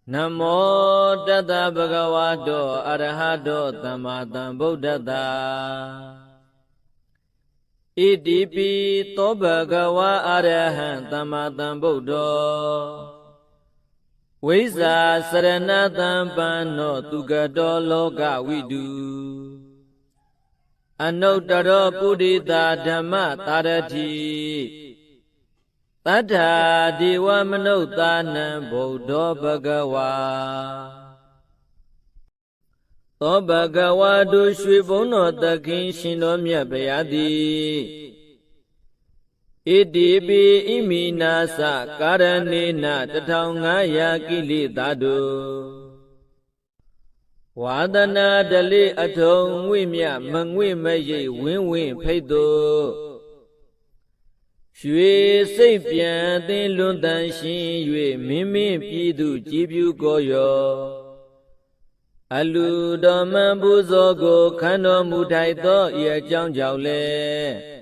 Namo Tata Bhagavato Arahato Tammatam Buddhata Idipi To Bhagava Arahan Tammatam Buddha Visa Saranatam Pano Tugato Loka Vidu Anuttara Buddhita Dhamma Tarati Tata Diva Manutana Buddha Bhagava To Bhagava Dushvibono Takin Shinomya Bayadi Idibi Iminasa Karanina Tataungaya Kili Dadu Wadana Dali Atong Wimya Mangwi Mayi Win Paido Shwe Sei Pian Tin Lun Tan Shin Yue Min Min Pi Du Ji Pyu Go Yo Alu Do Man Bu Zo Go Khan Do Mu Thai To Ye Chaung Chao Le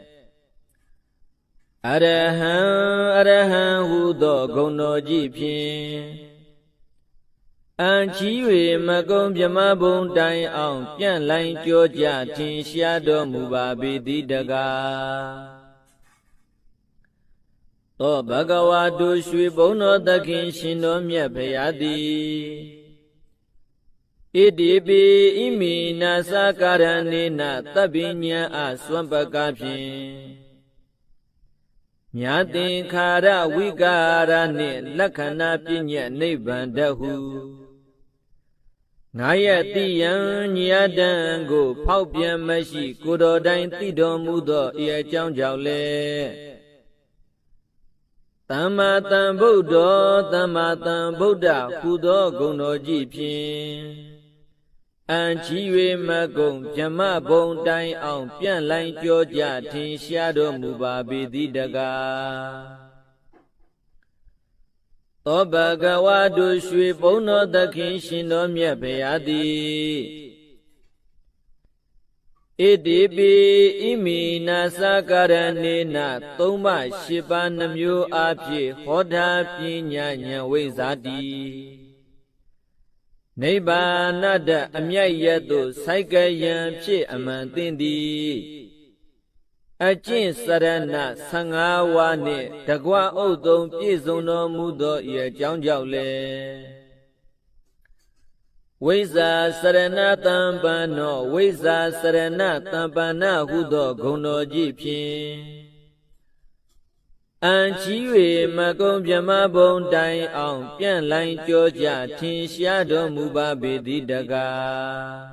Arahan Hu Do Gong Do Ji Phin An Chi Yue Ma Gong Pyama Bong Tai Aung Pian Lai Kyo Jia Tin Xia Do Mu Ba Bi Di Daga To Bhagavatu Shri Bono Takin Shinomya Bhayadi Idipi Imi Nasa Karanina Tabinya Aswampakapin Nyatin Khara Vikarani Lakhana Pinya Nibandahu Ngayatiyan Nyadango Paupyan Mashi Kudodain Tido Mudo Ia Chaung Chao Le Tammatam Buddha Hudo Gono Ji Phin An Chi Yue Ma Gong Pyama Bong Tai Aung Pian Lai Kyo Jia Tin Xia Do Mu Ba Bi Di Daga To Bhagavatu Shri Bono Takin Shinomya Bhayadi Idipi Imi Nasa Karanina Toma Shiba Namyo Apye Hoda Pinya Nya Vizadi Nibbana Amyayato Saikayan Pye Amantindi Ajin Sarana Sangawa Ne Dagwa Odong Pye Zono Mudo Ye Chaung Chao Le Visa Sarana Tampano Visa Sarana Tampana Hudo Gono Ji Phin An Chi Yue Ma Gong Pyama Bong Tai Aung Pian Lai Kyo Jia Tin Xia Do Mu Ba Bi Di Daga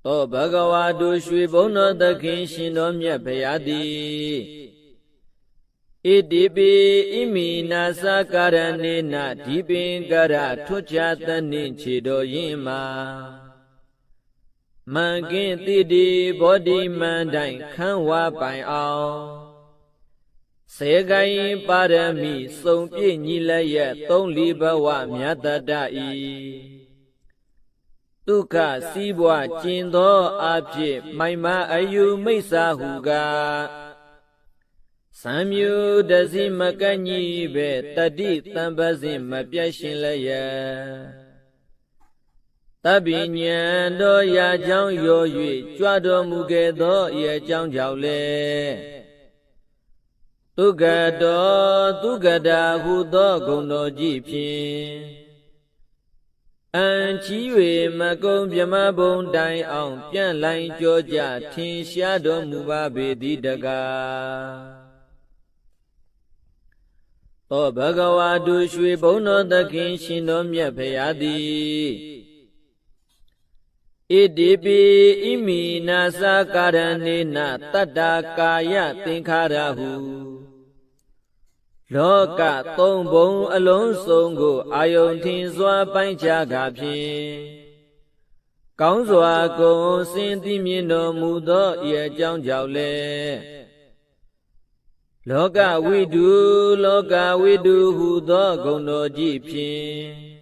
To Bhagavatu Shri Bono Takin Shinomya Bhayadi Idipi Imi Nasa Karanina Dipin Kara Tuchatanin Chido Yima Mangin Tidi Bodhi Mandai Khanwa Pai Ao Segai Parami Song Pi Nilaya Tong Li Bawa Myatadai Tukha Sibwa Chindo Apye Maima Ayu Maisa Huga Samyu Dazi Makanyi Be Tadi Tambazin Mapyashin Laya Tabinyan Do Ya Chaung Yo Yue Chua Do Muge Do Ye Chaung Chao Le Tugada Hu Do Gong Do Ji Phin An Chi Yue Ma Gong Pyama Bong Tai Aung Pian Lai Kyo Jia Tin Xia Do Mu Ba Bi Di Daga To Bhagavatu Shri Bono Takin Shinomya Bhayadi Idipi Imi Nasa Karanina Tata Kaya Tinkharahu Loka Tong Bong Along Song Go Ayong Tin Swa Pai Cha Ga Phin Kaung Swa Gong Sin Ti Myin Do Mu Do Ye Chaung Chao Le Loka Vidu Hu Do Gong Do Ji Phin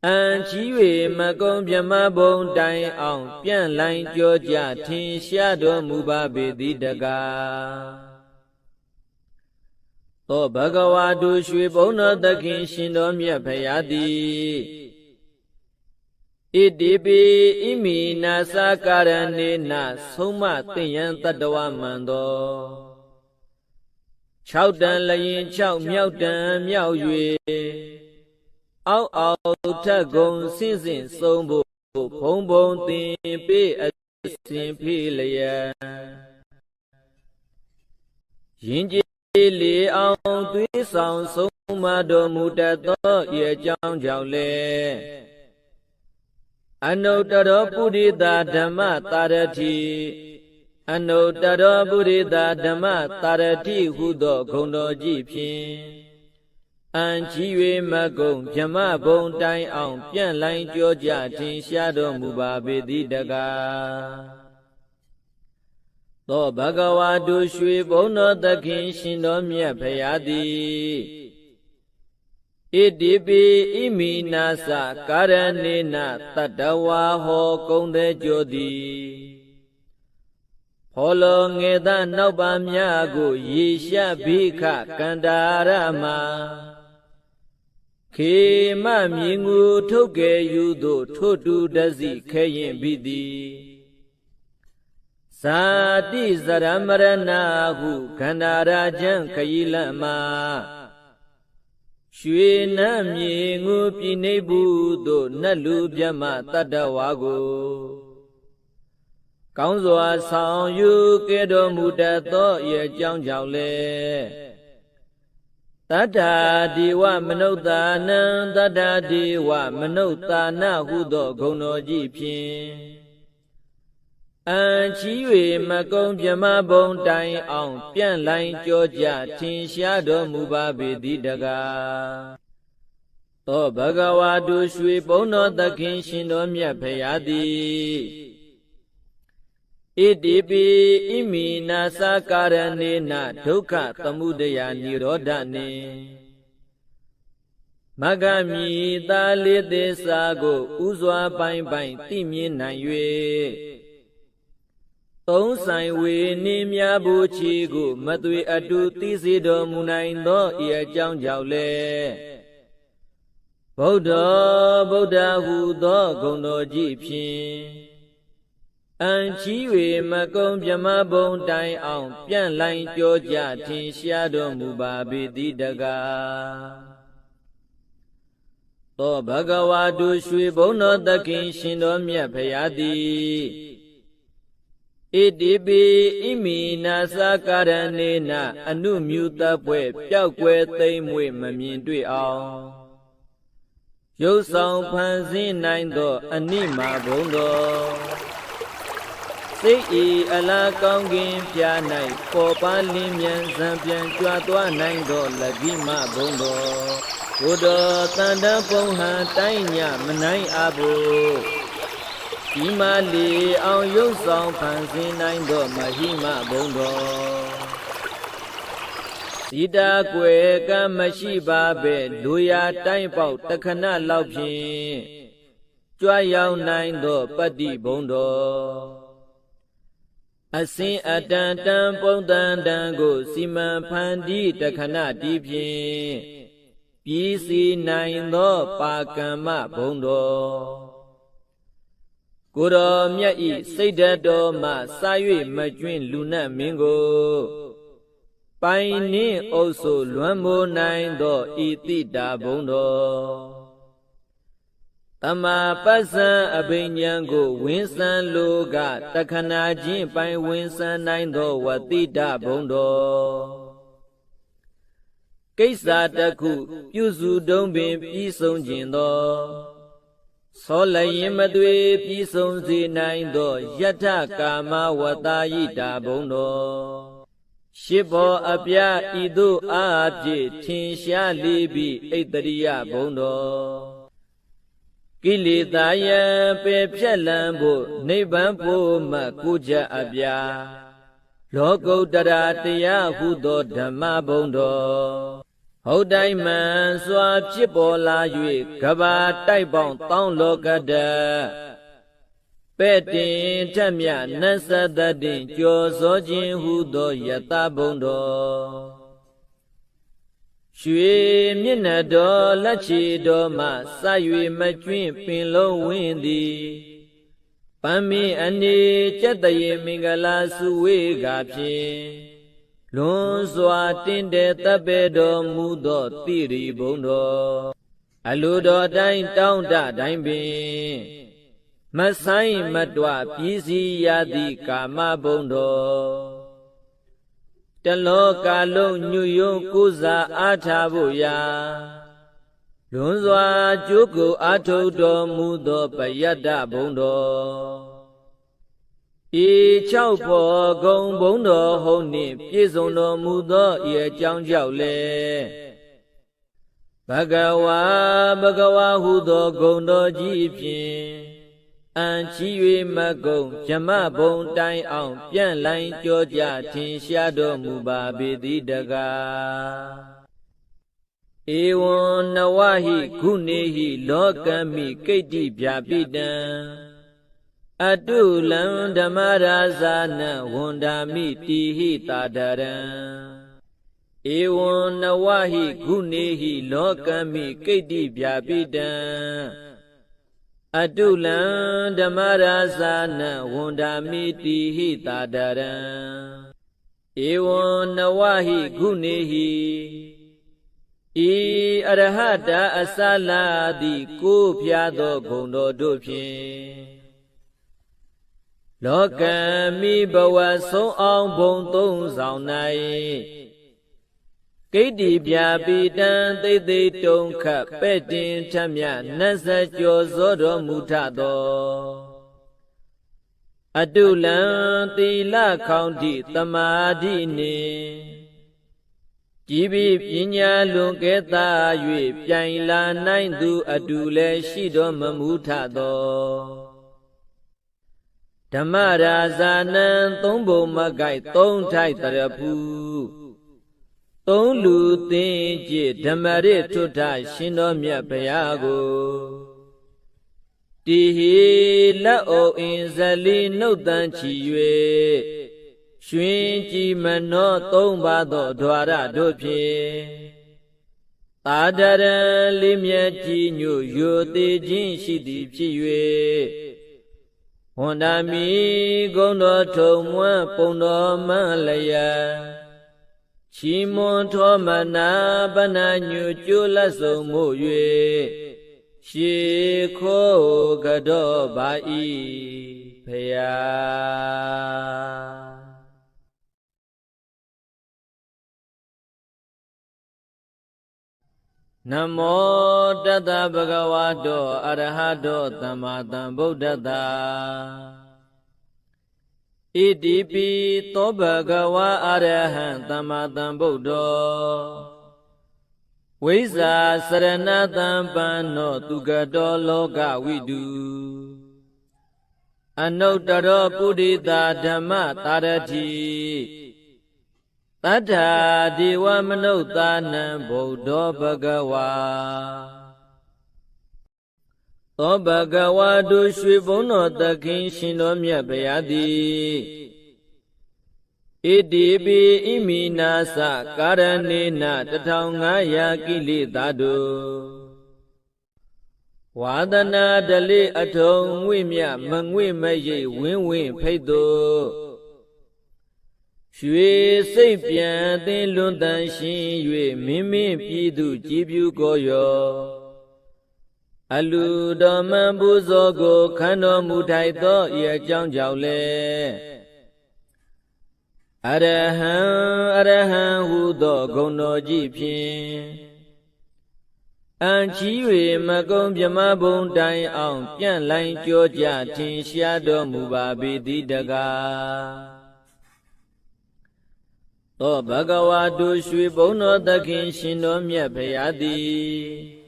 An Chi Yue Ma Gong Pyama Bong Tai Aung Pian Lai Kyo Jia Tin Xia Do Mu Ba Bi Di Daga သောဘဂဝါတုရွှေဘုံတော်သခင်ရှင်တော်မြတ်ဖရာသည်ဣတိပိဣမိနာသကာရဏေနဆုံးမသိယံတတ္တဝမန္တော6တန်လျင်6မြောက်တန်မြောက်၍အောက်အောက်ထက်ကုန်စင့်စင့်ဆုံးဖို့ဘုံဘုံသင်ပေအစဉ်ဖိလျက်ယင်ကြည်လေအောင်သွေးဆောင်ဆုံးမတော်မူတတ်သောဤအကြောင်းကြောင့်လေအနုတ္တရောပုရိသဓမ္မတာရတိအနုတ္တရောပုရိသဓမ္မတာရတိဟုသောဂုဏ်တော်ကြီးဖြင့်အံကြီး၍မကုံဗြဟ္မဘုံတိုင်အောင်ပြန့်လိုင်းကြောကြထင်ရှားတော်မူပါပေသည်တကားသောဘဂဝါတုရွှေဘုံတော်သခင်ရှင်တော်မြတ်ဖရာသည်ဣတိပိဣမိနာသကာရဏေနတတ္တဝါဟောကုံတဲ့ကြောသည်ဖောလောငေသနောက်ပါများကိုရေရှဘိခကန္တာရမခေမမြင်ငူထုတ်ကယ်ယူသို့ထို့တူတစီခဲရင်ပြီးသည်ဇာတိဇရမရဏဟုခန္ဓာရာချံခရီလမရွှေနတ်မြေငူပြည်နေဘူးသို့နတ်လူပြမတတ္တဝါကိုကောင်းစွာဆောင်ယူကဲ့တော်မူတတ်သောဤအကြောင်းကြောင့်လေတတ္ထာဒီဝမနုဿာနံတတ္ထာဒီဝမနုဿာနဟုသောဂုဏ်တော်ကြီးဖြင့်အံချီ၍မကုံဗြဟ္မဘုံတိုင်အောင်ပြန့်လိုင်းကြောကြထင်ရှားတော်မူပါပေသည်တကားသောဘဂဝါတုရွှေဘုံတော်သခင်ရှင်တော်မြတ်ဖရာသည်ဣတိပိဣမိနာသကာရဏေနဒုက္ခသမုဒယနိရောဓနှင့်မဂ္ဂမိသာလေးသစ္စာကိုဥစွာပိုင်ပိုင်သိမြင်နိုင်၍သုံးဆိုင်ဝေနေမြဘူးချီကိုမသွေအတူသိစေတော်မူနိုင်သောဤအကြောင်းကြောင့်လေဗုဒ္ဓဗုဒ္ဓဟူသောဂုဏ်တော်ကြီးဖြင့်အံချီ၍မကုံဗြဟ္မဘုံတိုင်အောင်ပြန့်လိုင်းကြောကြထင်ရှားတော်မူပါပေသည်တကားသောဘဂဝါတုရွှေဘုံတော်သခင်ရှင်တော်မြတ်ဖရာသည်ဣတိပိဣမိနာသကာရဏေနအနုမြူတပွဲပျောက်ကွယ်သိမ့်မွေမမြင်တွေ့အောင်ရုပ်ဆောင်ဖန်ဆင်းနိုင်သောအနိမာဘုံတော်စိတ်ဤအလားကောင်းကင်ပြာ၌ပေါ်ပါလင်းမြန်ဇံပြန်ကြွားသွားနိုင်သောလကိမဘုံတော်ဘုဒ္ဓတန်တပုံဟံတိုင်းညမနိုင်အဘုဒီမလီအောင်ရုပ်ဆောင်ဖန်ဆင်းနိုင်သောမဟိမဘုံတော်စီတာကွယ်ကမရှိပါပဲလူရတိုင်းပေါက်တခဏလောက်ဖြင့်ကြွားရောက်နိုင်သောပတ္တိဘုံတော်အစင်အတန်တန်ပုံတန်တန်ကိုစီမံဖန်တီးတခဏတီးဖြင့်ပြည်စီနိုင်သောပါကမ္မဘုံတော်ကိုယ်တော်မြတ်ဤစိတ်ဓာတ်တော်မှစာ၍မကျွင့်လူနတ်မင်းကိုပိုင်နှင့်အုပ်ဆိုလွမ်းမိုးနိုင်သောဤတိတာဘုံတော်တမပစ္စံအဘိညာဉ်ကိုဝင်းစံလိုကတခဏချင်းပိုင်ဝင်းစံနိုင်သောဝတိတဘုံတော်ကိစ္စတခုပြုစုတုံးပင်ပြီးဆုံးခြင်းသောသောလျင်မသွေပြီးဆုံးစေနိုင်သောယထကာမဝတ္တယိတာဘုံတော်ရှစ်ဘောအပြဤသို့အားဖြင့်ထင်ရှားလေပြီးဣတရိယဘုံတော်ကိလေသာယံပေဖြက်လန်းဖို့နိဗ္ဗာန်ဖို့မှကိုကြအပြလောကုတ္တရာတရားဟုသောဓမ္မဘုံတော်ဟုတ်တိုင်းမှန်စွာဖြစ်ပေါ်လာ၍ကဘာတိုက်ပေါင်းတောင်းလောကတပဲ့တင်ထက်မြနတ်သတ္တင်ကြော်စောခြင်းဟုသောယတဘုံတော် ရွှေမျက်နှာတော်လက်ချေတော်မှစ၍မကျွင့်ပင်လုံးဝင်းသည်ပန်းမင်းအနေကျက်တရေမင်္ဂလာစုဝေကဖြင့်လွန်စွာတင်းတဲ့တပ်ပေတော်မူသောတိရိဘုံတော်အလိုတော်တိုင်းတောင်းတတိုင်းပင်မဆိုင်မတွပြည်စည်းရသည့်ကာမဘုံတော်တလောကလုံးညွယုံကိုးစားအားထားဖို့ရာလွန်စွာကြိုးကိုအားထုတ်တော်မူသောပယတ္တဘုံတော်ဤ6ဖော်ဂုံဘုံတော်ဟုံနှင့်ပြည့်စုံတော်မူသောဤအကြောင်းကြောင့်လေဘဂဝါဟုသောဂုံတော်ကြီးဖြင့်အံချီ၍မကုံဇမဘုံတိုင်အောင်ပြန့်လိုင်းကြောကြထင်ရှားတော်မူပါပေသည်တကားဧဝံနဝဟိဂုနေဟိလောကမိကိတ္တိဗျာပိတံအတုလံဓမ္မရာဇာနဝန္ဒာမိတိဟိတာဒရံဧဝံနဝဟိဂုနေဟိလောကမိကိတ္တိဗျာပိတံအတုလံဓမ္မရာဇာနဝန္ဒာမိတိဟိတာဒရံဧဝံနဝဟိဂုနေဟိဤအရဟတအစလာသည်ကိုးဖျားသောဂုဏ်တော်တို့ဖြင့်လောကမိဘဝဆုံးအောင်ဘုံသုံးဆောင်၌ကိတ္တိဗျာပိတံသိသိတုံခပဲ့တင်ထမြနတ်စကြောဇောတော်မူထသောအတုလံသီလခေါင်းတိသမာဓိနှင့်ကြည်ပြီးပညာလွန်ကဲသာ၍ပြိုင်လာနိုင်သူအတူလည်းရှိတော်မမူထသောဓမ္မရာဇာနံသုံးဘုံမကိုက်သုံးထိုက်တရဖူသုံးလူသင်ကြည်ဓမ္မရထွဋ္ဌရှင်တော်မြတ်ဘုရားကိုတိဟိလက်အိုအင်းဇလီနှုတ်တန်ချီ၍ရွှင်ကြည်မနောသုံးပါသောဓဝရတို့ဖြင့်သာဒရံလေးမြတ်ကြီးညို့ယိုသေးခြင်းရှိသည်ဖြစ်၍ဝန္ဒာမိဂုံတော်ထုံမွန်းပုံတော်မှန်လျက်ချီမွန်ထောမနာပနာညွကျိုးလက်ဆုံးမှု၍ရှေခိုးကတော့ပါ၏ဖယားနမောတတ္တဗဂဝတောအရဟတောသမ္မာသမ္ဗုဒ္ဓတ္တဣတိပိသောဘဂဝါအရဟံသမ္မာသမ္ဗုဒ္ဓောဝိဇ္ဇာစရဏတံပန္နောသူကတောလောကဝိတုအနုတ္တရောပုရိသဓမ္မတာရတိတတ္ထာဒေဝမနုဿာနံဗုဒ္ဓောဘဂဝါသောဘဂဝါတို့ရွှေဘုန်းတော်သခင်ရှင်တော်မြတ်ဘုရားသည်ဣတိပိဣမိနာသကာရဏေန1500ကိလေသာတို့ဝါဒနာဒလိအထုံငွေမြမငွေမရိပ်ဝင်းဝင်းဖိတ်တို့ရွှေစိတ်ပြန်သင်လွန်တန်ရှင်၍မင်းမင်းပြည်သူကြည်ပြူကိုရောအလူတော်မန်ပူဇော်ကိုခံတော်မူထိုက်သောဤအကြောင်းကြောင့်လေအရဟံဟုသောဂုဏ်တော်ကြီးဖြင့်အံချီ၍မကုံမြမဘုံတိုင်အောင်ပြန့်လိုင်းကြောကြထင်ရှားတော်မူပါပေသည်တကားသောဘဂဝါတို့ရွှေဘုန်းတော်သခင်ရှင်တော်မြတ်ဘုရားသည်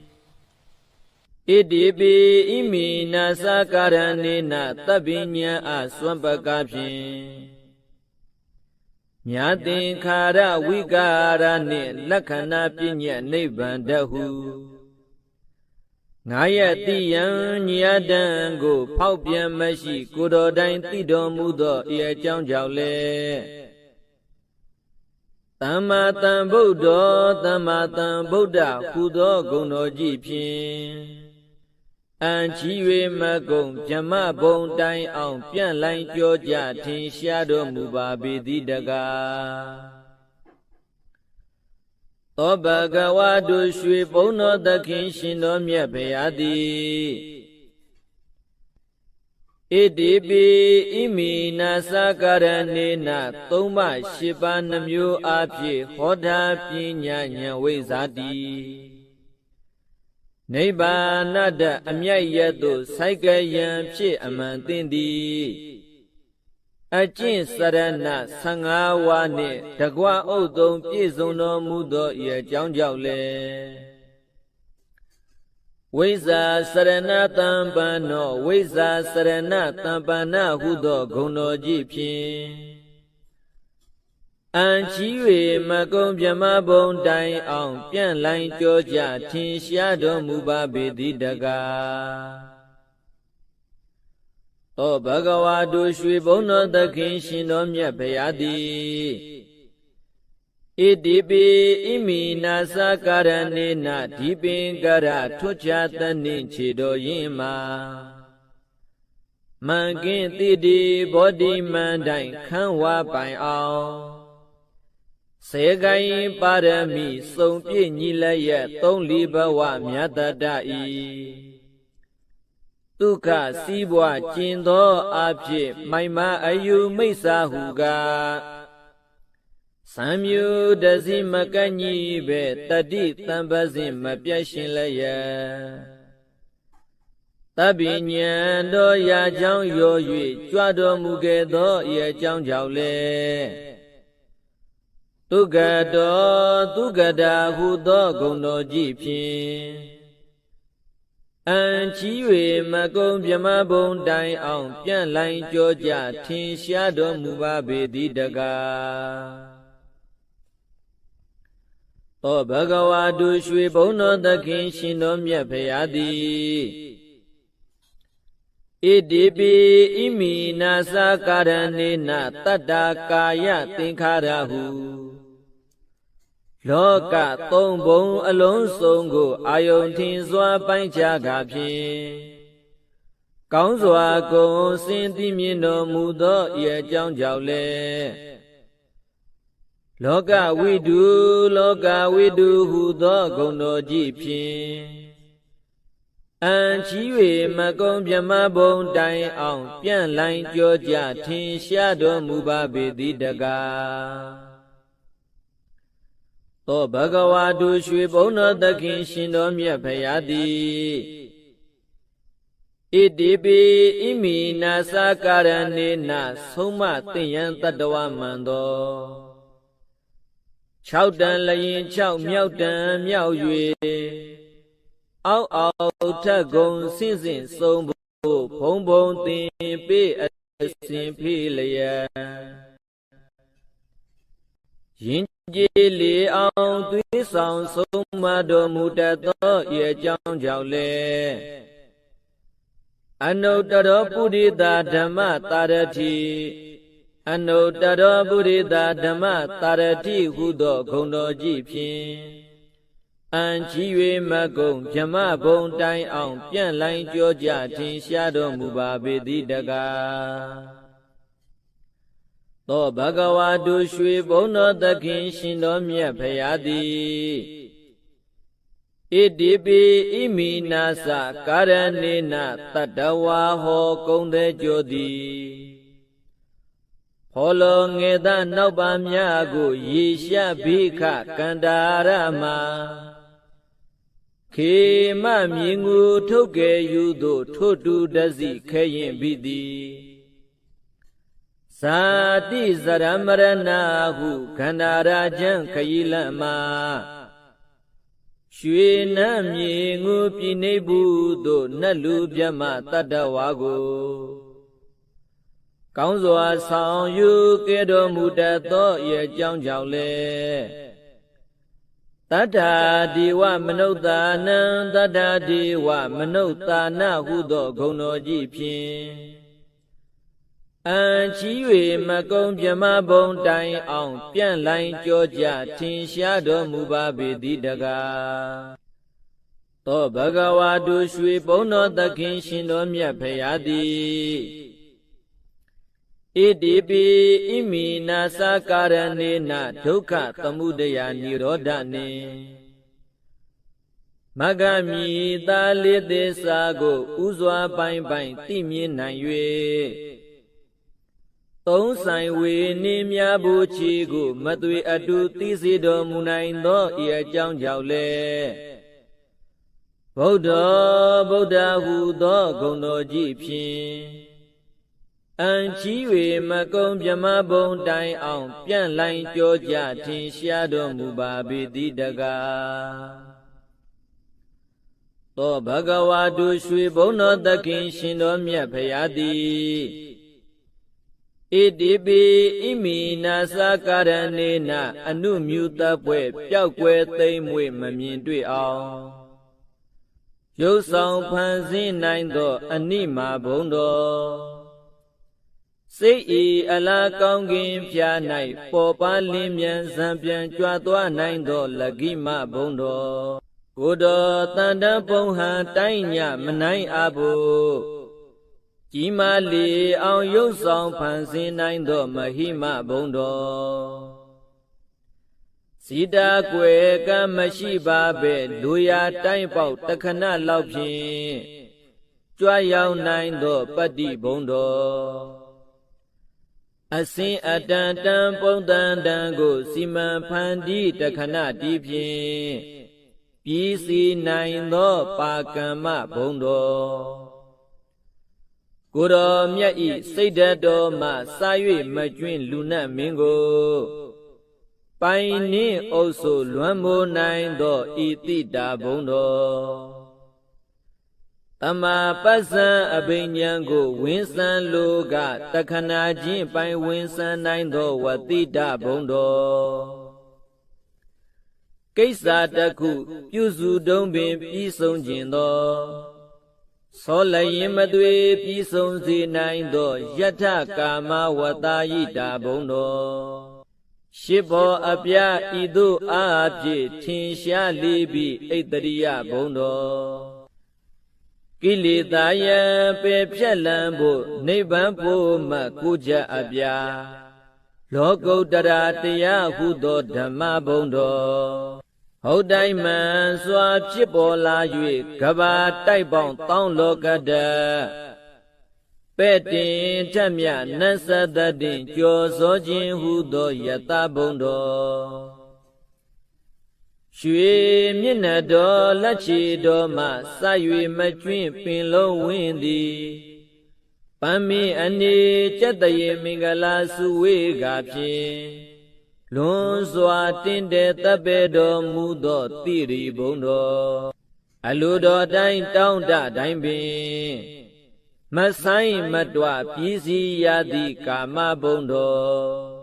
ဣတိပိဣမိနာသကာရဏေနသဗ္ဗညံအစွမ်းပကဖြင့်မြတ်သင်္ခါရဝိကာရနှင့်လက္ခဏာပညာနိဗ္ဗာန်တဟုငါရဲ့တိယံညယတံကိုဖောက်ပြန်မရှိကိုယ်တော်တိုင်သိတော်မူသောဤအကြောင်းကြောင့်လေ သမ္မာသမ္ဗုဒ္ဓောသမ္မာသမ္ဗုဒ္ဓဟူသောဂုဏ်တော်ကြီးဖြင့်အံချီ၍မကုံဗြဟ္မဘုံတိုင်အောင်ပြန့်လိုင်းကြောကြထင်ရှားတော်မူပါပေသည်တကားသောဘဂဝါတို့ရွှေဘုံတော်သခင်ရှင်တော်မြတ်ဘုရားသည်ဣတိပိဣမိနာသကာရဏေနသုံးပါးရှိပါးနှမျိုးအားဖြင့်ဟောတာပညာဉာဏ်ဝိဇ္ဇာတိနိဗ္ဗာနတအမြတ်ရသို့စိုက်ကယံဖြစ်အမှန်သိသည်အကျင့်စရဏ15ဝါနှင့်တကွဥဒ္ဒုံပြည့်စုံတော်မူသောဤအကြောင်းကြောင့်လေဝိဇ္ဇာစရဏတံပန္နောဝိဇ္ဇာစရဏတံပန္နဟုသောဂုဏ်တော်ကြီးဖြင့်အံချီ၍မကုံဗြဟ္မဘုံတိုင်အောင်ပြန့်လိုင်းကြောကြထင်ရှားတော်မူပါပေသည်တကားသောဘဂဝါတို့ရွှေဘုံတော်သခင်ရှင်တော်မြတ်ဘုရားသည်ဣတိပိဣမိနာသကာရဏေနဒီပင်ကရထွတ်ချသနှင့်ခြေတော်ရင်းမှာမန်ကင်းတိတိဘောဓိမန္တိုင်ခန်းဝါပိုင်အောင်စေကိုင်းပါရမီစုံပြည့်ညီလည်းရဲ့သုံးလီဘဝမြတ်တတဤဒုက္ခစီးပွားကျင်သောအဖြစ်မိုင်မအယူမိစ္ဆာဟုကားသံမြူတစီမကန့်ကြီးပဲတတိတံပစဉ်မပြတ်ရှင်လည်းရဲ့တပ္ပိညံတော်ရာကြောင့်ရော၍ကြွတော်မူခဲ့သောဤအကြောင်းကြောင့်လေသုဂတောသုဂတာဟုသောဂုဏ်တော်ကြီးဖြင့်အံချီ၍မကုံဗြဟ္မဘုံတိုင်အောင်ပြန့်လိုင်းကြောကြထင်ရှားတော်မူပါပေသည်တကားသောဘဂဝါတို့ရွှေဘုံတော်သခင်ရှင်တော်မြတ်ဘုရားသည်ဣတိပိဣမိနာသကာရဏေနတတ္တာကာယသင်္ခါရဟုလောကသုံးဘုံအလုံးစုံကိုအာယုန်ထင်စွာပိုင်းခြားကာဖြင့်ကောင်းစွာကုန်စင်သိမြင်တော်မူသောဤအကြောင်းကြောင့်လေလောကဝိတုဟုသောဂုဏ်တော်ကြီးဖြင့်အံချီ၍မကုံဗြဟ္မဘုံတိုင်အောင်ပြန့်လိုင်းကြောကြထင်ရှားတော်မူပါပေသည်တကားသောဘဂဝါတို့ရွှေဘုံတော်သခင်ရှင်တော်မြတ်ဘုရားသည်ဣတိပိဣမိနာသကာရဏေနဆုံးမသိယံတတ္တဝမန္တော6တန်လျင်6မြောက်တန်မြောက်၍အောက်အောက်ထက်ကုန်စင့်စင့်ဆုံးဖို့ဘုံဘုံသင်ပေးအစဉ်ဖိလျက်ယင်ကြည်လေအောင်သွေးဆောင်ဆုံးမတော်မူတတ်သောဤအကြောင်းကြောင့်လေအနုတ္တရောပုရိသဓမ္မတာရတိအနုတ္တရောပုရိသဓမ္မတာရတိဟုသောဂုဏ်တော်ကြီးဖြင့်အံချီ၍မကုံဗြဟ္မဘုံတိုင်အောင်ပြန့်လိုင်းကြောကြထင်ရှားတော်မူပါပေသည်တကားသောဘဂဝါတို့ရွှေဘုံတော်သခင်ရှင်တော်မြတ်ဘုရားသည်ဣတိပိဣမိနာသကာရဏေနတတ္တဝါဟောကုံတဲ့ကြောသည်ဟောလောငေသနောက်ပါများကိုရေရှဘိခကန္တာရမခေမမြင်ငူထုတ်ကယ်ယူသို့ထို့တူတစီခဲရင်ပြီသည်ဇာတိဇရမရဏဟုခန္ဓာရာချံခရီလမရွှေနံမြေငူပြိနေဘူးသို့နတ်လူပြမတတ္တဝါကိုကောင်းစွာဆောင်ယူကဲ့တော်မူတတ်သောဤအကြောင်းကြောင့်လေတတ္ထာဒီဝမနုဿာနံတတ္ထာဒီဝမနုဿာနဟုသောဂုဏ်တော်ကြီးဖြင့် ချီ၍မကုံပြမဘုံတိုင်အောင်ပြန့်လိုင်းကြောကြထင်ရှားတော်မူပါပေသည်တကားသောဘဂဝါတို့ရွှေဘုံတော်သခင်ရှင်တော်မြတ်ဖရာသည်ဣတိပိဣမိနာသကာရဏေနဒုက္ခသမုဒယနိရောဓနေမဂ္ဂမိသာလေးသစ္စာကိုဥစွာပိုင်ပိုင်သိမြင်နိုင်၍သုံးဆိုင်ဝေနေမြဘူးချီကိုမသွေအတူသိစေတော်မူနိုင်သောဤအကြောင်းကြောင့်လေဗုဒ္ဓဟုသောဂုဏ်တော်ကြီးဖြင့်ချီ၍မကုံပြမဘုံတိုင်အောင်ပြန့်လိုင်းကြောကြထင်ရှားတော်မူပါပေသည်တကားသောဘဂဝါတို့ရွှေဘုံတော်သခင်ရှင်တော်မြတ်ဖရာသည်ဣတိပိဣမိနာသကာရဏေနအနုမြူတပွဲပျောက်ကွယ်သိမ့်မွေမမြင်တွေ့အောင်ရုပ်ဆောင်ဖန်ဆင်းနိုင်သောအနိမာဘုံတော်စိတ်ဤအလားကောင်းကင်ဖြာ၌ပေါ်ပါလင်းမြန်ဇံပြန်ကြွသွားနိုင်သောလကိမဘုံတော်ကိုယ်တော်တန်တပုံဟံတိုင်းညမနိုင်အဖို့ကြီးမားလေအောင်ရုပ်ဆောင်ဖန်ဆင်းနိုင်သောမဟိမဘုံတော်စီတာကွယ်ကမရှိပါပဲလူရာတိုင်းပေါက်တခဏလောက်ဖြင့်ကြွရောက်နိုင်သောပတ္တိဘုံတော်အစင်အတန်တန်ပုံတန်တန်ကိုစီမံဖန်တီးတခဏတီးဖြင့်ပြည်စီနိုင်သောပါကမ္မဘုံတော်ကိုယ်တော်မြတ်ဤစိတ်ဓာတ်တော်မှစာ၍မကျွင့်လူနတ်မင်းကိုပိုင်နှင့်အုပ်ဆိုလွမ်းမိုးနိုင်သောဤတိတာဘုံတော်တမပ္ပဇံအဘိညာဉ်ကိုဝင်းစံလိုကတခဏချင်းပိုင်ဝင်းစံနိုင်သောဝတိတဘုံတော်ကိစ္စတခုပြုစုတုံးပင်ပြီးဆုံးခြင်းသောသောလျင်မသွေပြီးဆုံးစေနိုင်သောယထကာမဝတ္တယိတာဘုံတော်ရှိဘောအပြဤသို့အားဖြင့်ထင်ရှားလေပြီးဣတရိယဘုံတော်ကိလေသာယံပေဖြက်လန်းဖို့နိဗ္ဗာန်ဖို့မှကိုကြအပြလောကုတ္တရာတရားဟုသောဓမ္မဘုံတော်ဟုတ်တိုင်းမှန်စွာဖြစ်ပေါ်လာ၍ကဘာတိုက်ပေါင်းတောင်းလောကတပဲ့တင်ထက်မြနတ်သတ္တတင်ကြော်စောခြင်းဟုသောယတဘုံတော်ရွှေမျက်နှာတော်လက်ချေတော်မှစ၍မကျွင့်ပင်လုံးဝင်းသည်ပန်းမင်းအနေကျက်တရေမင်္ဂလာစုဝေကဖြင့်လွန်စွာတင့်တယ်တပ်ပေတော်မူသောတိရိဘုံတော်အလိုတော်တိုင်းတောင်းတတိုင်းပင်မဆိုင်မတွပြည်စည်းရသည့်ကာမဘုံတော်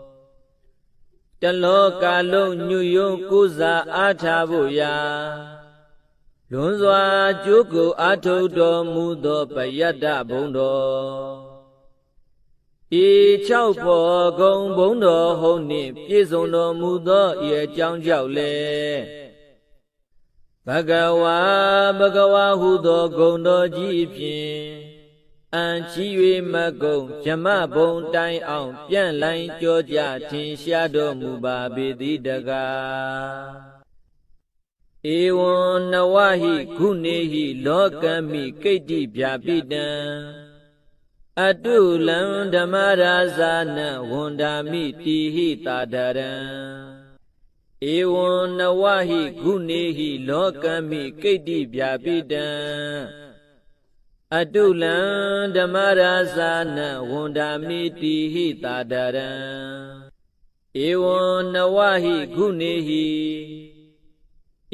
တလောကလုံးညွယုံကိုးစားအားထားဖို့ရာလွန်စွာကြိုးကိုအားထုတ်တော်မူသောပယတ္တဘုံတော်ဤ၆ဖော်ဂုံဘုံတော်ဟုံနှင့်ပြည့်စုံတော်မူသောဤအကြောင်းကြောင့်လေဘဂဝါဟုသောဂုံတော်ကြီးဖြင့်ချီ၍မကုံဗြဟ္မဘုံတိုင်အောင်ပြန့်လိုင်းကြောကြထင်ရှားတော်မူပါပေသည်တကားဧဝံနဝဟိခုနေဟိလောကမိကိတ္တိဗျာပိတံအတုလံဓမ္မရာဇာနံဝန္ဒာမိတိဟိတာဒရံဧဝံနဝဟိခုနေဟိလောကမိကိတ္တိဗျာပိတံအတုလံဓမ္မရာဇာနံဝန္ဒာမိတိဟိတာဒရံဧဝံနဝဟိခုနေဟိ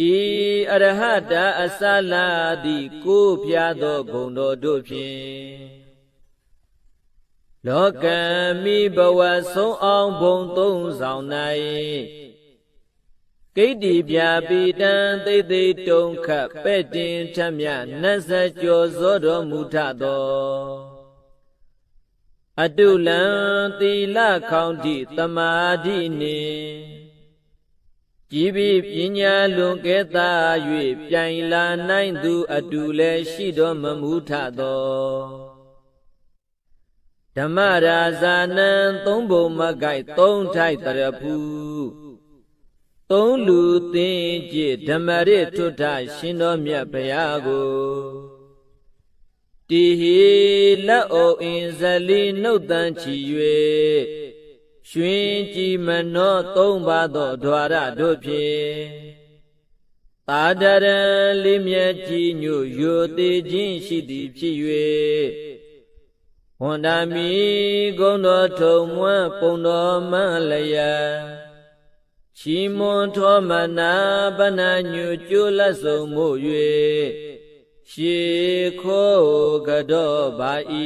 ဤအရဟတအစလာသည်ကိုးပြသောဂုဏ်တော်တို့ဖြင့်လောကမိဘဝဆုံးအောင်ဘုံသုံးဆောင်၌ကိတ္တိဗျာပိတံသိသိတုံခပဲ့တင်ထမြနတ်ဆက်ကျော်စောတော်မူထသော အတုလံသီလခေါင်းတိသမာဓိနှင့်ကြည်ပြီးပညာလွန်ကဲသာ၍ပြိုင်လာနိုင်သူအတူလည်းရှိတော်မမူထသောဓမ္မရာဇာနံသုံးဘုံမကိုက်သုံးထိုက်တရဖူသုံးလူသင်ကြည်ဓမ္မရစ်ထွတ်ထရှင်တော်မြတ်ဗျာကိုတိဟိလက်အိုအင်းဇလီနှုတ်တန်ချီ၍ရွှင်ကြည်မနောသုံးပါသောဓဝရတို့ဖြင့်သာဒရံလေးမြတ်ကြီးညို့ယိုသေးခြင်းရှိသည်ဖြစ်၍ဝန္ဒာမီဂုံတော်ထုံမွန်းပုံတော်မှန်လျက်ချီမွန်ထောမနာပနာညိုကျိုးလက်ဆုံမို့၍ရှေခိုးကတော့ပါ၏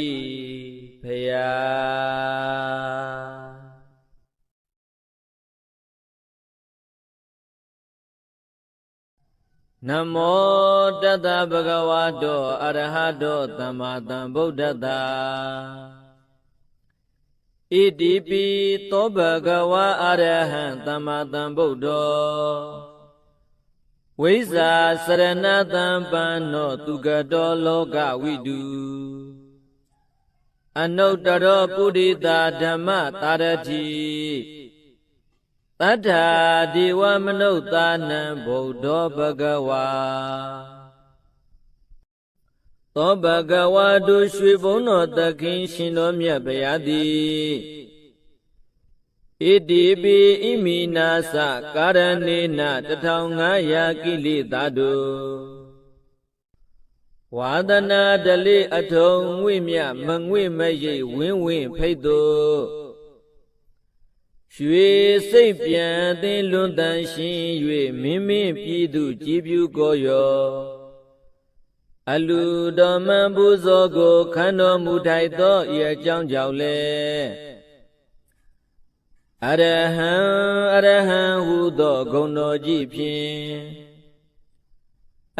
ဖယားနမောတတ္တဗုဒ္ဓဝါတောအရဟတောသမ္မာသမ္ဗုဒ္ဓတ္တဣတိပိသောဘဂဝါအရဟံသမ္မာသမ္ဗုဒ္ဓောဝိဇ္ဇာစရဏတံပန္နောသူကတောလောကဝိတုအနုတ္တရောပုရိသဓမ္မတာရတိတတ္ထာဒီဝမနုဿာနံဗုဒ္ဓောဘဂဝါသောဘဂဝါတို့ရွှေဘုံတော်သခင်ရှင်တော်မြတ်ဗျာတိဣတိပိဣမိနာသကာရဏေန1500ကိလေသာတို့ဝါဒနာဒလိအထုံငွေမြမငွေမရိပ်ဝင်းဝင်းဖိတ်တို့ရွှေစိတ်ပြန်သိလွန်တန်ရှင်၍မင်းမင်းပြည်သူကြည်ပြူကိုရောအလူတော်မန်ပူဇော်ကိုခန္တော်မူထိုက်သောဤအကြောင်းကြောင့်လေအရဟံဟုသောဂုဏ်တော်ကြီးဖြင့်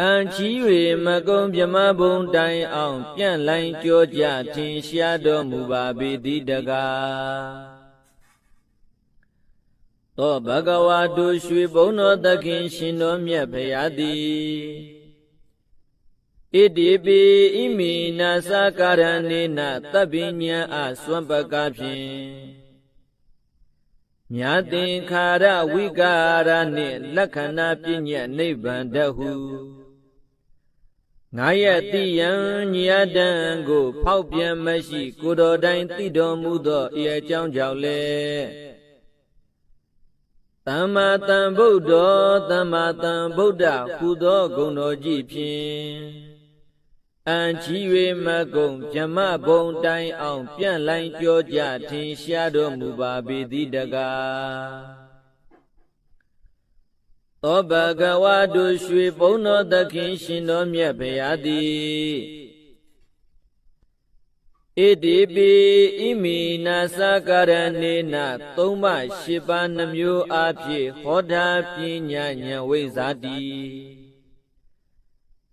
အံချီ၍မကုံမြမဘုံတိုင်အောင်ပြန့်လိုင်းကြောကြထင်ရှားတော်မူပါပေသည်တကားသောဘဂဝါတို့ရွှေဘုံတော်သခင်ရှင်တော်မြတ်ဗျာတိဣတိပိဣမိနာသကာရဏေနသဗ္ဗညံအစွမ်းပကဖြင့်မြတ်သင်္ခါရဝိကာရနှင့်လက္ခဏာပညတ်နိဗ္ဗာန်တဟုငါရဲ့တိယံညတံကိုဖောက်ပြန်မရှိကိုယ်တော်တိုင်သိတော်မူသောဤအကြောင်းကြောင့်လေသမ္မာသမ္ဗုဒ္ဓောသမ္မာသမ္ဗုဒ္ဓဟူသောဂုဏ်တော်ကြီးဖြင့်အံချီ၍မကုံဗြဟ္မဘုံတိုင်အောင်ပြန့်လိုင်းကြောကြထင်ရှားတော်မူပါပေသည်တကားသောဘဂဝါတို့ရွှေဘုံတော်သခင်ရှင်တော်မြတ်ဗျာတိဣတိပိဣမိနာသကာရဏေန3ပါး8ပါးနှမျိုးအဖြစ်ဟောတာပညာဉာဏ်ဝိဇ္ဇာတိ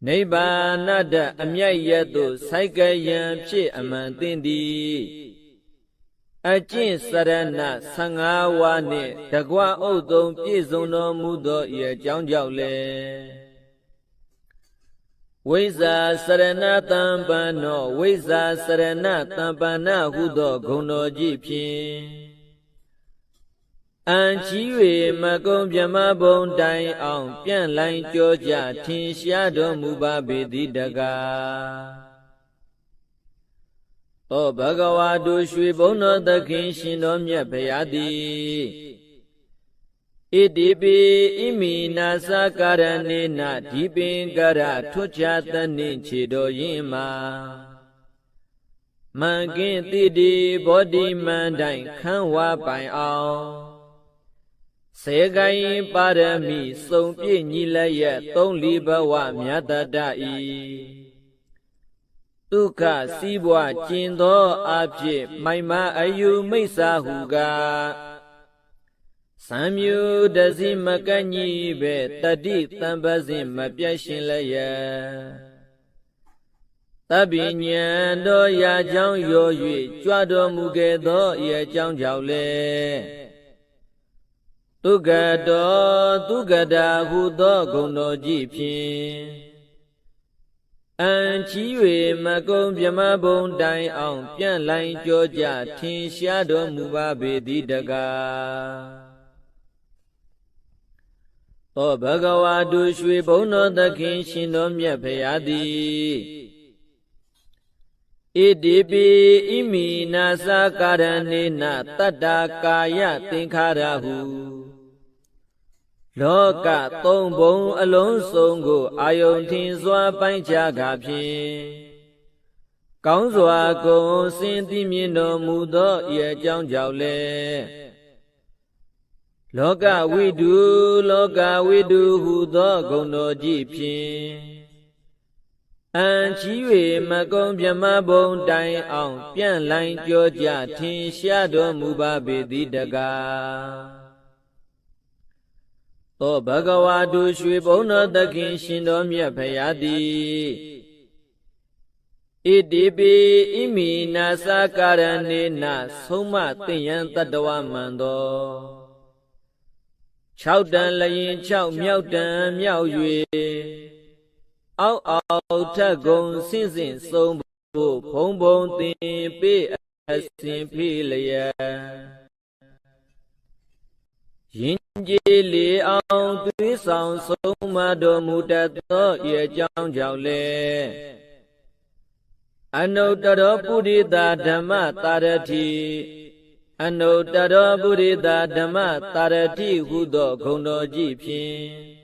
နိဗ္ဗာနတအမြတ်ရသို့စိုက်ကယံဖြစ်အမှန်သိသည်အကျင့်စရဏ15ဝါနှင့်တကွဥတုံပြည့်စုံတော်မူသောဤအကြောင်းကြောင့်လေဝိဇ္ဇာစရဏတံပန္နောဝိဇ္ဇာစရဏတံပန္နဟုသောဂုဏ်တော်ကြီးဖြင့်အံချီ၍မကုံမြမဘုံတိုင်အောင်ပြန့်လိုင်းကြောကြထင်ရှားတော်မူပါပေသည်တကားသောဘဂဝါတို့ရွှေဘုံတော်သခင်ရှင်တော်မြတ်ဗျာတိဣတိပိဣမိနာသကာရဏေနဒီပင်ကရထွတ်ချသနှင့်ခြေတော်ရင်မှာမံကင်းတိတိဘောဓိမံတိုင်ခန်းဝါပိုင်အောင်စေကိုင်းပါရမီစုံပြည့်ညီလည်းရဲ့3လီဘဝမြတ်တတ၏ဒုက္ခစီးပွားကျင်သောအဖြစ်မိုင်မအယူမိစ္ဆာဟုကားစံမျိုးတစီမကန့်ညီပဲတတိတံပစဉ်မပြတ်ရှင်လည်းရဲ့တ တပိညံတော်ရာကြောင်းရော၍ကြွတော်မူခဲ့သောဤအကြောင်းကြောင့်လေသုဂတောသုဂတာဟုသောဂုဏ်တော်ကြီးဖြင့်အံချီ၍မကုံပြမဘုံတိုင်အောင်ပြန့်လိုင်းကြောကြထင်ရှားတော်မူပါပေသည်တကားသောဘဂဝါတုရွှေဘုံတော်သခင်ရှင်တော်မြတ်ဖရာသည်ဣတိပိဣမိနာသကာရဏေနတတ္တာကာယသင်္ခါရဟုလောကသုံးဘုံအလုံးစုံကိုအာယုန်ထင်စွာပိုင်းခြားကားဖြင့်ကောင်းစွာကုန်စင်သိမြင်တော်မူသောဤအကြောင်းကြောင့်လေလောကဝိတုဟုသောဂုဏ်တော်ကြီးဖြင့်အံချီ၍မကုံပြမဘုံတိုင်အောင်ပြန့်လိုင်းကြောကြထင်ရှားတော်မူပါပေသည်တကားသောဘဂဝါတုရွှေဘုံတော်သခင်ရှင်တော်မြတ်ဖရာသည်ဣတိပိဣမိနာသကာရဏေနဆုံးမသိယံတတ္တဝမံသော6တန်လျင်6မြောက်တန်မြောက်၍အောက်အောက်ထက်ကုန်ဆင့်ဆင့်ဆုံးဖို့ဘုံဘုံသင်ပေအစဉ်ဖိလျက်ရင်ကျေးလေအောင်သွေးဆောင်ဆုံးမတော်မူတတ်သောဤအကြောင်းကြောင့်လေအနုတ္တရောပုရိသဓမ္မတာရတိအနုတ္တရောပုရိသဓမ္မတာရတိဟုသောဂုဏ်တော်ကြီးဖြင့်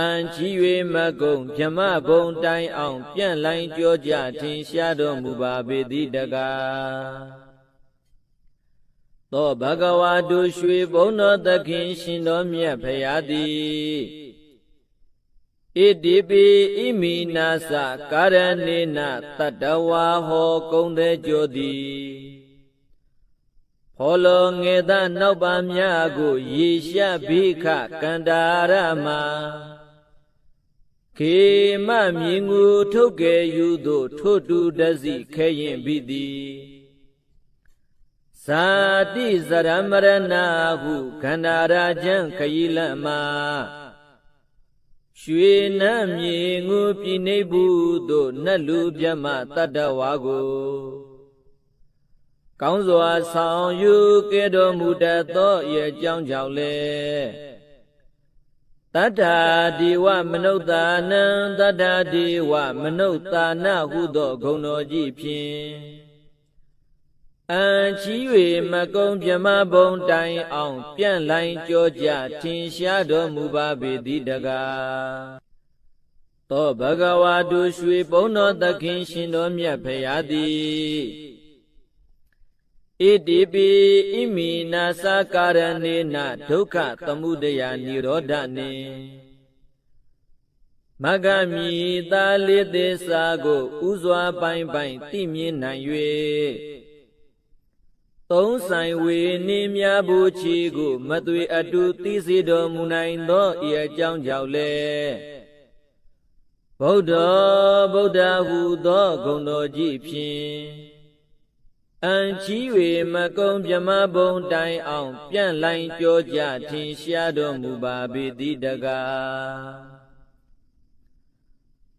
အံချီ၍မကုံဗြဟ္မဘုံတိုင်အောင်ပြန့်လိုင်းကြောကြထင်ရှားတော်မူပါပေသည်တကားသောဘဂဝါတုရွှေဘုံတော်သခင်ရှင်တော်မြတ်ဖရာသည်ဣတိပိဣမိနာသကာရဏေနတတ္တဝါဟောကုံတဲ့ကြောသည်ဖောလောငေသနောက်ပါများကိုရေရှဘိခကန္တာရမခေမမြင်ငူထုတ်ကယ်ယူသို့ထို့တူတစီခဲရင်ပြီသည်ဇာတိဇရမရဏဟုခန္ဓာရာချံခရီလမရွှေနံမြေငူပြည်နေဘူးသို့နတ်လူပြမတတ္တဝါကိုကောင်းစွာဆောင်ယူကဲ့တော်မူတတ်သောဤအကြောင်းကြောင့်လေတတ္ထာဒီဝမနုဿာနံတတ္ထာဒီဝမနုဿာနဟုသောဂုဏ်တော်ကြီးဖြင့်အံချီ၍မကုံဗြဟ္မဘုံတိုင်အောင်ပြန့်လိုင်းကြောကြထင်ရှားတော်မူပါပေသည်တကားသောဘဂဝါတုရွှေဘုံတော်သခင်ရှင်တော်မြတ်ဖရာသည်ဣတိပိဣမိနာသကာရဏေနဒုက္ခသမုဒယနိရောဓနှင့်မဂ္ဂမိသာလေးသစ္စာကိုဥစွာပိုင်းပိုင်းသိမြင်နိုင်၍သုံးဆိုင်ဝေနေမြဘူးချီကိုမသွေအတူသိစေတော်မူနိုင်သောဤအကြောင်းကြောင့်လေဗုဒ္ဓဟူသောဂုဏ်တော်ကြီးဖြင့်အံချီ၍မကုံဗြဟ္မဘုံတိုင်အောင်ပြန့်လိုင်းကြောကြထင်ရှားတော်မူပါပေသည်တကား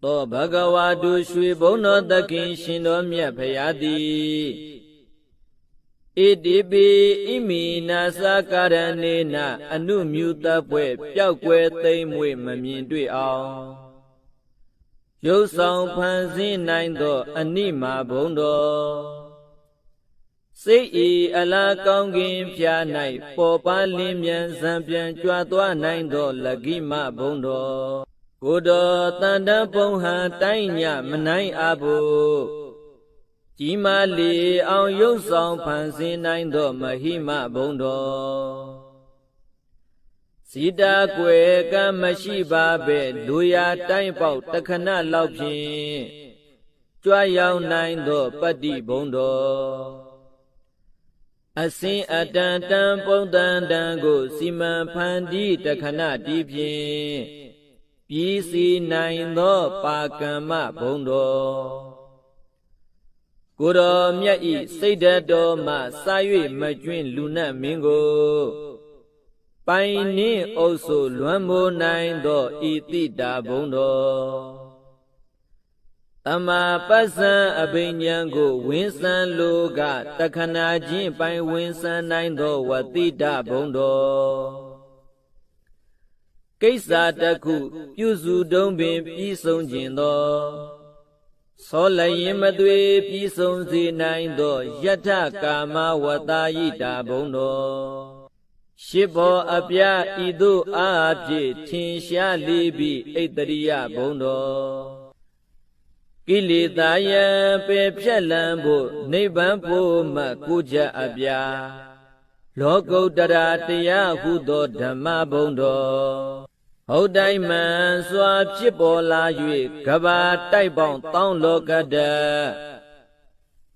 သောဘဂဝါတုရွှေဘုံတော်သခင်ရှင်တော်မြတ်ဖရာသည်ဣတိပိဣမိနာသကာရဏေနအနုမြူတပွဲပျောက်ကွယ်သိမ့်မွေမမြင်တွေ့အောင်ရုပ်ဆောင်ဖန်ဆင်းနိုင်သောအနိမာဘုံတော်စိတ်ဤအလားကောင်းကင်ဖြာ၌ပေါ်ပါလင်းမြန်ဇံပြန်ကြွားသွားနိုင်သောလကိမဘုံတော်ကိုယ်တော်တန်တပုံဟံတိုင်းညမနိုင်အပ်ဖို့ကြီးမားလေအောင်ရုပ်ဆောင်ဖန်ဆင်းနိုင်သောမဟိမဘုံတော်စီတာကွယ်ကမရှိပါပဲလူရာတိုင်းပေါက်တခဏလောက်ဖြင့်ကြွရောက်နိုင်သောပတ္တိဘုံတော်အစင်အတန်တန်ပုံတန်တန်ကိုစီမံဖန်တီးတခဏတီးဖြင့်ပြည်စီနိုင်သောပါကမ္မဘုံတော် ကိုတော်မြတ်ဤစိတ်ဓာတ်တော်မှစာ၍မကျွင်းလူနတ်မင်းကိုပိုင်နှင်းအုပ်ဆိုလွမ်းမိုးနိုင်သောဤတိတာဘုံတော်သမ္မာပဋ္ဌာန်အဘိညာဉ်ကိုဝင်းစံလိုကတခဏချင်းပိုင်ဝင်းစံနိုင်သောဝတိတာဘုံတော်ကိစ္စတစ်ခုပြုစုတုံးပင်ပြီးဆုံးခြင်းသောသောလျင်မသွေပြီးဆုံးစေနိုင်သောယထကာမဝတ္တယိတာဘုံတော်ရှစ်ဘောအပြဤသို့အားဖြင့်ထင်ရှားလေပြီးဣတရိယဘုံတော်ကိလေသာယံပေဖြက်လန်းဖို့နိဗ္ဗာန်ဖို့မှကိုကြအပြလောကုတ္တရာတရားဟုသောဓမ္မဘုံတော်ဟုတ်တိုင်းမှန်စွာဖြစ်ပေါ်လာ၍ကဘာတိုက်ပေါင်းတောင်းလောကတ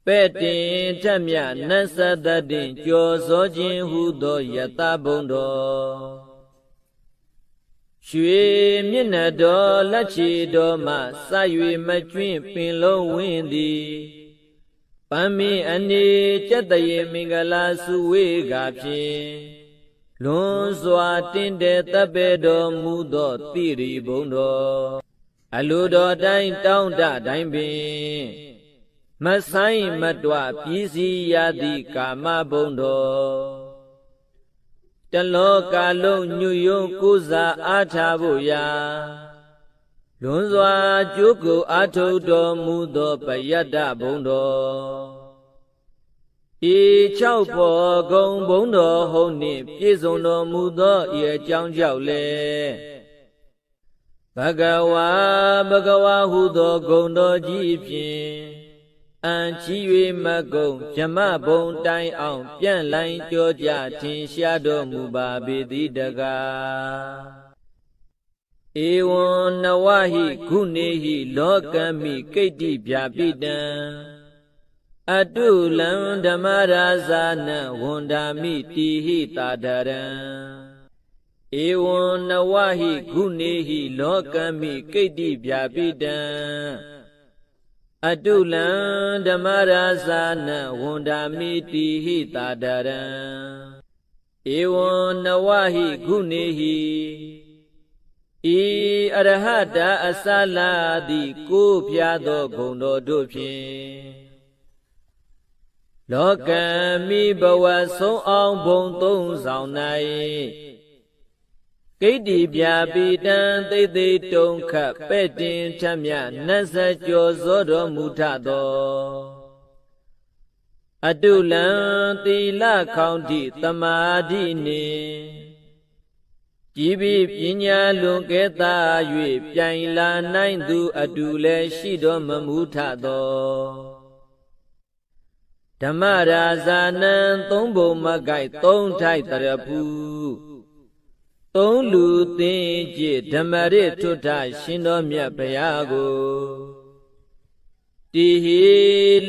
ပဲ့တင်ထက်မြနတ်သတ္တတင်ကြော်စောခြင်းဟုသောယတဘုံတော်ရွှေမျက်နှာတော်လက်ချေတော်မှစ၍မကျွင်းပင်လုံးဝင်းသည်ပန်းမင်းအနေကျက်တရေမင်္ဂလာစုဝေကဖြင့်လွန်စွာတင်းတဲ့တပ်ပေတော်မူသောတိရိဘုံတော်အလိုတော်တိုင်းတောင်းတတိုင်းပင်မဆိုင်မတွပြည်စည်းရသည့်ကာမဘုံတော်တလောကလုံးညွယုံကိုးစားအားထားဖို့ရာလွန်စွာကြိုးကိုအားထုတ်တော်မူသောပယတ္တဘုံတော်ဤ6ပေါ်ဂုံဘုံတော်ဟုံနှင့်ပြည့်စုံတော်မူသောဤအကြောင်းကြောင့်လေဘဂဝါဟုသောဂုံတော်ကြီးဖြင့်အံချီ၍မကုံဗြဟ္မဘုံတိုင်အောင်ပြန့်လိုင်းကြောကြထင်ရှားတော်မူပါပေသည်တကားဧဝံနဝဟိခုနေဟိလောကမိကိတ္တိဗျာပိတံအတုလံဓမ္မရာဇာနံဝန္ဒာမိတိဟိတာဒရံဧဝံနဝဟိခုနေဟိလောကမိကိတ္တိဗျာပိတံအတုလံဓမ္မရာဇာနံဝန္ဒာမိတိဟိတာဒရံဧဝံနဝဟိခုနေဟိဤအရဟတအစလာသည်ကိုးပြသောဂုဏ်တော်တို့ဖြင့်လောကမိဘဝဆုံးအောင်ဘုံသုံးဆောင်၌ကိတ္တိဗျာပိတံသိသိတုံခပဲ့တင်ထမြနတ်ဆက်ကျော်စောတော်မူထသောအတုလံသီလခေါင်းတိသမာဓိနှင့်ကြည်ပြီးပညာလွန်ကဲသာ၍ပြိုင်လာနိုင်သူအတူလည်းရှိတော်မမူထသောဓမ္မရာဇာနံသုံးဘုံမကိုက်သုံးထိုက်တရဖူသုံးလူသင်ကြည်ဓမ္မရထွဋ္ဌရှင်တော်မြတ်ဘုရားကိုတိဟိ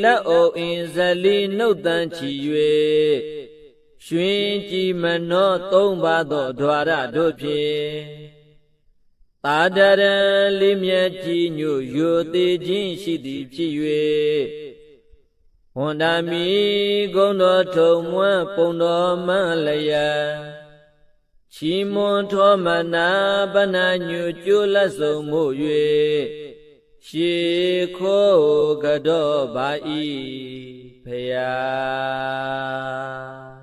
လက်အိုအင်ဇလီနှုတ်တန်ချီ၍ရွှင်ကြည်မနောသုံးပါသောဓဝရတို့ဖြင့်သာဒရံလေးမြတ်ကြီးညို့ယိုသေးခြင်းရှိသည်ဖြစ်၍ဝန္ဒာမိဂုံတော်ထုံမွန်းပုံတော်မှန်လျက်ချီမွန်ထောမနာပနာညွကျိုးလက်ဆုံးမှု၍ရှေခိုးကတော့ပါ၏ဖယား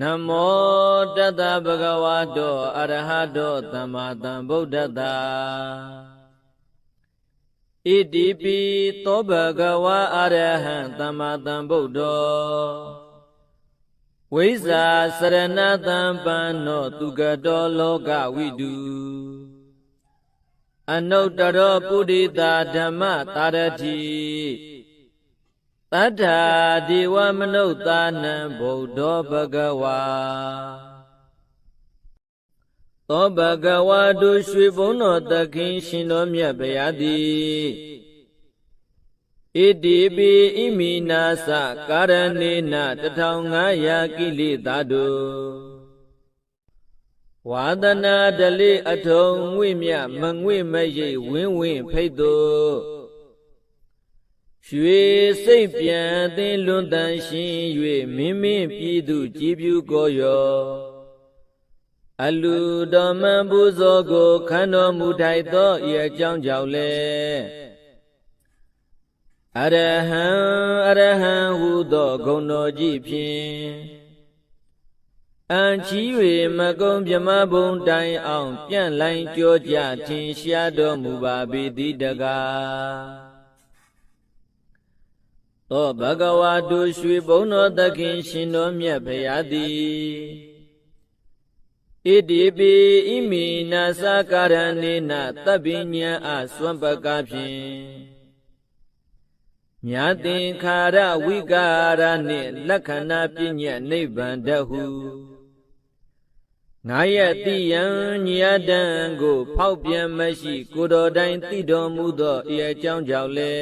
နမောတတ္တဗုဒ္ဓဝါတောအရဟတောသမ္မာသမ္ဗုဒ္ဓတ္တဣတိပိသောဘဂဝါအရဟံသမ္မာသမ္ဗုဒ္ဓောဝိဇ္ဇာစရဏတံပန္နောသူကတောလောကဝိတုအနုတ္တရောပုရိသဓမ္မတာရတိတတ္ထာဒေဝမနုဿာနံဗုဒ္ဓောဘဂဝါသောဘဂဝါတို့ရွှေဘုန်းတော်သခင်ရှင်တော်မြတ်ဘုရားသည်ဣတိပိဣမိနာသကာရဏေန1500ကိလေသာတို့ ဝါသနာတလေအထုံငွေမြမငွေမရိပ်ဝင်းဝင်းဖိတ်သို့ရွှေစိတ်ပြန်သင်လွန်တန်ရှင်၍မင်းမင်းပြည်သူကြည်ပြူကိုရောအလူတော်မန်ပူဇော်ကိုခံတော်မူထိုက်သောဤအကြောင်းကြောင့်လေအရဟံဟုသောဂုဏ်တော်ကြီးဖြင့်အံချီ၍မကုံမြမဘုံတိုင်အောင်ပြန့်လိုင်းကြောကြထင်ရှားတော်မူပါပေသည်တကားသောဘဂဝါတို့ရွှေဘုံတော်သခင်ရှင်တော်မြတ်ဖရာသည်ဣတိပိဣမိနာသကာရဏေနသဗ္ဗညံအစွမ်းပကဖြင့်မြတ်သင်္ခါရဝိကာရနှင့်လက္ခဏာပညာနိဗ္ဗာန်တဟုငါရဲ့တိယံညယတံကိုဖောက်ပြန်မရှိကိုယ်တော်တိုင်သိတော်မူသောဤအကြောင်းကြောင့်လေ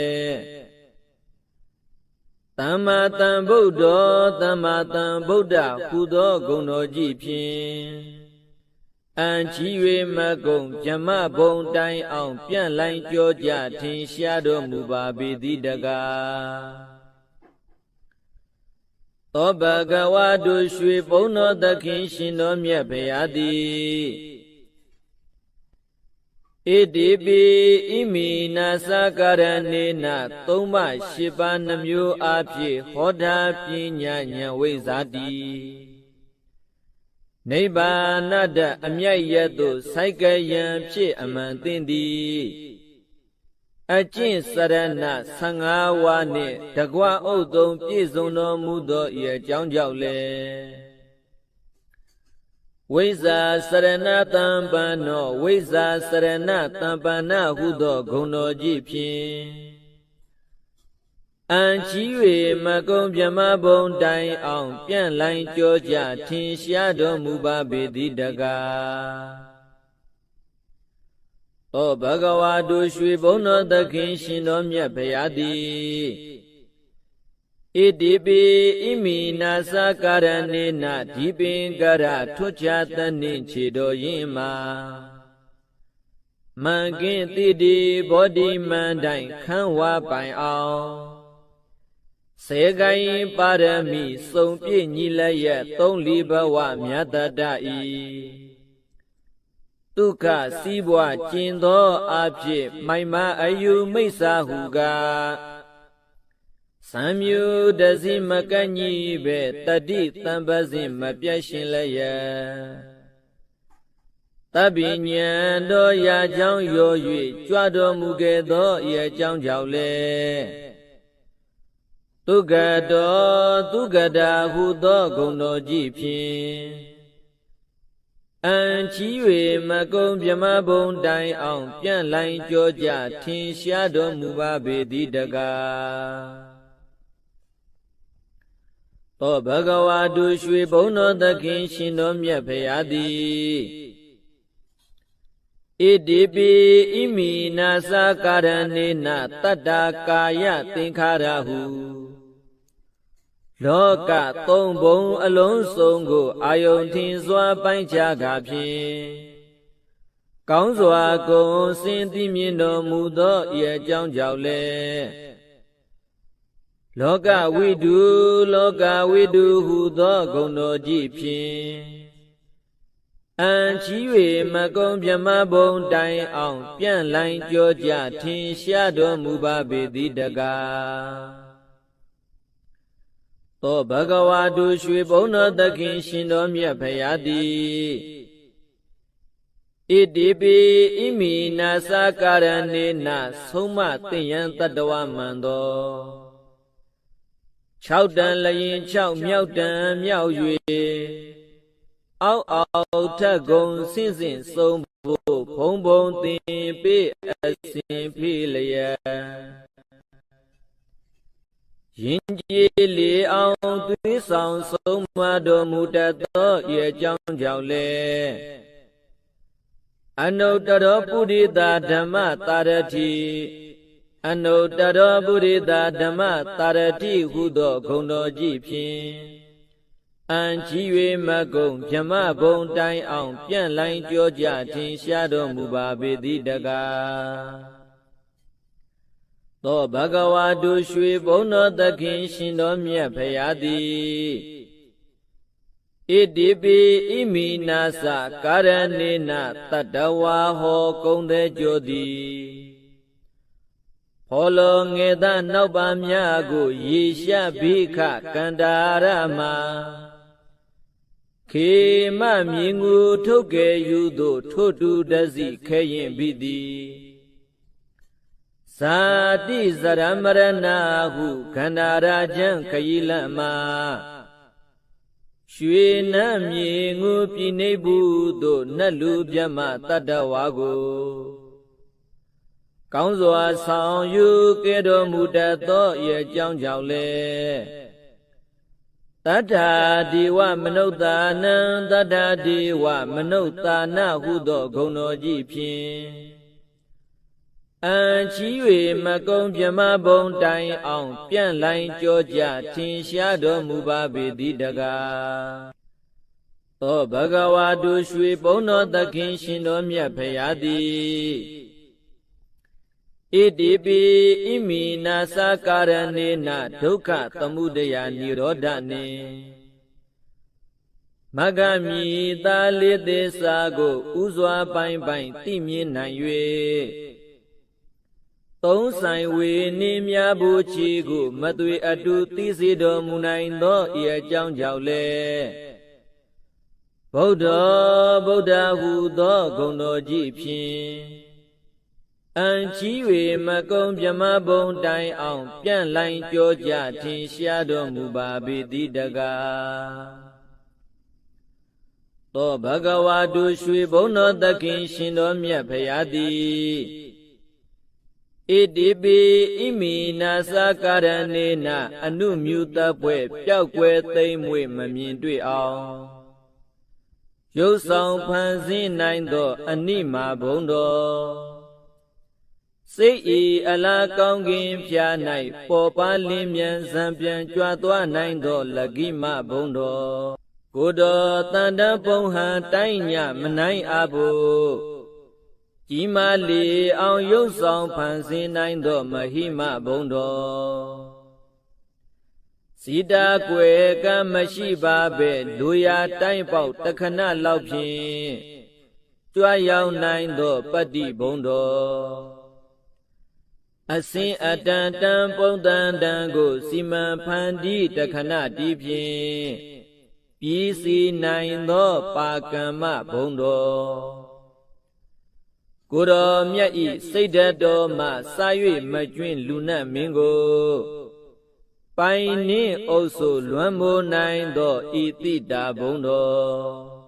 သမ္မာသမ္ဗုဒ္ဓောသမ္မာသမ္ဗုဒ္ဓဟူသောဂုဏ်တော်ကြီးဖြင့်အံချီ၍မကုံဗြဟ္မဘုံတိုင်အောင်ပြန့်လိုင်းကြောကြထင်ရှားတော်မူပါပေသည်တကားသောဘဂဝါတို့ရွှေဘုံတော်သခင်ရှင်တော်မြတ်ဖရာသည်ဣတိပိဣမိနာသကာရဏေနသုံးပါးရှိပါးနှမျိုးအားဖြင့်ဟောတာပညာဉာဏ်ဝိဇ္ဇာတိနိဗ္ဗာနတအမြတ်ရသို့စိုက်ကယံဖြစ်အမှန်သင်သည်အကျင့်စရဏ15ဝါနှင့်တကွဥဒ္ဒုံပြည့်စုံတော်မူသောဤအကြောင်းကြောင့်လေဝိဇ္ဇာစရဏတံပန္နောဝိဇ္ဇာစရဏတံပန္နဟုသောဂုဏ်တော်ကြီးဖြင့်အံချီ၍မကုံဗြဟ္မဘုံတိုင်အောင်ပြန့်လိုင်းကြောကြထင်ရှားတော်မူပါပေသည်တကားသောဘဂဝါတို့ရွှေဘုံတော်သခင်ရှင်တော်မြတ်ဖရာသည်ဣတိပိဣမိနာသကာရဏေနဒီပင်ကရထွတ်ချသနှင့်ခြေတော်ရင်မှာမန်ကင်းတိတိဘောဓိမန္တိုင်ခန်းဝါပိုင်အောင်စေကိုင်းပါရမီစုံပြည့်ညီလည်းရဲ့သုံးလီဘဝမြတ်တတဤဒုက္ခစီးပွားကျင်သောအဖြစ်မိုင်မအယူမိစ္ဆာဟုကားသံမြူတစီမကန့်ကြီးပဲတတိတံပစဉ်မပြတ်ရှင်လည်းရဲ့တပ္ပိညံတော်ရာကြောင်းရော၍ကြွတော်မူခဲ့သောဤအကြောင်းကြောင့်လေသုဂတောသုဂတာဟုသောဂုဏ်တော်ကြီးဖြင့်အံချီ၍မကုံဗြဟ္မဘုံတိုင်အောင်ပြန့်လိုင်းကြောကြထင်ရှားတော်မူပါပေသည်တကားသောဘဂဝါတို့ရွှေဘုံတော်သခင်ရှင်တော်မြတ်ဖရာသည်ဣတိပိဣမိနာသကာရဏေနတတ္တာကာယသင်္ခါရဟုလောကသုံးဘုံအလုံးစုံကိုအာယုန်ထင်စွာပိုင်းခြားကာဖြင့်ကောင်းစွာကုန်စင်သိမြင်တော်မူသောဤအကြောင်းကြောင့်လေလောကဝိတုဟုသောဂုဏ်တော်ကြီးဖြင့်အံချီ၍မကုံဗြဟ္မဘုံတိုင်အောင်ပြန့်လိုင်းကြောကြထင်ရှားတော်မူပါပေသည်တကားသောဘဂဝါတို့ရွှေဘုံတော်သခင်ရှင်တော်မြတ်ဖရာသည်ဣတိပိဣမိနာသကာရဏေနဆုံးမသိယံတတ္တဝမံသော6တန်လျင်6မြောက်တန်မြောက်၍အောက်အောက်ထက်ကုန်ဆင့်ဆင့်ဆုံးဖို့ဘုံဘုံသင်ပေအစဉ်ဖိလျက်ရင်ကျေးလေအောင်သွေးဆောင်ဆုံးမတော်မူတတ်သောဤအကြောင်းကြောင့်လေအနုတ္တရောပုရိသဓမ္မတာရတိအနုတ္တရောပုရိသဓမ္မတာရတိဟုသောဂုဏ်တော်ကြီးဖြင့် အံကြီး၍မကုံမြမဘုံတိုင်အောင်ပြန့်လိုင်းကြောကြထင်ရှားတော်မူပါပေသည်တကားသောဘဂဝါတို့ရွှေဘုံတော်သခင်ရှင်တော်မြတ်ဖရာသည်ဣတိပိဣမိနာသကာရဏေနတတဝါဟောကုံတဲ့ကြောသည်ဟောလောငေသနောက်ပါများကိုရေရှဘိခကန္တာရမခေမမြင်ငူထုတ်ကယ်ယူသို့ထို့တူတစီခဲရင်ပြီသည်ဇာတိဇရမရဏဟုခန္ဓာရာချံခရီလမရွှေနံမြေငူပြိနေဘူးသို့နတ်လူပြမတတ္တဝါကိုကောင်းစွာဆောင်ယူကဲတော်မူတတ်သောရဲ့ကြောင်းကြောင့်လေတတ္ထာဒီဝမနုဿာနံတတ္ထာဒီဝမနုဿာနဟုသောဂုဏ်တော်ကြီးဖြင့်အံချီ၍မကုံပြမဘုံတိုင်အောင်ပြန့်လိုင်းကြောကြထင်ရှားတော်မူပါပေသည်တကားသောဘဂဝါတို့ရွှေဘုံတော်သခင်ရှင်တော်မြတ်ဖရာသည်ဣတိပိဣမိနာသကာရဏေနဒုက္ခသမုဒယနိရောဓနေမဂ္ဂမိသာလေးသေးစာကိုဥစွာပိုင်ပိုင်သိမြင်နိုင်၍သုံးဆိုင်ဝေနေမြဘူးချီကိုမသွေအတူသိစေတော်မူနိုင်သောဤအကြောင်းကြောင့်လေဗုဒ္ဓဗုဒ္ဓဟုသောဂုဏ်တော်ကြီးဖြင့်အံချီ၍မကုံပြမဘုံတိုင်အောင်ပြန့်လိုင်းကြောကြထင်ရှားတော်မူပါပေသည်တကားသောဘဂဝါတို့ရွှေဘုံတော်သခင်ရှင်တော်မြတ်ဖရာသည်ဣတိပိဣမိနာသကာရဏေနအနုမြူတပွဲပျောက်ကွယ်သိမ့်မွေမမြင်တွေ့အောင်ရုပ်ဆောင်ဖန်ဆင်းနိုင်သောအနိမာဘုံတော်စိတ်ဤအလားကောင်းကင်ဖြာ၌ပေါ်ပါလင်းမြန်ဇံပြန်ကြွသွားနိုင်သောလကိမဘုံတော်ကိုယ်တော်တန်တဘုံဟံတိုင်းညမနိုင်အဘို့ကြီးမားလီအောင်ရုပ်ဆောင်ဖန်ဆင်းနိုင်သောမဟိမဘုံတော်စီတာကွယ်ကမရှိပါပဲလူရာတိုင်းပေါက်တခဏလောက်ဖြင့်ကြွရောက်နိုင်သောပတ္တိဘုံတော်အစင်အတန်တန်ပုံတန်တန်ကိုစီမံဖန်တီးတခဏတီးဖြင့်ပြည်စီနိုင်သောပါကမ္မဘုံတော်ကိုယ်တော်မြတ်ဤစိတ်ဓာတ်တော်မှစာ၍မကျွင့်လူနတ်မင်းကိုပိုင်နှင့်အုပ်ဆိုလွမ်းမိုးနိုင်သောဤတိတာဘုံတော်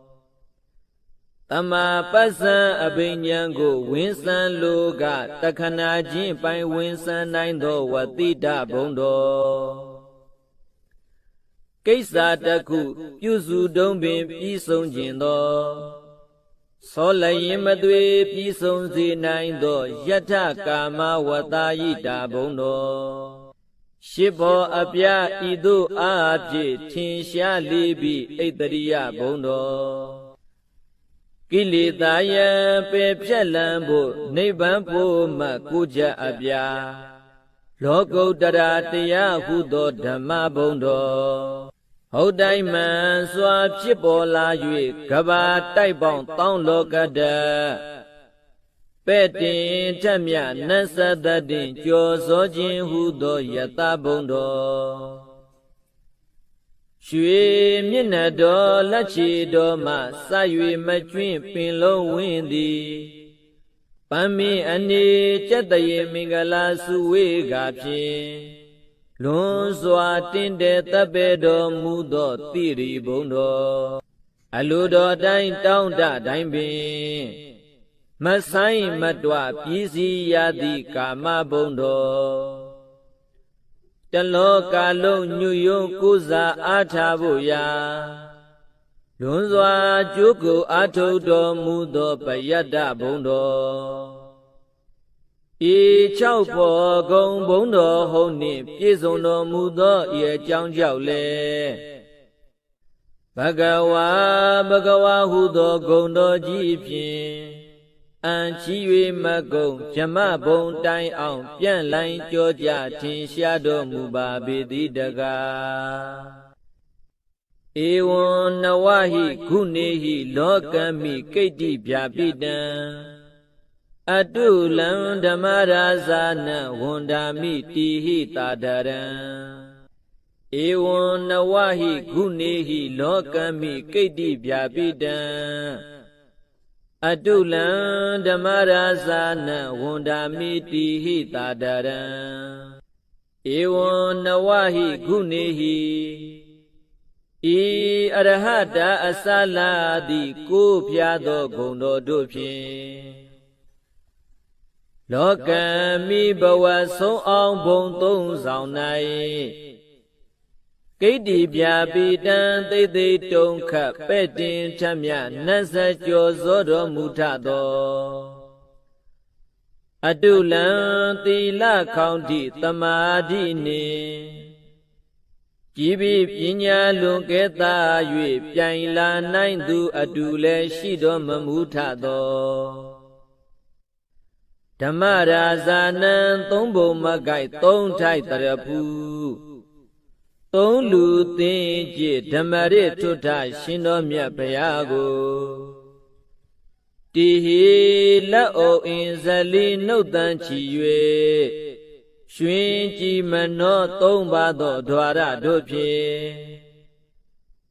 တမ္မာပစ္စံအဘိညာဉ်ကိုဝင်းစံလိုကတခဏချင်းပိုင်ဝင်းစံနိုင်သောဝတိတဘုံတော်ကိစ္စတခုပြုစုတုံးပင်ပြီးဆုံးခြင်းသောသောလျင်မသွေပြီးဆုံးစေနိုင်သောယထကာမဝတ္တယိတာဘုံတော်ရှိဘောအပြဤသို့အားဖြင့်ထင်ရှားလေပြီးဣတရိယဘုံတော်ကိလေသာယံပေဖြက်လန်းဖို့နိဗ္ဗာန်ဖို့မှကိုကြအပြလောကုတ္တရာတရားဟုသောဓမ္မဘုံတော်ဟုတ်တိုင်းမှန်စွာဖြစ်ပေါ်လာ၍ကဘာတိုက်ပေါင်းတောင်းလောကတပဲ့တင်ထက်မြနတ်သတ္တတင်ကြော်စောခြင်းဟုသောယတဘုံတော်ရွှေမျက်နှာတော်လက်ချေတော်မှစ၍မကျွင့်ပင်လုံးဝင်းသည်ပန်းမင်းအနေကျက်တရေမင်္ဂလာစုဝေကဖြင့်လွန်စွာတင်းတဲ့တပ်ပေတော်မူသောတိရိဘုံတော်အလိုတော်တိုင်းတောင်းတတိုင်းပင်မဆိုင်မတွပြည်စီရသည်ကာမဘုံတော်တလောကလုံးညွယုံကိုးစားအားထားဖို့ရာလွန်စွာကျိုးကိုအားထုတ်တော်မူသောပယတ္တဘုံတော်ဤ၆ဖော်ကုံဘုံတော်ဟုံနှင့်ပြည့်စုံတော်မူသောဤအကြောင်းကြောင့်လေ Bhagava ဟုသောဂုဏ်တော်ကြီးဖြင့်အံချီ၍မကုံဗြဟ္မဘုံတိုင်အောင်ပြန့်လိုင်းကြောကြထင်ရှားတော်မူပါပေသည်တကားဧဝံနဝဟိခုနေဟိလောကမိကိတ္တိဗျာပိတံအတုလံဓမ္မရာဇာနဝန္ဒာမိတိဟိတာဒရံဧဝံနဝဟိခုနေဟိလောကမိကိတ္တိဗျာပိတံအတုလံဓမ္မရာဇာနဝန္ဒာမိတိဟိတာဒရံဧဝံနဝဟိခုနေဟိဤအရဟတအစလာသည်ကိုးဖျားသောဂုဏ်တော်တို့ဖြင့်လောကမိဘဝဆုံးအောင်ဘုံသုံးဆောင်၌ကိတ္တိဗျာပိတံသိသိတုံခပဲ့တင်ထမြနတ်စကြောဇောတော်မူထသောအတုလံသီလခေါင်းတိသမာဓိနှင့်ကြည်ပြီးပညာလွန်ကဲသာ၍ပြိုင်လာနိုင်သူအတူလည်းရှိတော်မမူထသောဓမ္မရာဇာနံသုံးဘုံမကိုက်သုံးထိုက်တရဖူသုံးလူသင်ကြည်ဓမ္မရထွဋ္ဌရှင်တော်မြတ်ဘုရားကိုတိဟိလက်အိုအင်းဇလီနှုတ်တန်ချီ၍ရွှင်ကြည်မနောသုံးပါသောဓဝရတို့ဖြင့်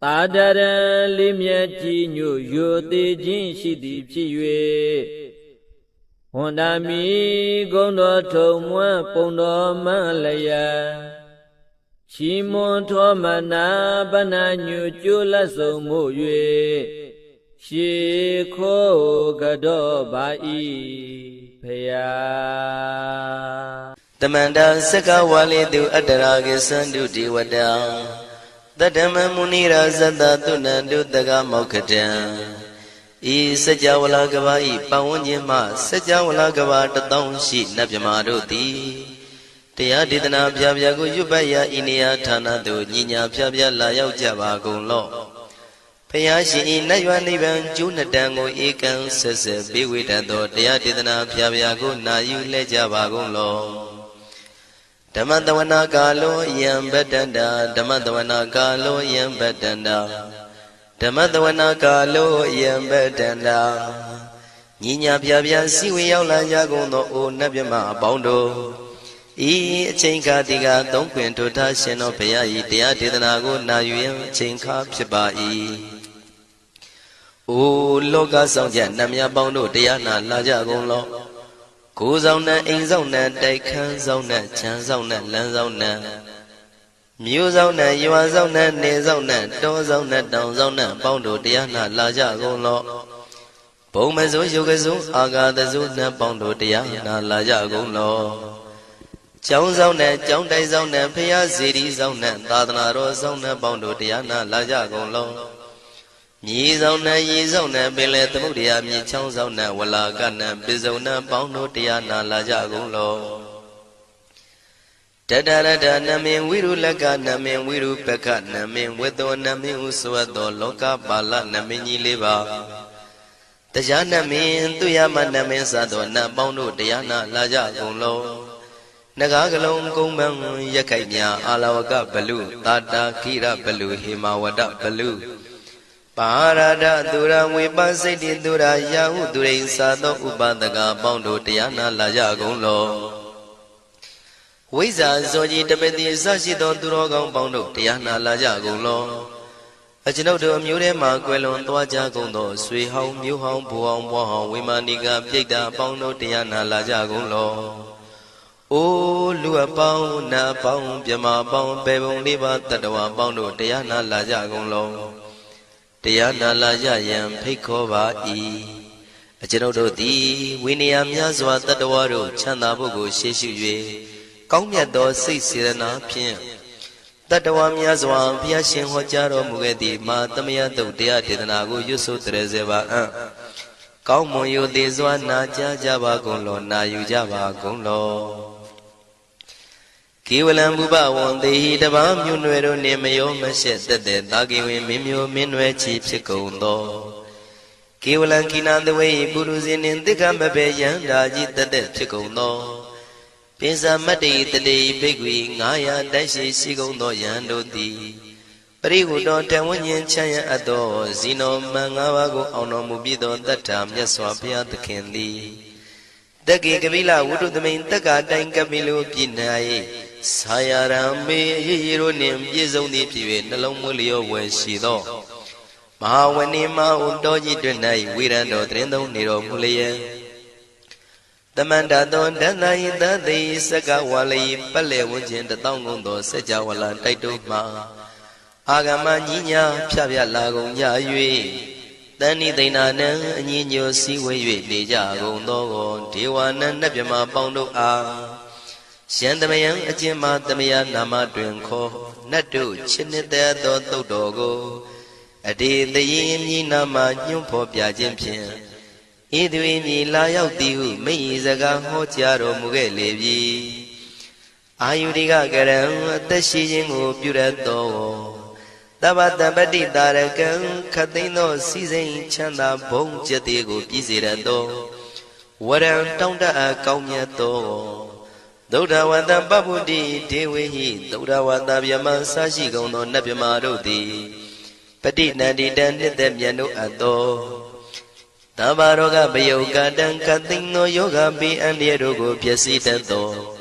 သာဒရံလေးမြတ်ကြီးညို့ယိုသေးခြင်းရှိသည်ဖြစ်၍ဝန္ဒာမိဂုံတော်ထုံမွန်းပုံတော်မှန်လျက်ချီမွန်ထောမနာပနာညိုကျိုးလက်ဆုံမှု၍ရှေခိုးကတော့ပါ၏ဖယားတမန္တစကဝါလိတုအတ္တရာကိသန္တုတိဝတံတတ္တမမုနိရာဇတသုဏန္တုတကမောက္ခတံဤစัจ java လာကဘာဤပတ်ဝန်းကျင်မှစัจ java လာကဘာတသောင်းရှိနတ်မြမာတို့သည်တရားဒေသနာပြပြကိုရွတ်ပတ်ရာဤနေရာဌာနသို့ညီညာပြပြလာရောက်ကြပါကုန်လော့ဖယားရှင်ဤနတ်ရွာနိဗ္ဗာန်ကျိုးနှစ်တန်ကိုဧကံဆက်ဆက်ပေးဝေတတ်သောတရားဒေသနာပြပြကိုနာယူလဲကြပါကုန်လော့ဓမ္မတဝနာကာလောယံဗတ္တန္တာဓမ္မတဝနာကာလောယံဗတ္တန္တာဓမ္မတဝနာကာလောယံဗတ္တန္တာညီညာပြပြစီဝေရောက်လာကြကုန်သောအိုနတ်မြမအပေါင်းတို့ဤအချိန်ခါဒီကသုံးခွင်ထိုထားရှင်တော်ဘုရားဤတရားဒေသနာကိုနာယူရန်အချိန်ခါဖြစ်ပါ၏အိုလောကဆောင်ကြနတ်မြပေါင်းတို့တရားနာလာကြကုန်လောကိုယ်ဆောင်နဲ့အိမ်ဆောင်နဲ့တိုက်ခန်းဆောင်နဲ့ခြံဆောင်နဲ့လမ်းဆောင်နဲ့မြို့ဆောင်နဲ့ရွာဆောင်နဲ့နေဆောင်နဲ့တောဆောင်နဲ့တောင်ဆောင်နဲ့ပေါင်းတို့တရားနာလာကြကုန်လောဘုံမစိုးယုတ်ကစိုးအာဃာတစိုးနဲ့ပေါင်းတို့တရားနာလာကြကုန်လောကျောင်းဆောင်နဲ့ကျောင်းတိုက်ဆောင်နဲ့ဖျားစီရီဆောင်နဲ့သာသနာတော်ဆောင်နဲ့ပေါင်းတို့တရားနာလာကြကုန်လောမြေဆောင်နဲ့ရေဆောင်နဲ့ပင်လယ်သမုဒ္ဒရာမြေချောင်းဆောင်နဲ့ဝလာကနဲ့ပိစုံနဲ့ပေါင်းတို့တရားနာလာကြကုန်လောတတရတနမင်ဝိရုလကနမင်ဝိရုပကနမင်ဝေသောနမင်ဥစွတ်သောလောကပါဠနမင်ကြီးလေးပါတရားနမင်သူရမနမင်စသောနတ်ပေါင်းတို့တရားနာလာကြကုန်လောနဂါကလုံးကုံပံရခိုင်မြအာလဝကဘလူတာတာခိရဘလူဟေမဝဒဘလူပါရဒသူရဝေပစိတ်တိသူရယာဟုသူရိသာသောဥပဒကပေါင်းတို့တရားနာလာကြကုန်လောဝိဇ္ဇာဇောကြီးတပတိစရှိသောသူတော်ကောင်းပေါင်းတို့တရားနာလာကြကုန်လောအကျွန်ုပ်တို့အမျိုးထဲမှကွယ်လွန်သွားကြကုန်သောဆွေဟောင်းမျိုးဟောင်းဘိုးဟောင်းဘွားဟောင်းဝိမာနိကပြိတ္တာပေါင်းတို့တရားနာလာကြကုန်လောအိုလူအပေါင်းနတ်ပေါင်းမြမပေါင်းပေပုံလေးပါတတဝါပေါင်းတို့တရားနာလာကြကုန်လောတရားနာလာကြရန်ဖိတ်ခေါ်ပါ၏အကျွန်ုပ်တို့သည်ဝိနည်းများစွာတတဝါတို့ချမ်းသာဖို့ကိုရှေ့ရှု၍ကောင်းမြတ်သောစိတ်စေတနာဖြင့်တတဝါများစွာဘုရားရှင်ဟောကြားတော်မူခဲ့သည့်မာသမယတုတ်တရားဒေသနာကိုရွတ်ဆိုတရစေပါအံ့ကောင်းမွန်ရိုသေစွာနာကြားကြပါကုန်လောနာယူကြပါကုန်လော Kiwalam Buba won the Hidaba Munero Nemayo Mashet that Dagi Mimio Minwe Chief Chikondo. Kiwalan Kinan the way Buruzin in the Gambabayan Daji the Chikondo. Pisa Mati the day big wing, Aya Dashi Sigondo Yando di. Parigu don't tell one yen Chaya Ado, Zino Mangawago Ono Mubido that time, Yaswapia the Kendi. The Gigavila would do the main Tagada in Camilo Pinai. Sayarambe hero name Yezoni Pive, Nalomulio when she do. Mahawanima Undoji Denai, Wirando Trendo Niro Mulia. The Mandadon Danai that they Sagawali, Pale Wujin, the Tongundo, Sajawala, Taituma. Agama Nina, Pavia Lago, Yayue. Dani they nana, Nino Siwe, Deja, Gondo, Tiwana, Nebjama, Bondo A. Shandamayan, Ajima, Damia, Nama, Drinko, Nadu, Chinita, Dogo. A day the yin Nama, Yumpo, Piajimpian. Idwini Layao Tiu, me Zaga, Hotiaro, Mugelevi. Ayudiga Garam, the Shijin, Purato. Tabata Badi Darakan, Katino, Season, Chanda, Bong Jatigo, Pizirado. What a tonda Kaumiato. Doda Wanda Babudi, Dewi, Doda Wanda Yama Sashi, Gono, Nabimarodi. Petit Nadi Dan, them Yano Ado. Tabaroga Bayoga, Dan Katino Yoga, be and Yerogo, Piasitato.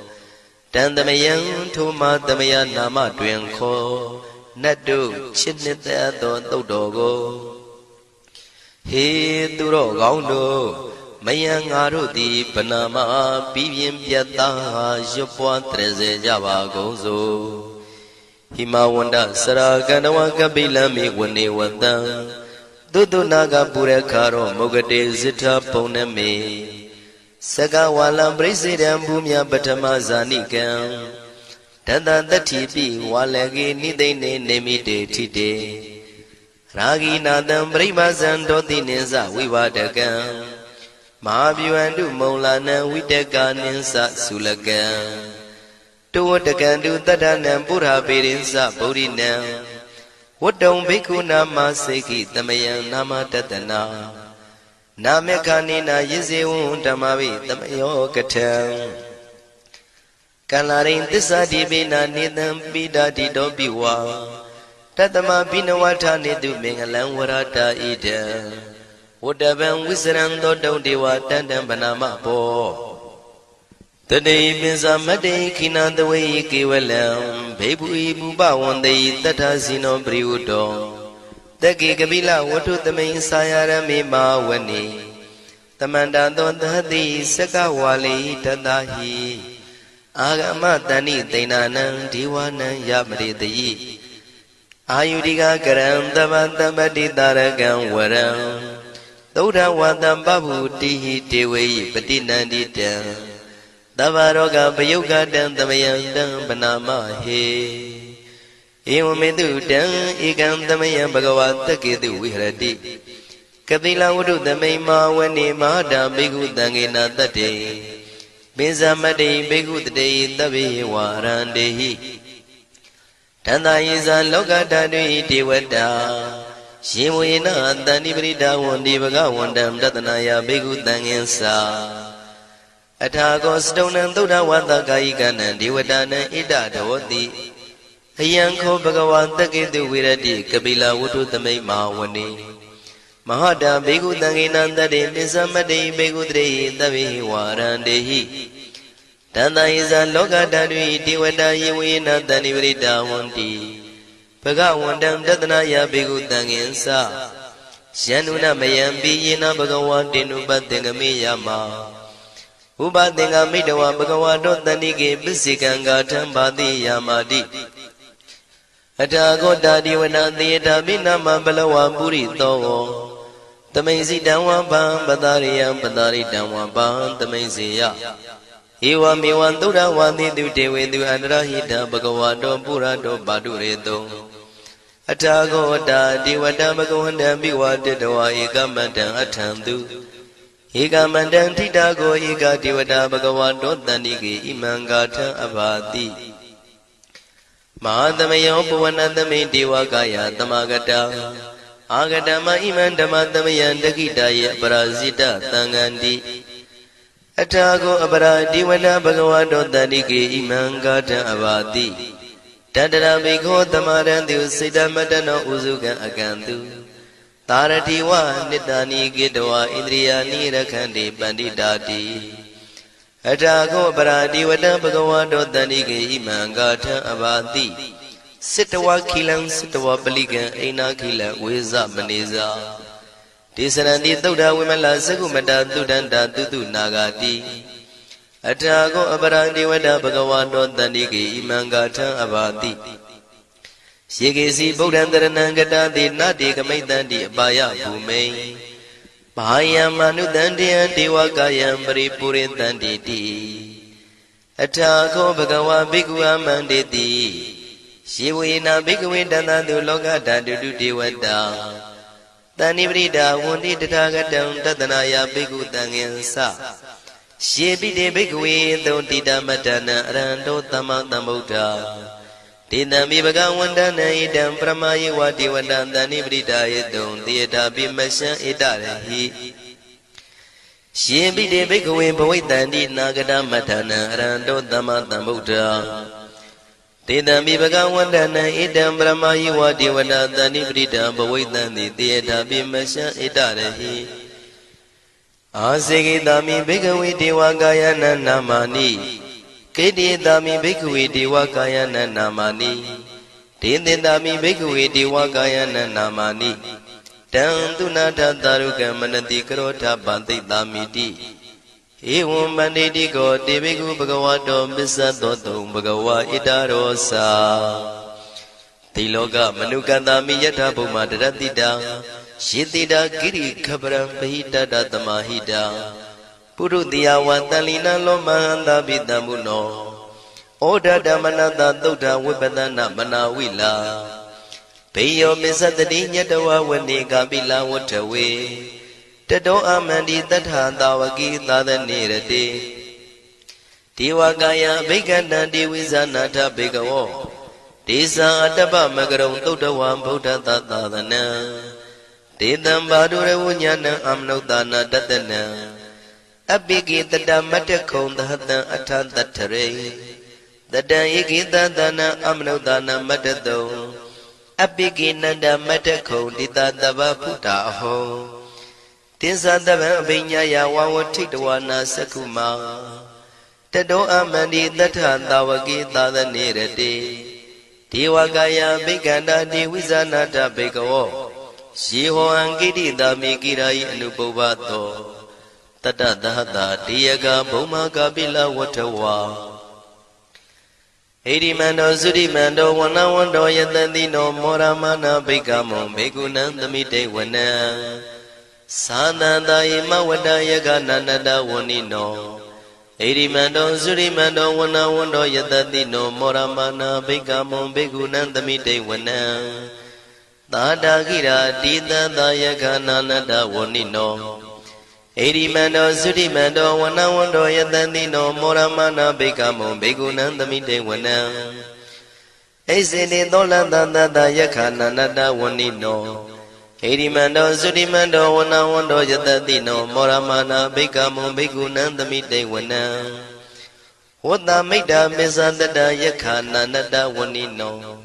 Dan the Mayan, Toma, the Mayan Nama, Dwenko. Nadu, Chinita, Dogo. He Duro Gaundo, Mayang Arudi, Panama, Pivian Piata, Jopuan Treze Java Gozo. Himawanda, Saraganawa Kabilami, when they were down. Dudu Naga Purekaro, Mogade Zita Poneme. Sagawala, Brazilian Bumia, Batamazani Gam. Tanda the TP, Walagi, Nidene, Nemide, Tide. Ragi Nadam, Bribazan, Dotineza, we were the gun. Mahabu and do Molana, with the gun in Sulagan. Do what the can do that and Pura Bedinsa, Bodina. What don't Bikuna Maseki, the Mayan Nama Tatana. Namekanina, Yezu, Tamavi, the Mayokatam. Kalarin Tisa Divina Nidam Bida Dido Biwa Tatama Binawata Nidu Mingalan Warata Ida Wodaban Wizarando Diwa Tandam Banama Po Today Bizamade Kinan the way Kiwalam Baby Buba one day that has no Briudo The Gigabila Watu the main Sayara Mima Wani The Mandandon the Hadi Sakawali Tadahi Agama Dani Dainanan Diwana Yamri the Yi Ayudiga Garam Davanta Badi Daragan Waram Doda Wadam Babu Dihi Dewi Badina Dita Davaroga Bayoga Dan Damayan Banama He Iwamedu Dan Igam Damayan Bagawata Kidu Wihradi Kabila Udu the Mayma Wani Mahada Bigu Dangina Dati Bizamadi Bigu the day the Warandehi Tanda is a loga dadi Tiwada Shiwina Danibrida Wondi Baga Wandam Datanaya Bigu Danginsa Atagos Donan Duda Wanda Gaigan and Diwadana Ida Dawati Ayanko Bagawan Takidu Wiradi Kabila Wutu the Mayma Wani Mahada Bigu Danginanda de Bizamadi Bigu Dre the Warandehi Tanda is a loga dadi Tiwada Yiwina Danibrida Wondi Baga Wandam Datanaya Bigu Danginsa Shanuna Mayambi Yina Bagawan Dinubadingami Yama Ubadenga Midawa Bhagavado Danige Bisikanga Tambadi Yamadi Atago Dadi Wanadi Dabina Mambalawa Buri Togo Tamazi Dawa Bam Badariya Badari Dawa Bam Tamazia Iwa Miwandura Wandi Dute with you and Rahita Bhagavado Purado Baduredo Atago Dadi Wadabagawanda Biwa Dedawa Igamanda Atandu Ega mandan titago ega divada bhagavato danige imangata abadi Mahatamayo Puvanatami Devakaya Tamagata Agatama Iman Dhamatamayan Dakitaya Parasita Tangandi Atago Abara Divana Bhagavado Danike Iman Gata Avati Tadara Bhiko Tamarandu Siddhamatano Uzuka Akantu Taratiwa Nidani Gidwa Indriyani Rakhandi Bandidati Atago Baradi Vada Bhagavado Danike Iman Gata Avati Sitawa Kilan Sitawa Baligan Aina Kila Weza Maniza Tisanandi Tuda Wimala Sakumata Tudanda Tutu Nagati Atago Abaradi Vada Bhagavado Danike Iman Gata Avati Shigesi Bodhandaranangata Di Nadi Kamaitandi Abaya Bhume Bahaya Manudandiya Devakayam Paripurintanditi Atago Bhagava Bhikkhu Amanditi Shivina Bhikkhu Danadu Loka Dandu Devata Tanibrida Wundi Tathagatam Tatanaya Bhikkhu Tangensa Shibide Bhikkhu Dondita Matana Arando Tamatambuddha Tinami Bhagavandana Idam Pramayi Vadivanda Tanibrida Yedon Tiyata Bimasha Idarahi Shibide Bhikkhu Bhavitandi Nagada Matana Arando Tamatambuddha Tinami Bhagavandana Idam Pramayi Vadivanda Tanibrida Bhavitandi Tiyata Bimasha Idarahi Asigitami Bhikkhu Devakayana Namani Kedi Dami Bhikkhu Devakayana Namani Tindindami Bhikkhu Devakayana Namani Tandunata Daruka Manati Karota Bhanti Damiti Evam Banditi Ko Devikhu Bhagavato Bisadoto Bhagava Idarosa Tiloka Manukandami Yatha Bhuma Daratita Shitida Giri Khabram Pahita Datamahida Purudiya Vatalina Lomanda Vidamuno Oda Damanada Dota Vipatana Manawila Payo Misatadi Yadawa Vanika Bila Watawe Tado Amandi Tatha Dawaki Tada Nirade Devakaya Bhikana Devizanata Bhikavo Desa Atapa Magaram Totavam Buddha Tatadana Dedam Badura Vunyana Amnodana Tatana Abhigi Tada Matakon Dahata Atan Tatare Tada Yigi Dadana Amnodana Matado Abhigi Nanda Matakon Dita Dava Puta Ho Tisa Dava Vinyaya Wawatikwana Sakuma Tado Amandi Data Dawagi Dada Nirade Devakaya Bhikanda Devizanata Bhikavo Shiho Angidi Damikirai Anubhavato Tata Dahata Diyaga Bhuma Kapila Watawa Edimando Sudimando Wanawando Yatandino Moramana Bhikamo Bhikunandamite Wana Sananda Imawada Yaga Nanada Wanino Edimando Sudimando Wanawando Yatandino Moramana Bhikamo Bhikunandamite Wana Tada Gira Dita Dayaga Nanada Wanino Edimando Sudimando Wanawando Yatandino Moramana Bhikamo Bhikunandamite Wana Esene Dolanda Dayaka Nada Wanino Edimando Sudimando Wanawando Yatandino Moramana Bhikamo Bhikunandamite Wana Wata Mita Misandada Yaka Nada Wanino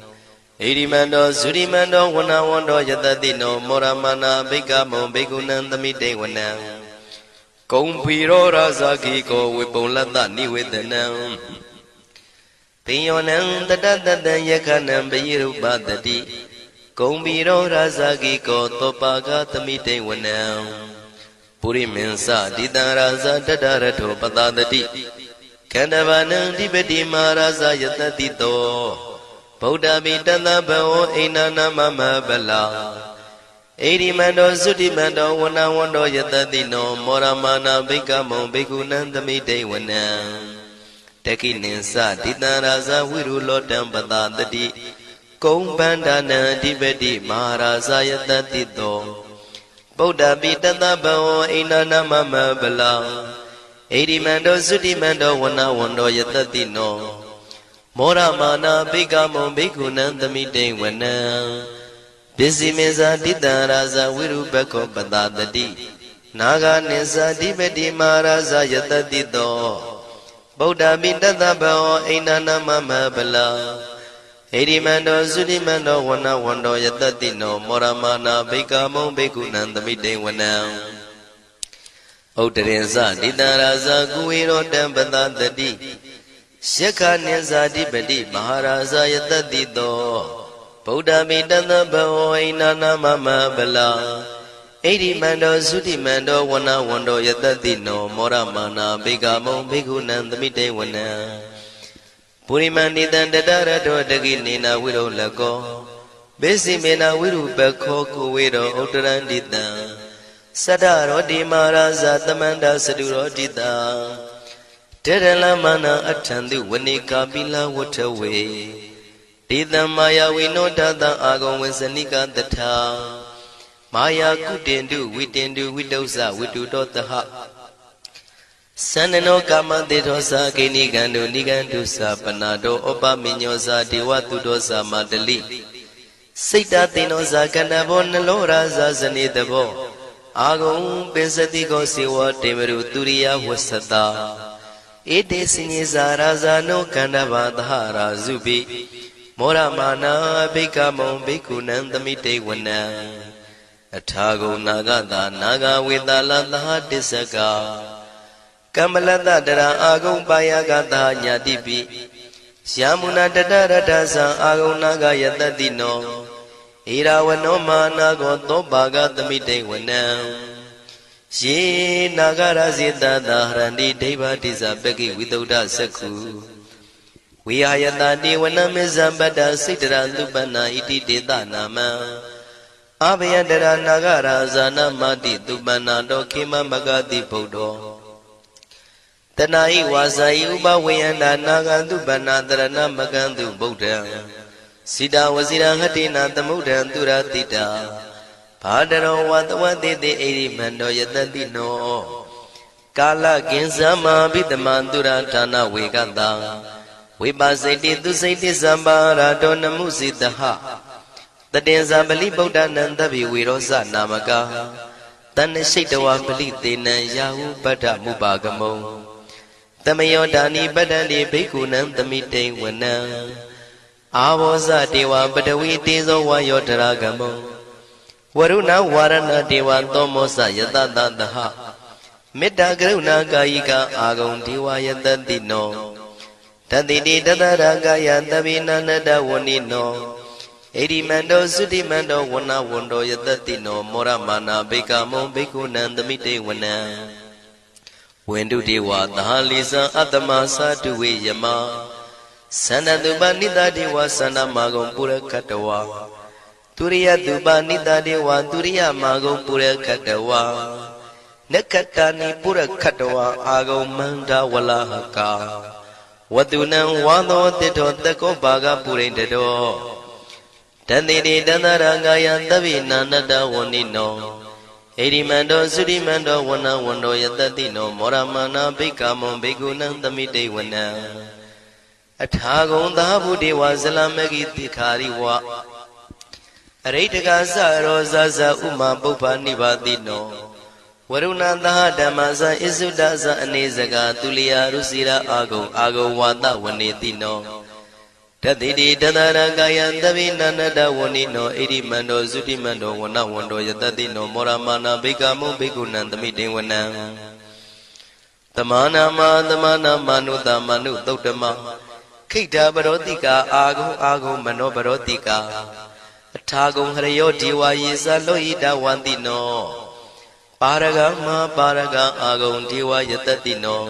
Edimando Sudimando Wanawando Yatandino Moramana Bhikamo Bhikunandamite Wana Kumpiro Razaki Ko Vipulata Nivedanam Piyonam Tadadada Yakanam Bayirubadati Kumpiro Razaki Ko Topaga Tamite Wanam Puri Mensa Dita Raza Tadarato Patadati Kandavanam Dibati Maharaza Yatatito Buddha Vitana Bao Einana Mama Bala Edimando Sudimando Wanawando Yatadino Moramana Bhikamo Bhikunandamite Wana Tekininsa Ditaraza Virulotam Patadati Kumbandana Dibeti Maharaza Yatatito Buddha Vitana Bao Einana Mama Bala Edimando Sudimando Wanawando Yatadino မောရမာနာဘိကမောဘိက္ခုနံသမိတေဝနံပစ္စည်းမေဇာတိတံရာဇဝိရုပခောပတတတိနာဂနိဇာတိပတိမာရာဇယတတိတောဗုဒ္ဓပိတတဘောအိန္ဒနာမမဗလာဣရိမန္တောသုတိမန္တောဝနဝန္တောယတတိနောမောရမာနာဘိကမောဘိက္ခုနံသမိတေဝနံဥဒ္ဒရင်ဇတိတံရာဇကုဝေရောတံပတတတိယက္ခနိဇာတိပတိမဟာရာဇယတတိတောဗုဒ္ဓမိတတဘောအိန္ဒနာမမဗလာဣရိမန္တောသုတိမန္တောဝနဝန္တောယတတိနောမောရမာနာဘိကမောဘိက္ခုနံသမိတေဝနံပုရိမန္တိတံတတရတောတကိနေနာဝိရောလကောဘေစီမေနာဝိရုပခောကုဝေရောဥတ္တရန္တိတံသတ္တရောတိမာရာဇသမန္တသတုရောတိတံတေရလမနာအထံတုဝနေကာပိလဝထဝေတိတံမာယဝိနောတတံအာဂုံဝေစနိကတထာမာယာကုတင်တုဝိတင်တုဝိတုဇဝိတုတောတဟသန္နနောကာမတေသောသာကိနိကံတုနိကံတုသာပနာတောဩပမိညောသာဒေဝတုတောသာမတလိစိတ်တသိနောသာကဏဘောနလောရာဇာဇနေတဘောအာဂုံပိစတိကောစေဝတေမရုတုရိယဝဆတာဧတေစညေဇာရာဇာနောကန္တဘာသဟရာဇုပိမောရမာနာဘိကမောဘိက္ခုနံသမိတေဝနံအထာဂုံနာဂတာနာဂဝေတလသဟတစ္စကာကမ္မလတတရာအာဂုံပါယကတာညာတိပိယာမုနာတတရတသံအာဂုံနာဂယတတိနောဣရာဝနောမာနာကောသောပါကသမိတေဝနံယေနာဂရဇေတသာဟရန္တိဒိဗ္ဗတိဇပကိဝိသုဒ္ဓသက္ခုဝိဟာယတတိဝနမေဇံပတ္တစိတ္တရသုပ္ပနာဣတိတေတနာမံအဘယတရနာဂရာဇာနမတိသုပ္ပနာတောခေမမဂတိဗုဒ္ဓောတဏှိဝါစာယဥပဝေယန္တာနာဂံသုပ္ပနာတရဏမကံတုဗုဒ္ဓံစိတဝစီရဟတိနာသမုဒ္ဒံသူရတိတာဘာတရောဝတဝတိတိဣရိမန္တောယတတိနောကာလကင်္စမဘိတမံသူရဌာနဝေကတံဝိပါစိတိသူစိတိသမ္ပါရာတောနမှုစိတဟတတေဇာပလိဗုဒ္ဓနံတဗ္ဗိဝေရောဇနာမကာတဏ္ဏရှိတဝပလိသေနံယာဟုပတ္ထမုပါကမုံသမယောဒါနိပတ္တန္တိဘိက္ခုနံသမိတေဝနံအာဘောဇတေဝပတဝီတေဇောဝါယောတရာဂမုံဝရုဏဝါရဏတေဝသောမောဇယတတသဟမေတ္တာကရုဏာကာယိကအာဂုံဒေဝယတတိနောတတိတိတတရကာယသဗ္ဗိနန္တဝဏိနောဣရိမန္တောသုတိမန္တောဝနဝန္တောယတတိနောမောရမာနာဘိကမောဘိက္ခုနံသမိတေဝနံဝန္တုတေဝသဟလိဇံအတ္တမသာတုဝေယမသန္တတုပနိတတေဝသန္တမာဂုံပုရခတဝါသူရိယတုပနိတတေဝသူရိယမာဂုံပုရခတဝါနက္ခတနိပုရခတဝါအာဂုံမန္တဝလဟကာဝတုနံဝါသောတိတောတကောဘာဂပုရိန္တတောတန္တိတိတန္တရကာယသဗ္ဗိနာနတဝဏိနောဣရိမန္တောသုရိမန္တောဝနဝန္တောယတတိနောမောရမာနာဘိက္ခမောဘိက္ခုနံသမိတေဝနံအထာဂုံသာဗုဒေဝဇလမဂိတိခာရိဝအရိတကသရောဇဇဥမာပုပ္ပနိဗ္ဗာတိနောဝရုဏသဟဓမ္မဇဣစုဒဇအနေစကာသူလျာရုစီရာအာဂုံဝါတဝနေတိနောတတိတိတတရကာယသဗ္ဗိနန္တဝဏိနောဣရိမန္တောသုတိမန္တောဝနဝန္တောယတတိနောမောရမာနာဘိက္ခမောဘိက္ခုနံသမိတေဝနံသမာနာမနုတမနုသုတ်တမခိတ္တပရောတိကာအာဂုံမနောပရောတိကာအထာဂုံဟရယောဒီဝါယေဇလောဟိတဝန္တိနောပါရဂမပါရဂအာဂုံဒီဝါယတတိနော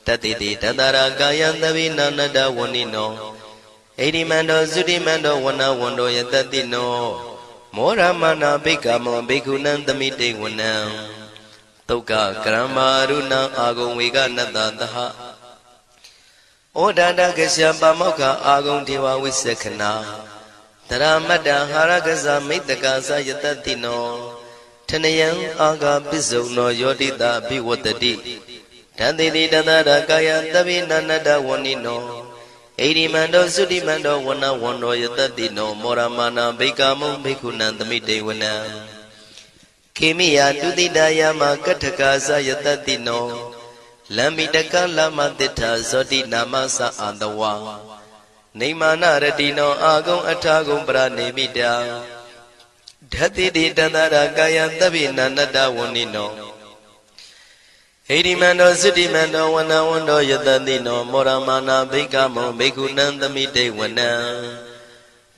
တတိတိတတရကာယသဗ္ဗိနန္တဝဏိနောဣရိမန္တောသုတိမန္တောဝနဝန္တောယတတိနောမောရမနာဘိက္ခမောဘိက္ခုနံသမိတေဝနံသုက္ကကရမရုဏအာဂုံဝေကနတသဟဩဒန္တကရှပါမောက္ခအာဂုံဒေဝဝိသခနာတရမတ္တဟာရကဇမိတ္တကာသယတတိနောထနယံအာဂပစ္စုံနောယောတိတာဘိဝတ္တိတန္တိတိတတရကာယသဗ္ဗိနန္တဝဏိနောဣ ဣရိမန္တောသုတိမန္တောဝနဝန္တောယတတိနောမောရမနာဘိကာမုံဘိက္ခုနံသမိတေဝနံခေမိယတုတိတယမကထကာသယတတိနောလမ္မိတကလမတိထာဇောတိနာမသအာတဝါနေမာနရတိနောအာဂုံအထာဂုံပရနေမိတာဓတ္တိတိတန္တရာကာယံသဗ္ဗိနန္တဝဏိနောဣရိမန္တောသုတိမန္တောဝနဝန္တောယတတိနောမောရမနာဘိက္ခမောဘိက္ခုနံသမိတေဝနံ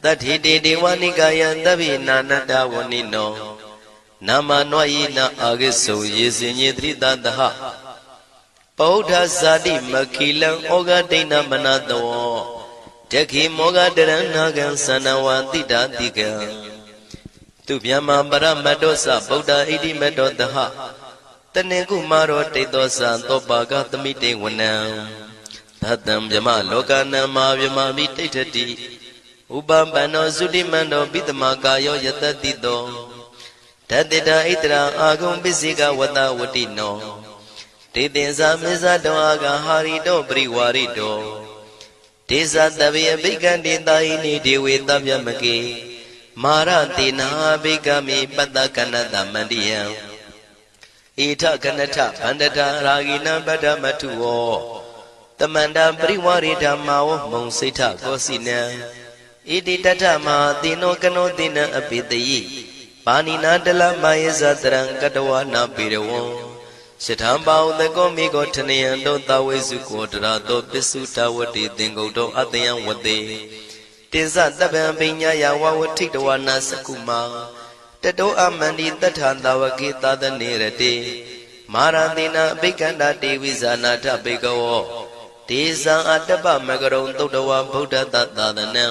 တတ္ထိတိဒေဝနိကာယံသဗ္ဗိနာနတဝဏိနောနာမနောယိနအာဂိစုယေစင်ညေတိတတဟပောဓဇာတိမခိလံဩဃဒိဏမနတောတခိမောဃတရဏကံသနဝတိတာတိကံသူဗျမပရမတ္တောသဗုဒ္ဓဣတိမတ္တောတဟတနေကုမာရောတိတ်သောသံသောပါကသမိတေဝနံသတ္တံဗျမလောကနံမာဗျမမိတိဋ္ဌတိဥပပန္နောသုတိမန္တောပိတမကာယောယတတိတောဓတ္တိတာဣတရာအာဂုံပစ္စေကဝတဝတိနောတေတင်္ဇာမေဇတောအာဂဟာရိတောပရိဝါရိတောဒေဇတဗေအဘိကံတေတာဟိနိဒေဝေတဗျမကေမာရတေနာဘိကမိပတ္တကနတမန္တိယံဣထကနထဗန္တတာရာဂိနံပတ္တမထုဝောတမန္တပရိဝါရိဓမ္မာဝမုံစိဋ္ဌကောစီနံဣတိတထမဟာတိနောကနောတိနံအပိတယိပါဏိနာတလမယေဇတရံကတဝနာပေရဝံရှထံပါဥတကောမိကောထနယံတောတဝိစုကောတရာတောပစ္စုတဝတိသင်္ကုတ်တောအတယံဝတေတိဇတပံပညာယဝဝထိတဝနာစကုမာတတောအမန္တိတထံတဝကေသာသနေရတေမာရတိနာအဘိကန္တာတေဝိဇာနာထဘေကဝောဒေဇံအတ္တပမကရုံသုတ္တဝဗုဒ္ဓတသာသနံ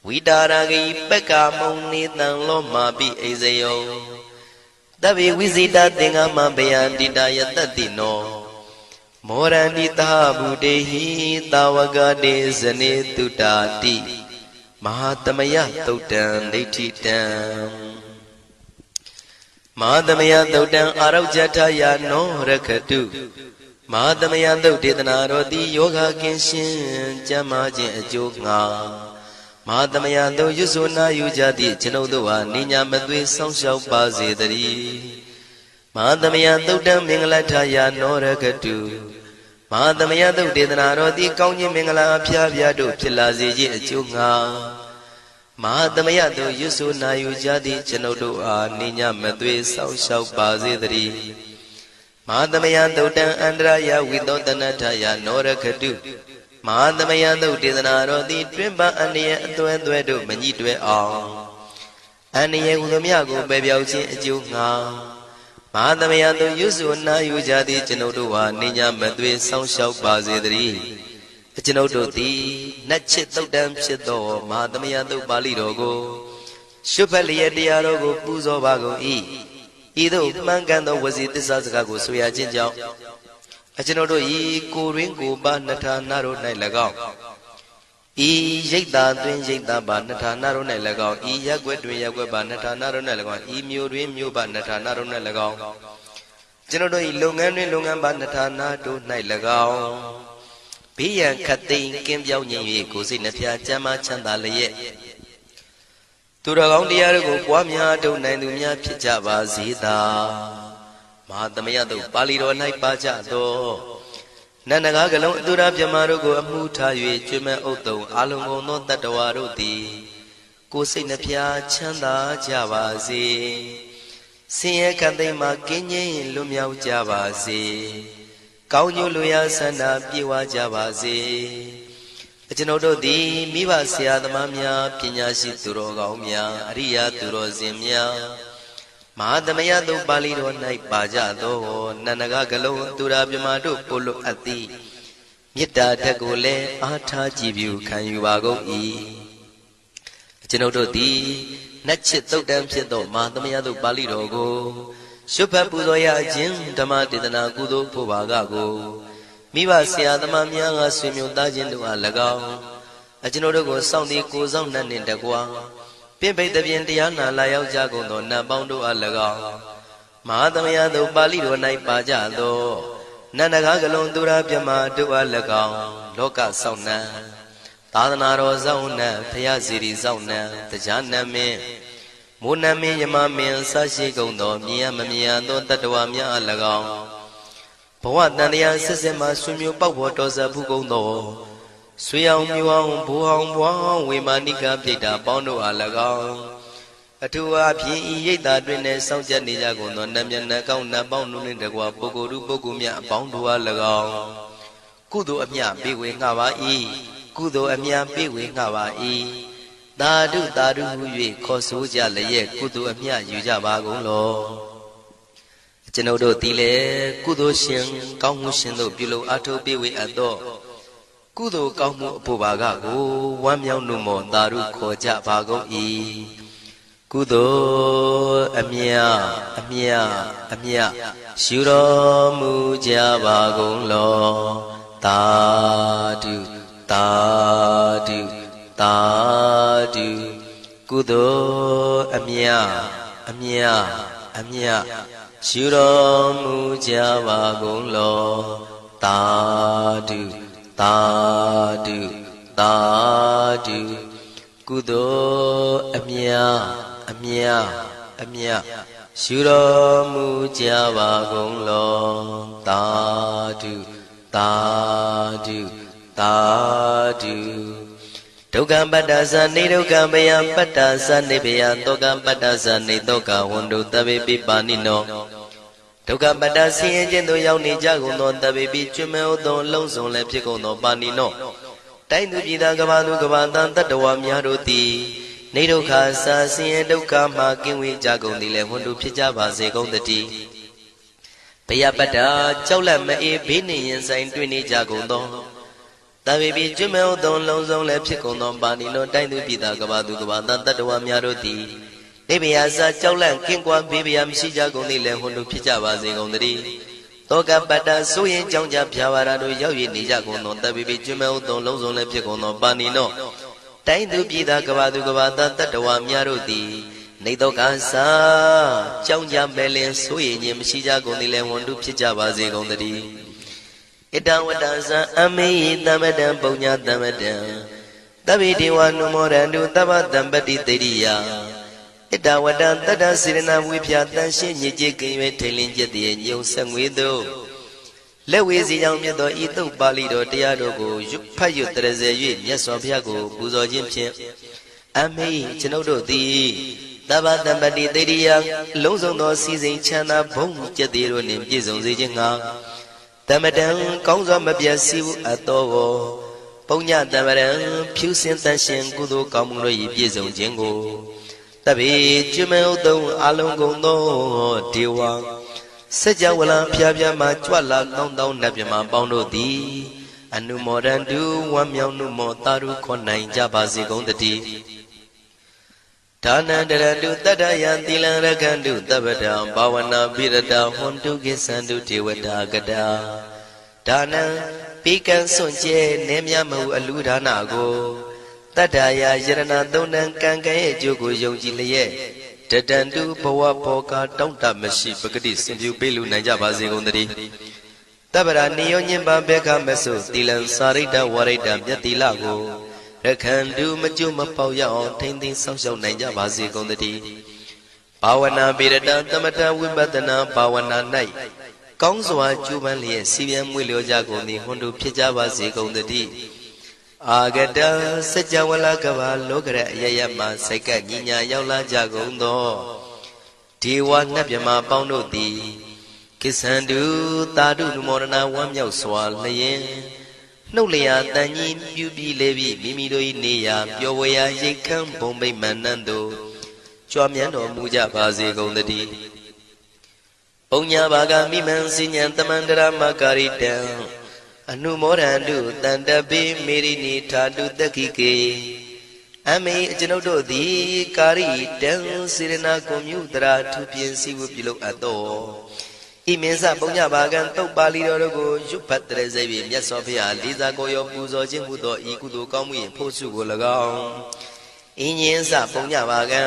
ဝိတာရဂိပက္ခမုံနေတံလောမာပိအိဇယောတဗ္ဗေဝိဇိတသင်္ဃမဘယန္တိတယတတိနောမောရဏိတာဘုတေဟိတာဝကတေဇနေတုတာတိမဟာသမယသုတ်တံဒိဋ္ဌိတံမဟာသမယသုတ်တံအာရောဇထယာနောရခတုမဟာသမယသုတ်ဒေသနာတော်သည်ယောဂကင်းရှင်းကျမ်းမာခြင်းအကျိုးငှာမဟာသမယသုတ်ရွဆိုနာယူကြသည့်ကျွန်ုပ်တို့ဟာနိညာမသွေဆောင်းလျှောက်ပါစေတည်းမဟာသမယသုတ်တံမင်္ဂလထယာနောရခတုမဟာသမယသုတ်ဒေသနာတော်သည်ကောင်းခြင်းမင်္ဂလာအဖျားဖျားတို့ဖြစ်လာစေခြင်းအကျိုးငှာမဟာသမယသုတ်ရွဆိုနာယူကြသည့်ကျွန်ုပ်တို့အားနိညာမသွေဆောင်းလျှောက်ပါစေတည်းမဟာသမယသုတ်တံအန္တရာယဝိသောတနထယာနောရခတုမဟာသမယသုတ်ဒေသနာတော်သည်တွင်ပအန္တရာယ်အသွဲသွဲတို့မညှိတွဲအောင်အန္တရာယ်ဟူသည်မြကိုပယ်ပြောက်ခြင်းအကျိုးငှာမဟာသမယသုတ်ရွဆိုနာယူကြသည့်ကျွန်ုပ်တို့ဟာနိညာမသွေဆောင်းလျှောက်ပါစေတည်းကျွန်ုပ်တို့သည်နတ်ချစ်သုတ်တံဖြစ်သောမဟာသမယသုတ်ပါဠိတော်ကိုရှုဖတ်လျက်တရားတော်ကိုပူဇော်ပါကုန်၏ဤသို့မှန်ကန်သောဝစီသစ္စာစကားကိုဆိုရခြင်းကြောင့်ကျွန်ုပ်တို့ဤကိုရင်းကိုပါနထာနာတို့၌၎င်းဤရိတ်တာတွင်ရိတ်တာပါနထာနာတို့၌၎င်းဤရက်ွက်တွင်ရက်ွက်ပါနထာနာတို့၌၎င်းဤမျိုးတွင်မျိုးပါနထာနာတို့၌၎င်းကျွန်ုပ်တို့ဤလုပ်ငန်းတွင်လုပ်ငန်းပါနထာနာတို့၌၎င်းဘေးရန်ခတ်သိမ်းကင်းပြောင်းခြင်း၍ကိုယ်စိတ်နှဖျားချမ်းသာချမ်းသာလျက်သူတော်ကောင်းတရားတို့ကိုပွားများထုတ်နိုင်သူများဖြစ်ကြပါစေသာမဟာသမယသုတ်ပါဠိတော်၌ပါကြသောနန္ဒကားကလုံးအတုရပြမတို့ကိုအမှုထား၍ကျွမ်းမဲ့ဥတုံအာလုံကုန်သောတတ္တဝါတို့သည်ကိုယ်စိတ်နှဖျားချမ်းသာကြပါစေဆင်းရဲခတ်သိမ်းမှကင်းငြိမ်းလွတ်မြောက်ကြပါစေကောင်းကျိုးလိုရာဆန္ဒပြေဝကြပါစေကျွန်ုပ်တို့သည်မိဘဆရာသမားများပညာရှိသူတော်ကောင်းများအရိယာသူတော်စင်များမဟာသမယသုတ်ပါဠိတော်၌ပါကြသောနန္ဒကကလုံးသူရာပြမတို့ပို့လို့အပ်သည်မေတ္တာဓာတ်ကိုလည်းအားထားကြည်ပြုခံယူပါကုန်၏ကျွန်ုပ်တို့သည်နတ်ချစ်သုတ်တံဖြစ်သောမဟာသမယသုတ်ပါဠိတော်ကိုရှုဖတ်ပူဇော်ရခြင်းဓမ္မဒေသနာကုသိုလ်ဖို့ပါကကိုမိဘဆရာသမားများကဆွေမျိုးသားချင်းတို့အား၎င်းကျွန်ုပ်တို့ကိုစောင့်တည်ကိုစောင့်နှံ့နှင့်တကွာပင်ပိတ်တပြင်တရားနာလာရောက်ကြကုန်သောနတ်ပေါင်းတို့အား၎င်းမဟာသမယသုတ်ပါဠိတော်၌ပါကြသော နန္ဒကားကလုံးသူရပြမတို့အား၎င်းလောကဆောင်နှံသာသနာတော်ဆောင်နှံဖရာစီရီဆောင်နှံတရားနမင်းမိုးနမင်းယမမင်းဆရှိကုန်သောမြင်ရမမြင်ရသောတတ္တဝါများအား၎င်းဘဝတန်တရားဆက်ဆက်မှဆွေမျိုးပေါက်ဖို့တော်ဆက်ဖူးကုန်သောဆွေအောင်မျိုးအောင်ဘူအောင်ဘွားဝေမာနိကပြိတ္တာပေါင်းတို့အား၎င်းအထူးအားဖြင့်ဤရိတ်တာတွင်နဲ့စောင့်ကြနေကြကုန်သောနတ်မြတ်နတ်ကောင်းနတ်ပေါင်းတို့နှင့်တကွာပုဂ္ဂိုလ်တို့ပုဂ္ဂိုလ်များအပေါင်းတို့အား၎င်းကုသိုလ်အမြပေးဝေငှပါ၏ကုသိုလ်အမြပေးဝေငှပါ၏သာဓုသာဓုဟု၍ခေါ်ဆိုကြလျက်ကုသိုလ်အမြယူကြပါကုန်လောကျွန်ုပ်တို့သည်လည်းကုသိုလ်ရှင်ကောင်းမှုရှင်တို့ပြုလုပ်အားထုတ်ပေးဝေအပ်သောကုသိုလ်ကောင်းမှုအဖို့ပါကကိုဝမ်းမြောက်နှုတ်မောသာဓုခေါ်ကြပါကုန်၏ကုသိုလ်အမြအမြအမြရှုတော်မူကြပါကုန်လောသာဓုသာဓုသာဓုကုသိုလ်အမြအမြအမြရှုတော်မူကြပါကုန်လောသာဓုသာဓုသာဓုကုသိုလ်အမြအမြအမြရှုတော်မူကြပါကုန်လောသာဓုသာဓုသာဓုဒုက္ခပတ္တသနေဒုက္ခမယပတ္တသနေဘယတောကပတ္တသနေတောကဝန္တုတဗေပိပါဏိနောဒုက္ခပတ္တဆင်းရဲခြင်းသို့ရောက်နေကြကုန်သောတဗေပိကျွမဲဥသောလုံးစုံလည်းဖြစ်ကုန်သောပါဏိနောတိုင်းသူပြည်သားကဘာသူကဘာတန်တတ္တဝါများတို့သည်နေဒုက္ခစာဆင်းရဲဒုက္ခမှကင်းဝေးကြကုန်သည်လည်းဝန္တုဖြစ်ကြပါစေကုန်တည်းဘယပတ္တကြောက်လန့်မအေးဘေးနှင့်ရင်ဆိုင်တွေ့နေကြကုန်သောတဗေပိကျွမဲဥသောလုံးစုံလည်းဖြစ်ကုန်သောပါဏိနောတိုင်းသူပြည်သားကဘာသူကဘာတန်တတ္တဝါများတို့သည်နေဘယစာကြောက်လန့်ကင်းကွာဘေးဘယမရှိကြကုန်သည်လည်းဝန္တုဖြစ်ကြပါစေကုန်တည်းတောကပတ္တဆိုရင်ကြောင့်ကြဖြာပါရာတို့ရောက်ရနေကြကုန်သောတဗေပိကျွမဲဥသောလုံးစုံလည်းဖြစ်ကုန်သောပါဏိနောတိုင်းသူပြည်သားကဘာသူကဘာတန်တတ္တဝါများတို့သည်နေတော့ကစားကြောင်းကြမဲ့လင်ဆိုရင်ခြင်းမရှိကြကုန်သည်လည်းဝန္တုဖြစ်ကြပါစေကုန်တည်းဣတံဝတ္တဇံအမေယတမ္ပတံပုညတမ္ပတံသဗ္ဗေဒေဝနုမောရန္တုသဗ္ဗတံပတိတေရိယဣတဝတ္တတတ္တစေရနာဝိဖြာတန်ရှင်းညစ်ကြေးကင်၍ထိန်လင်းကျက်တည်းညုံဆက်ငွေတို့လက်ဝေစီကြောင့်မြတ်သောဤသုတ်ပါဠိတော်တရားတော်ကိုဖတ်ရွတ်တရစေ၍မြတ်စွာဘုရားကိုပူဇော်ခြင်းဖြင့်အမေကျွန်ုပ်တို့သည်သဗ္ဗတံပတိတေရိယလုံးစုံသောစီစဉ်ချမ်းသာဘုံကျက်သေးတို့နှင့်ပြည့်စုံစေခြင်းငှာတမတံကောင်းစွာမပြတ်စီဘူးအတော်ကိုပုညတမရံဖြူစင်တန်ရှင်ကုသိုလ်ကောင်းမှုတို့၏ပြည့်စုံခြင်းကိုတဗေကျွမဲဥသုံးအလုံးကုန်သောဒေဝစัจ java လံဖျားဖျားမှကြွလာကောင်းသောနတ်မြမပေါင်းတို့သည်အနုမောဒန္တုဝမ်းမြောက်နှုမောတာရုခွန်နိုင်ကြပါစေကုန်တည်းဒါနန္တရတုတတ္တယံသီလံရခန္တုတပ္ပတံဘာဝနာပိရတဟွန်တုကိသန္တုဒေဝတာကတာဒါနံပိကံစွန့်ကျဲနေမြမဟုအလူဒါနကိုတတ္တယာယရဏသုံးတန်ကံကံရဲ့အကျိုးကိုယုံကြည်လျက်တတန္တုဘဝဘောကတောင့်တမရှိပဂတိစင်ပြုပေးလူနိုင်ကြပါစေကုန်တည်းတပ္ပရာနိယောညင်ပါဘေခမဆုသီလံစာရိတ္တဝရိတ္တမြတ်တိလကိုရခန္တုမကျွမပေါရအောင်ထိမ့်သိမ်းဆောက်ရှောက်နိုင်ကြပါစေကုန်တည်းဘာဝနာပိရတသမထဝိပဿနာဘာဝနာ၌ကောင်းစွာကျူးပန်းလျက်စီပြန်မွေလျောကြကုန်သည်ဟွန်တုဖြစ်ကြပါစေကုန်တည်းအာဂတစัจ java လကဘာလောကရအယယမစိတ်ကညညာရောက်လာကြကုန်သောဒေဝနတ်မြမပေါင်းတို့သည်ကိသန္တုသာဓုနုမောဒနာဝမ်းမြောက်စွာလျင်နှုတ်လျာတန်ကြီးပြူပြီးလေပြီးမိမိတို့၏နေရာပျော်ဝေရာရိတ်ခမ်းဘုံမိတ်မန္တန်တို့ကြွားမြန်းတော်မူကြပါစေကုန်တည်းပုံညာဘာဂမိမံစိညာတမန္တရမကာရိတံအနုမောဒန္တုတန္တပိမေရိနိထာတုတက္ခိကေအမေကျွန်ုပ်တို့သည်ကာရိတံစေရနာကွန်မြူတရာထူပြင်းစီဝပြုလုပ်အပ်သောဤမင်းစပုံညဘာကံတုတ်ပါဠိတော်တို့ကိုရွတ်ဖတ်တရစေပြီးမြတ်စွာဘုရားလေးစားကိုရောပူဇော်ခြင်းမှုသောဤကုသိုလ်ကောင်းမှု၏ဖို့စုကို၎င်းဤညင်းစပုံညဘာကံ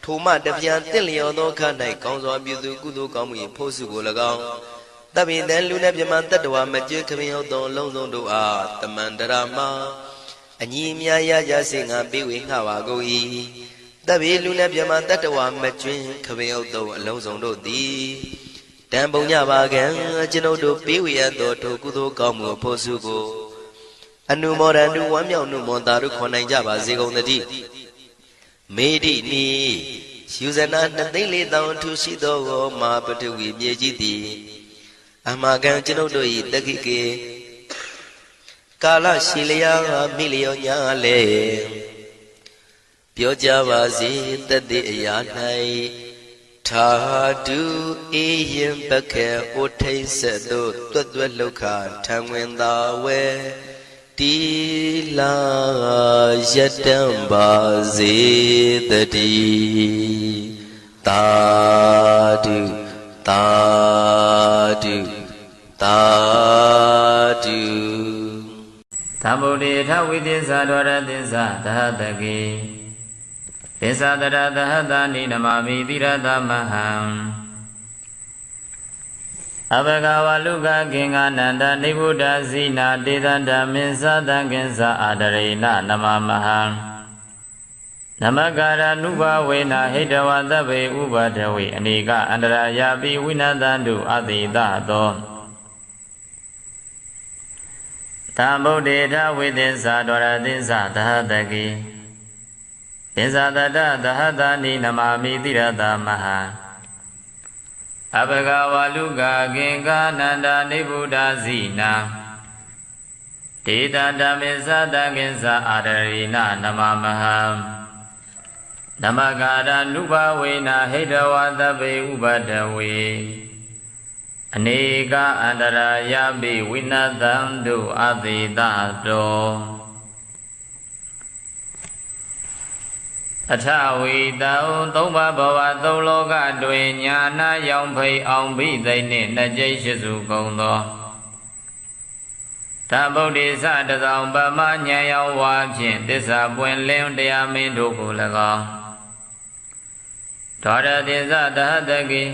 ထိုမှတပြန်တင့်လျော်သောခါ၌ကောင်းစွာပြုသူကုသိုလ်ကောင်းမှု၏ဖို့စုကို၎င်း တပိတံလူနဲ့မြမတတ္တဝမကျွေးခမင်းဟုတ်သောအလုံးစုံတို့အားတမန္တရာမအညီအမြရကြစေငါပေးဝေငှပါကုန်၏တပိလူနဲ့မြမတတ္တဝမကျွေးခမင်းဟုတ်သောအလုံးစုံတို့သည်တံပုံညပါကံကျွန်ုပ်တို့ပေးဝေရသောထိုကုသိုလ်ကောင်းမှုဖို့စုကိုအနုမောဒန္တုဝမ်းမြောက်နှုမောတာတို့ခေါ်နိုင်ကြပါစေကုန်သတည်းမေတိနိယူဇနာ2,400,000ထူရှိသောမာပထဝီမြေကြီးသည်အမကံကျွန်ုပ်တို့၏တက္ခိကေကာလရှိလျာမိလျောညာလေပြောကြပါစေတတ်တဲ့အရာ၌ထာတုအေယံပခေဩထိတ်ဆက်သို့တွတ်တွတ်လောက်ခထံဝင်သာဝဲတီလာယတံပါစေတတိသာဓုသာဓုသာဓုသမ္ဗုဒ္ဓေထဝိသစ္စာဒဝရသစ္စာသဟတကေသစ္စာတရသဟတနိနမမိတိရသမဟံအဘဂဝလုကကိင္ဃနန္ဒနိဗ္ဗုဒ္ဓဇိနာတေသန္တမင်းသတံကိစ္ဆာအာဒရေနနမမဟံနမကာရနုဘဝေနဟိတဝသဗ္ဗေဥပဒဝေအနိကအန္တရာယာပိဝိနတံတုအတိတသောသမ္ဗုဒ္ဓေထဝိသစ္စာဒဝရသစ္စာသဟတကေသစ္စာတတသဟတနိနမမိတိရသမဟံအဘဂဝလုကကိင္ဃနန္ဒနိဗ္ဗုဒ္ဓဇိနာတေတတမေသတံကိစ္ဆာအာဒရေနနမမဟံနမကာရနုဘဝေနဟိတဝသဗ္ဗေဥပဒဝေအနိကအန္တရာယာပိဝိနတံတုအတိတတောအထဝိတောသုံးပါးဘဝသုံးလောကတွင်ညာနာရောင်ဖိတ်အောင်ဘိသိနှင့်နှစ်ကျိတ်ရှိစုကုန်သောသမ္ဗုဒ္ဓေသတသောပမဉာဏ်ရောင်ဝါဖြင့်သစ္စာပွင့်လင်းတရားမင်းတို့ကို၎င်းဒေါရသစ္စာသဟတကေ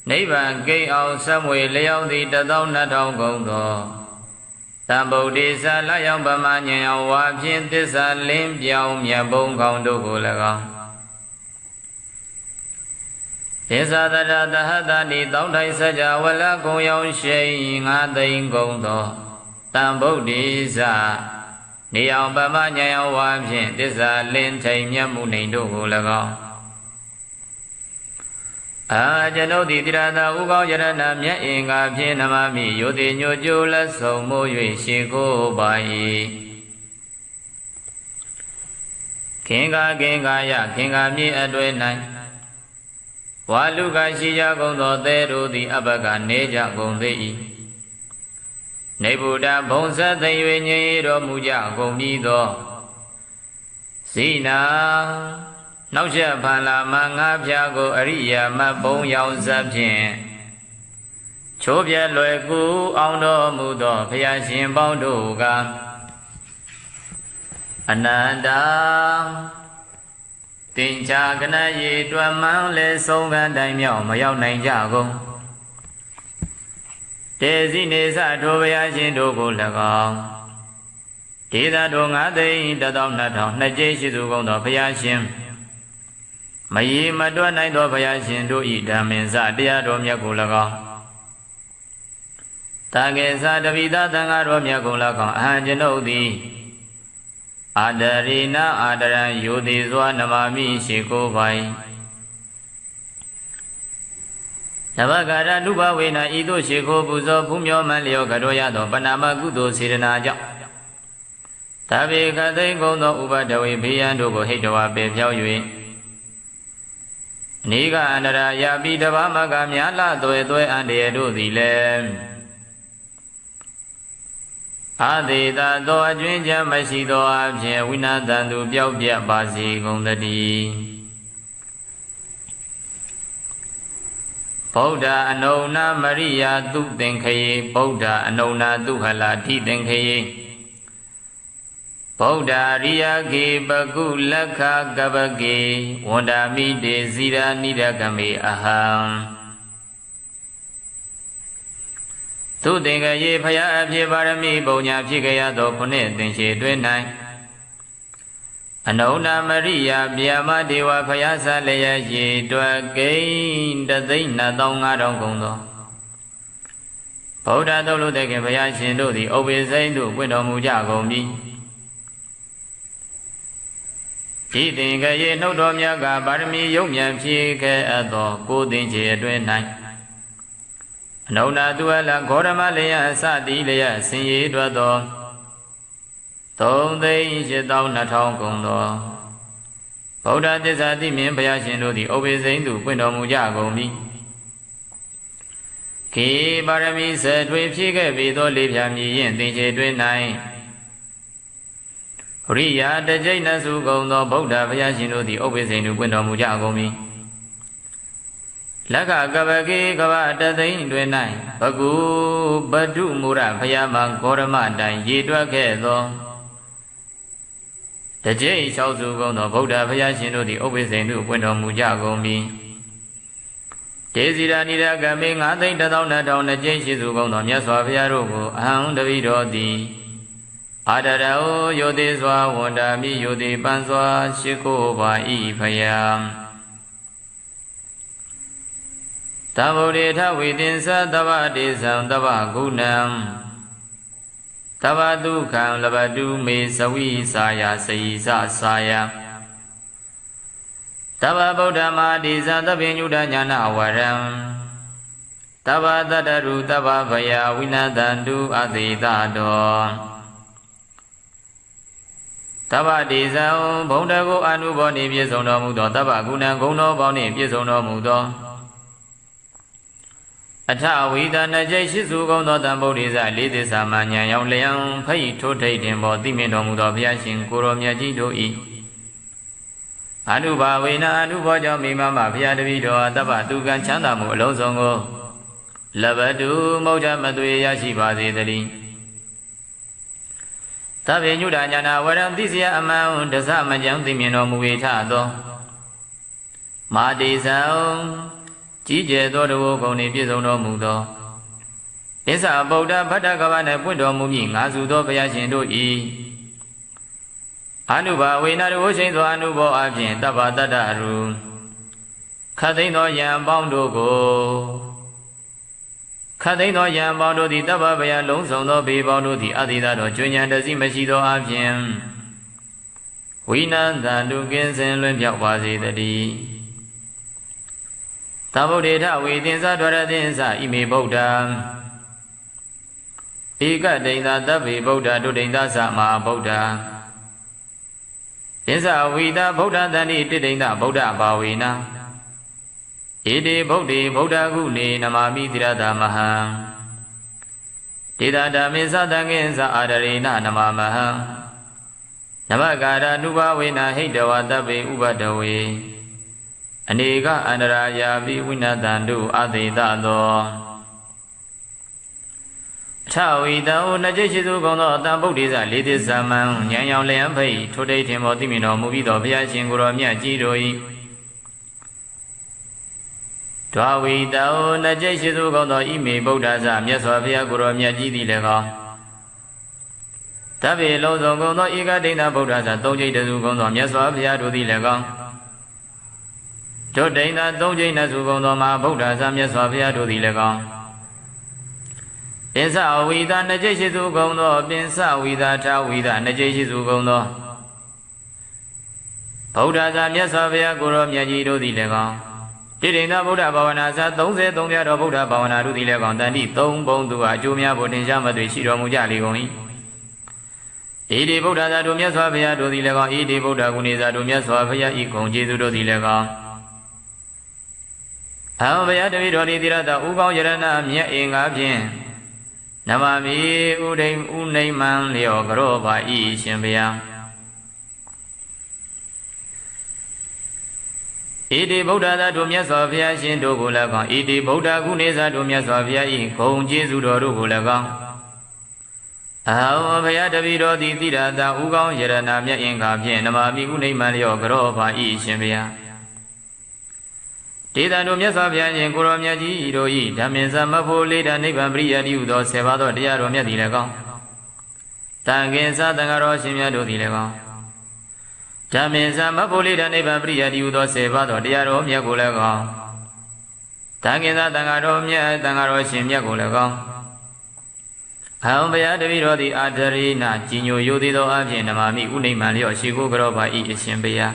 နိဗ္ဗာန်ကိန်းအောင်ဆက်မွေလျောက်သည့်12,000ကုန်သောသမ္ဗုဒ္ဓေသလျောင်ပမဉာဏ်ရောင်ဝါဖြင့်သစ္စာလင်းပြောင်းမြတ်ဘုံကောင်းတို့ကို၎င်းသစ္စာတရသဟတနိတောင်းထိုင်စကြဝဠာကုံရောင်ရှိ9သိန်းကုန်သောသမ္ဗုဒ္ဓေသနေအောင်ပမဉာဏ်ရောင်ဝါဖြင့်သစ္စာလင်းထိန်မြတ်မှုနေတို့ကို၎င်းကျွန်ုပ်သည်တိရသာဥကောင်းယရဏမြတ်အင်္ဂါဖြင့်နမမိယိုတိညိုကျိုးလက်ဆုံးမိုး၍ရှိခိုးပါ၏ခင်္ဃယခင်္ဃမြေအတွေ့၌ဝါလူကရှိကြကုန်သောသဲတို့သည်အဘကနေကြကုန်သေး၏နေဗုဒ္ဓဘုံဆက်သိ၍ငြိမ်တော်မူကြကုန်ပြီသောဇိနာနောက်ချက်ဖန်လာမငါးဖြာကိုအရိယာမဘုံရောင်စပ်ဖြင့်ချိုးပြဲလွယ်ကူအောင်တော်မူသောဘုရားရှင်ပေါင်းတို့ကအနန္တတင်ချာကနရေတွမ်းမှန်းလဲဆုံးကတိုင်မြောက်မရောက်နိုင်ကြကုန်တေဇိနေသထိုဘုရားရှင်တို့ကို၎င်းဒေသတို့9,12,000နှစ်ကျိတ်ရှိသူကုန်သောဘုရားရှင်မရေမတွက်နိုင်သောဘုရားရှင်တို့ဤဓမ္မင်္စတရားတော်မြတ်ကို၎င်းတာကေသတပိသသံဃာတော်မြတ်ကို၎င်းအဟံကျွန်ုပ်သည်အာဒရိနအာဒရံယိုတိစွာနမမိရှိကိုပိုင်နဘဂရနုဘဝေနဤသို့ရှိခိုးပူဇော်ဖူးမြော်မှန်လျောကတော်ရသောပဏာမကုသိုလ်စေတနာကြောင့်တဗေကသိကုံသောဥပဒဝေဘေးရန်တို့ကိုဟိတဝါပေဖြောက်၍နေကအန္တရာယာပိတဘာမကများလာသွဲအန္တရာယ်တို့သည်လည်းအာသေတသောအကျွင်းချမ်းမရှိသောအဖြစ်ဝိနာတန်သူပျောက်ပြတ်ပါစေကုန်သတည်းဗုဒ္ဓအနုဏမရိယာသူသင်္ခယေဗုဒ္ဓအနုဏသူဟလာတိသင်္ခယေဗုဒ္ဓရိယကေပကုလက္ခကပကေဝန္ဒာမိတေဇိရာနိဒကမေအဟံ သူသင်္ကရေဖရာအဖြစ်ပါရမီပုံညာဖြစ်ကြရသောခုနှစ်သင်္ချေတွင်၌အနုဏမရိယာဗျာမဒေဝဖရာဆလျက်ရေတွက်ကိန်းတသိန်း2500ကုန်သောဗုဒ္ဓသုလုတေခင်ဘုရားရှင်တို့သည်ဥပ္ပေစိမ့်သို့ပွင့်တော်မူကြကုန်ပြီဤသင်္ကရေနှုတ်တော်မြတ်ကပါရမီယုံမြန်ဖြည့်ခဲ့အပ်သောကိုသင်္ချေအတွင်း၌အနုဏသူအလဂေါရမလျအစတိလျဆင်ရည်တွက်သော3,820,000 ကုန်သောဗုဒ္ဓသစ္စာတိမြင်ဘုရားရှင်တို့သည်ဥပ္ပေစိမ့်သို့ပွင့်တော်မူကြကုန်ပြီခေပါရမီဆယ်ထွေဖြည့်ခဲ့ပြီသောလေးဖြာမြည်ရင်သင်္ချေတွင်၌ရိယာတကျိတ်နစုကုန်သောဗုဒ္ဓဘုရားရှင်တို့သည်ဥပ္ပေစိမ့်သို့ပွင့်တော်မူကြကုန်ပြီလက္ခကပကေကဗတသိန်းတွင်၌ဘဂုဘဒုမူရဘုရားမဂေါရမတိုင်ရေတွက်ခဲ့သောတကျိတ်၆စုကုန်သောဗုဒ္ဓဘုရားရှင်တို့သည်ဥပ္ပေစိမ့်သို့ပွင့်တော်မူကြကုန်ပြီဒေဇိရာနိရကမေ9,1,200ကျိတ်ရှိစုကုန်သောမြတ်စွာဘုရားတို့ကိုအဟံတပိတော်သည်အာဒရဟောယောတိစွာဝန္တာမိယောတိပန်းစွာရှိခိုးပါ၏ဖယံသဗ္ဗုဒေထဝိတင်္စသဗ္ဗဒေသံသဗ္ဗဂုဏံသဗ္ဗဒုက္ခံလဘတုမေသဝိစာယစေယသစာယသဗ္ဗဗုဒ္ဓမာတိဇာသဗ္ဗညုတညာနာဝရံသဗ္ဗတတ္တရုသဗ္ဗဗယဝိနတန္တုအသေတတောသဗ္ဗဒေဇံဘုံတကုအနုဘောနှင့်ပြည့်စုံတော်မူသောသဗ္ဗဂုဏံဂုဏ်တော်ပေါင်းနှင့်ပြည့်စုံတော်မူသောအထဝိဒနကျိတ်ရှိစုကုန်သောတံဗုဒ္ဓေဇလေးသစ္စာမှဉာဏ်ရောက်လျံဖိတ်ထိုးထိတ်တင်ပေါ်သိမြင်တော်မူသောဘုရားရှင်ကိုရောမြတ်ကြီးတို့၏အနုဘာဝေနအနုဘောကြောင့်မိမမဘုရားတပည့်တော်သဗ္ဗသူကံချမ်းသာမှုအလုံးစုံကိုလဘတုမௌဒမသွေရရှိပါစေတည်းသဗ္ဗညုတညာနာဝရံသိစရာအမှန်တစမကြောင့်သိမြင်တော်မူ၏ထသောမာတိဇံကြီးကျယ်သောတဘောကုံနှင့်ပြည့်စုံတော်မူသောသစ္စာဗုဒ္ဓဗတ္တကဗနှင့်ပွင့်တော်မူမည်ငါစုသောဘုရားရှင်တို့၏အနုဘာဝေနတဝရှိန်သောအနုဘောအဖြင့်တဗ္ဗတတ္တရူခတ်သိမ်းသောယံပေါင်းတို့ကိုခတ်သိမ်းသောယံပေါင်းတို့သည်တဗ္ဗဗယလုံးစုံသောဘေပေါင်းတို့သည်အတိသာတော်ကျွဉ္ဉံတစီမရှိသောအဖြင့်ဝိနန္တန္တုကင်းစင်လွင်ပြောက်ပါစေတည်းသဗ္ဗုဒေထဝေသင်္ဇဒွရသင်္ဇဣမေဗုဒ္ဓဧကဒိဋ္ဌသဗ္ဗေဗုဒ္ဓဒုဒိဋ္ဌသမဟာဗုဒ္ဓသင်္ဇဝိတာဗုဒ္ဓတန္တိတိဒိဋ္ဌဗုဒ္ဓဘာဝေနဣတိဗုဒ္ဓေဗုဒ္ဓကုနေနမာမိတိရတမဟံဒေတာဓမ္မေသတံငင်္ဇအာဒရေနနမမဟံနမကာရနုဘဝေနဟိတဝတဗ္ဗေဥပဒဝေအနေကအန္တရာယာပိဝိနတန္တုအသေတသောထဝိတံနကျိရှိစုကုန်သောတံဗုဒ္ဓေဇလေးသစ္စာမံဉာဏ်ရောင်လျံဖိတ်ထိုတိတ်ထင်ပေါ်သိမြင်တော်မူပြီးသောဘုရားရှင်ကိုယ်တော်မြတ်ကြီးတို့၏ဒွါဝိတံနကျိရှိစုကုန်သောဣမေဗုဒ္ဓဇမြတ်စွာဘုရားကိုယ်တော်မြတ်ကြီးသည်လည်းကောင်းတဗ္ဗေလုံးစုံကုန်သောဧကဒိဋ္ဌဗုဒ္ဓဇသုံးကျိတ်တစုကုန်သောမြတ်စွာဘုရားတို့သည်လည်းကောင်းဒုဒိဋ္ဌသုံးကျိတ်နစုကုန်သောမဟာဗုဒ္ဓဇမြတ်စွာဘုရားတို့သည်လည်းကောင်းပင်စဝိသနကျိတ်ရှိစုကုန်သောပင်စဝိသထဝိသနကျိတ်ရှိစုကုန်သောဗုဒ္ဓဇမြတ်စွာဘုရားကိုယ်တော်မြတ်ကြီးတို့သည်လည်းကောင်းတိဋ္ဌိဏဗုဒ္ဓဘာဝနာဇ33ပြတော်ဗုဒ္ဓဘာဝနာတို့သည်လည်းကောင်းတန်တိ3ဘုံသူအကျိုးများဖို့တင်ရှားမသွေရှိတော်မူကြလေကုန်၏ဣတိဗုဒ္ဓဇတို့မြတ်စွာဘုရားတို့သည်လည်းကောင်းဣတိဗုဒ္ဓဂုဏေဇတို့မြတ်စွာဘုရားဤဂုဏ်ကျေးဇူးတို့သည်လည်းကောင်းအဟံဘုရားတပည့်တော်သည်တိရတဥကောင်းယရဏမြတ်အင်္ဂါဖြင့်နမမိဥဒိမ်ဥနိမံလျောကရောပါဤရှင်ဘုရားဣတိဗုဒ္ဓသာတို့မြတ်စွာဘုရားရှင်တို့ကိုလည်းကောင်းဣတိဗုဒ္ဓကုနေသာတို့မြတ်စွာဘုရားဤဂုဏ်ကျေးဇူးတော်တို့ကိုလည်းကောင်းအဟံဘုရားတပည့်တော်သည်တိရတဥကောင်းယရဏမြတ်အင်္ဂါဖြင့်နမမိဥနိမံလျောကရောပါဤရှင်ဘုရား ဒေသတို့မြတ်စွာဘုရားရှင်ကိုရောမြတ်ကြီးတို့ဤဓမ္မင်္စမဖို့လေးတာနိဗ္ဗာန်ပရိယတိဟုသော10ပါးသောတရားတော်မြတ်သည်လည်းကောင်းတန်ခင်္စသံဃာတော်ရှင်မြတ်တို့သည်လည်းကောင်းဓမ္မင်္စမဖို့လေးတာနိဗ္ဗာန်ပရိယတိဟုသော10ပါးသောတရားတော်မြတ်ကိုလည်းကောင်းတန်ခင်္စသံဃာတော်မြတ်သံဃာတော်ရှင်မြတ်ကိုလည်းကောင်းအဟံဘုရားတပည့်တော်သည်အာဒရိနာကြီးညိုယိုသေးသောအဖြင့်နမမိဥနိမ့်မှန်လျော့ရှိခိုးကြောပါဤအရှင်ဘုရား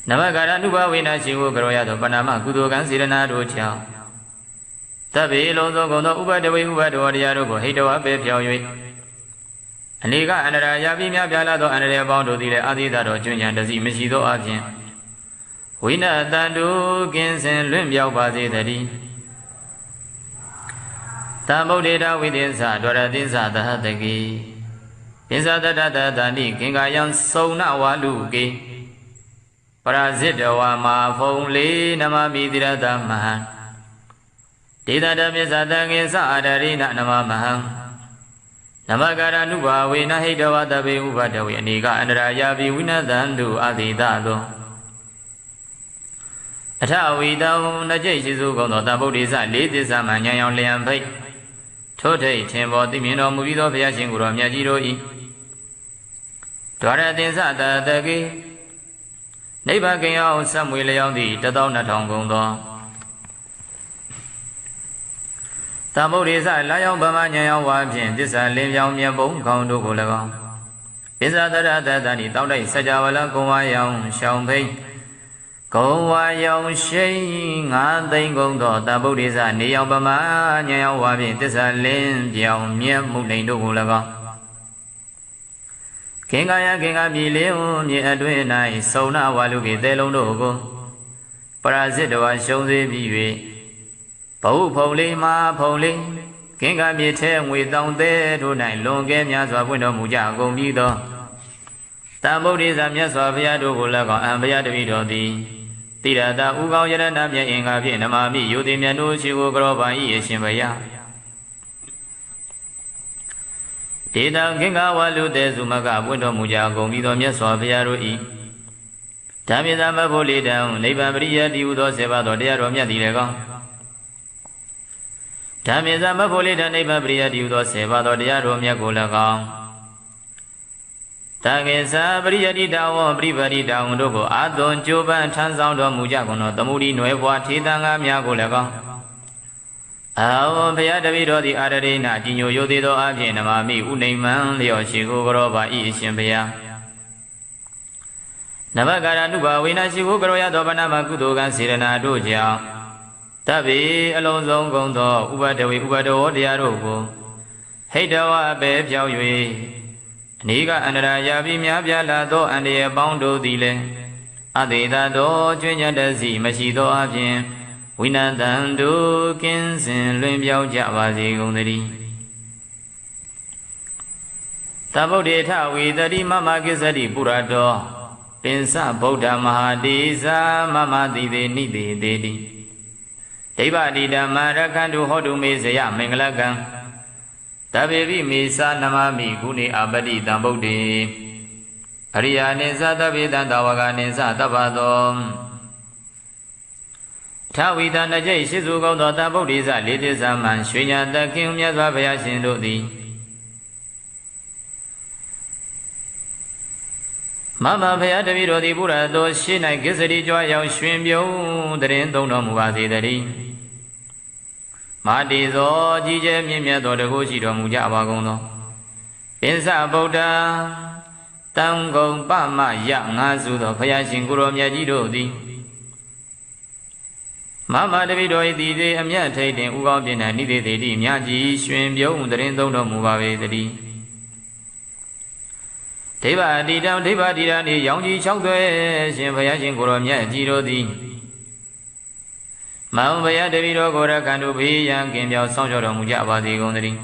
နမကာရနုဘဝေနရှိခိုးကြောရသောပဏာမကုသိုလ်ကံစေရနာတို့ကြောင့်တဗ္ဗေလုံးစုံကုန်သောဥပဒဝေဥပဒေတရားတို့ကိုဟိတဝပေဖြောင်း၍အနေကအန္တရာယာပြီးများပြားလာသောအန္တရာယ်ပေါင်းတို့သည်လည်းအာသီသတော်ကျွမ်းကျန်တစီမရှိသောအဖြင့်ဝိနတန်တုကင်းစင်လွင့်ပြောက်ပါစေတည်းတံဗုဒ္ဓေတဝိသင်္စဒွရသင်္စသဟတကိသင်္စတတတတဏိခင်္ကာယံစုံနဝါလူကေပရာဇိတဝါမာဖုံလေးနမမိတိရတမဟံဒေသတမေသတံငေသအာဒရိနနမမဟံနမကာရနုဘာဝေနဟိတဝတဘေဥပဒဝေအနေကအန္တရာယာပိဝိနသံတုအာသီတသောအထဝီတောနကြိတ်ရှိစုကုန်သောတဗုဒ္ဓေသလေးသစ္စာမှဉာဏ်ရောင်လျံဖိတ်ထို့ထိတ်ထင်ပေါ်သိမြင်တော်မူပြီးသောဘုရားရှင်ကိုယ်တော်မြတ်ကြီးတို့၏ဒွါရသင်္စတတကေနိဗ္ဗာန်ကင်အောင်ဆက်မွေလျောင်းသည့်12000ကုန်သောသမုဒ္ဒေသလာယောင်ဗမဉာဏ်ရောင်ဝါဖြင့်သစ္စာလင်းပြောင်းမြတ်ပုံခေါင်းတို့ကို၎င်းပစ္ဆတရတတဏိတောက်တိုက်စကြဝဠာကုံဝါယောင်ရှောင်းဖိတ်ကုံဝါယောင်ရှိ9သိန်းကုန်သောတဗုဒ္ဓေသနေယောင်ဗမဉာဏ်ရောင်ဝါဖြင့်သစ္စာလင်းပြောင်းမြတ်မှုနှိမ်တို့ကို၎င်းခင်္ကာယခင်္ကာမြေလေးဝမြေအတွင်း၌စုံနာဝါလူကေသဲလုံးတို့ကိုပရာဇိတဝါရှုံးစေပြီး၍ဘဝဖုံလေးမာဖုံလေးခင်္ကာမြေထဲငွေတောင်သေးတို့၌လွန်ကဲများစွာပွင့်တော်မူကြကုန်ပြီးသောတံဗုဒ္ဓေသမြတ်စွာဘုရားတို့ကိုလည်းကောင်းအံဘုရားတပည့်တော်သည်တိရတာဥကောင်းယရဏမြတ်အင်္ဂါဖြင့်နမမိယုတိမြတ်တို့ရှိကိုကြောပါ၏အရှင်ဘုရားဒေတံခင်္ကာဝလူတေစုမကပွင့်တော်မူကြကုန်ပြီးသောမြတ်စွာဘုရားတို့၏ဓမ္မသမဖို့လေးတံနိဗ္ဗာန်ပရိယတိဟုသော7ပါးသောတရားတော်မြတ်သည်လည်းကောင်းဓမ္မသမဖို့လေးတံနိဗ္ဗာန်ပရိယတိဟုသော7ပါးသောတရားတော်မြတ်ကိုလည်းကောင်းတခေသပရိယတိတဝပရိပရိတဝတို့ကိုအာသွန်ကြိုးပမ်းထမ်းဆောင်တော်မူကြကုန်သောသမုဒိနွယ်ဘွားထေသံဃာများကိုလည်းကောင်းအာဝဘုရားတပည့်တော်သည်အာရရိနာကြီးညိုယိုသေးသောအဖြင့်နမမိဥနိမ့်မှန်လျော့ရှိကိုကြောပါ၏အရှင်ဘုရားနမကာရနုဘာဝေနရှိကိုကြောရသောဗနာမကုသိုလ်ကံစေရနာတို့ကြောင့်တဗ္ဗေအလုံးစုံကုန်သောဥပဒဝေဥပဒေဝတရားတို့ကိုဟိတဝပဲဖြောင်း၍အနိကအန္တရာယာပြီးများပြားလာသောအန္တရာယ်ပေါင်းတို့သည်လည်းအသေသာသောကျွမ်းကျင်တစီမရှိသောအဖြင့်ဝိနတံတုကင်းစင်လွင်ပြောင်းကြပါစေကုန်သတည်းသဗုဒ္ဓေထဝေတတိမမကိစ္စတိပုရတောပင်စဗုဒ္ဓမဟာတိဇာမမတိသေနိသေတေတိဒိဗ္ဗတိဓမ္မရခန္တုဟောတုမေဇယမင်္ဂလကံတဗ္ဗေပိမေသနမမိဂုဏေအပတိတံဗုဒ္ဓေအရိယာနိသတဗ္ဗေတံတဝကနိသတပ္ပသောထဝီတနကြိတ်ရှိစုကောင်းသောတဗုဒ္ဓေသလေးသစ္စာမှန်ရွှေညာတခင်မြတ်စွာဘုရားရှင်တို့သည်မမဘုရားတပည့်တော်သည်ဘုရားတော်ရှေ့၌ကိစ္စတိကြွရောက်ရွှင်ပြုံးတရင်သုံးတော်မူပါစေတည်းမာတိသောကြီးကျယ်မြင့်မြတ်သောတကုရှိတော်မူကြပါကုန်သောပင်စဗုဒ္ဓတံဂုံပမယငါစုသောဘုရားရှင်ကိုရောမြတ်ကြီးတို့သည်မမတပိတော်၏တည်သေးအမြတ်ထိတ်တင်ဥကောင်းပြင်း၌နိသေတိမြတ်ကြီးရွှင်ပြုံးတရင်သုံးတော်မူပါပေတည်းဒိဗ္ဗတိတံဒိဗ္ဗတိရနှင့်ရောင်ကြီး၆သွဲရှင်ဘုရားရှင်ကိုရောမြတ်ကြီးတို့သည်မောင်ဘုရားတပိတော်ကိုရခန္တုဘေးရန်ကင်းပြောင်းဆောင်ရှောက်တော်မူကြပါစေကုန်သတည်း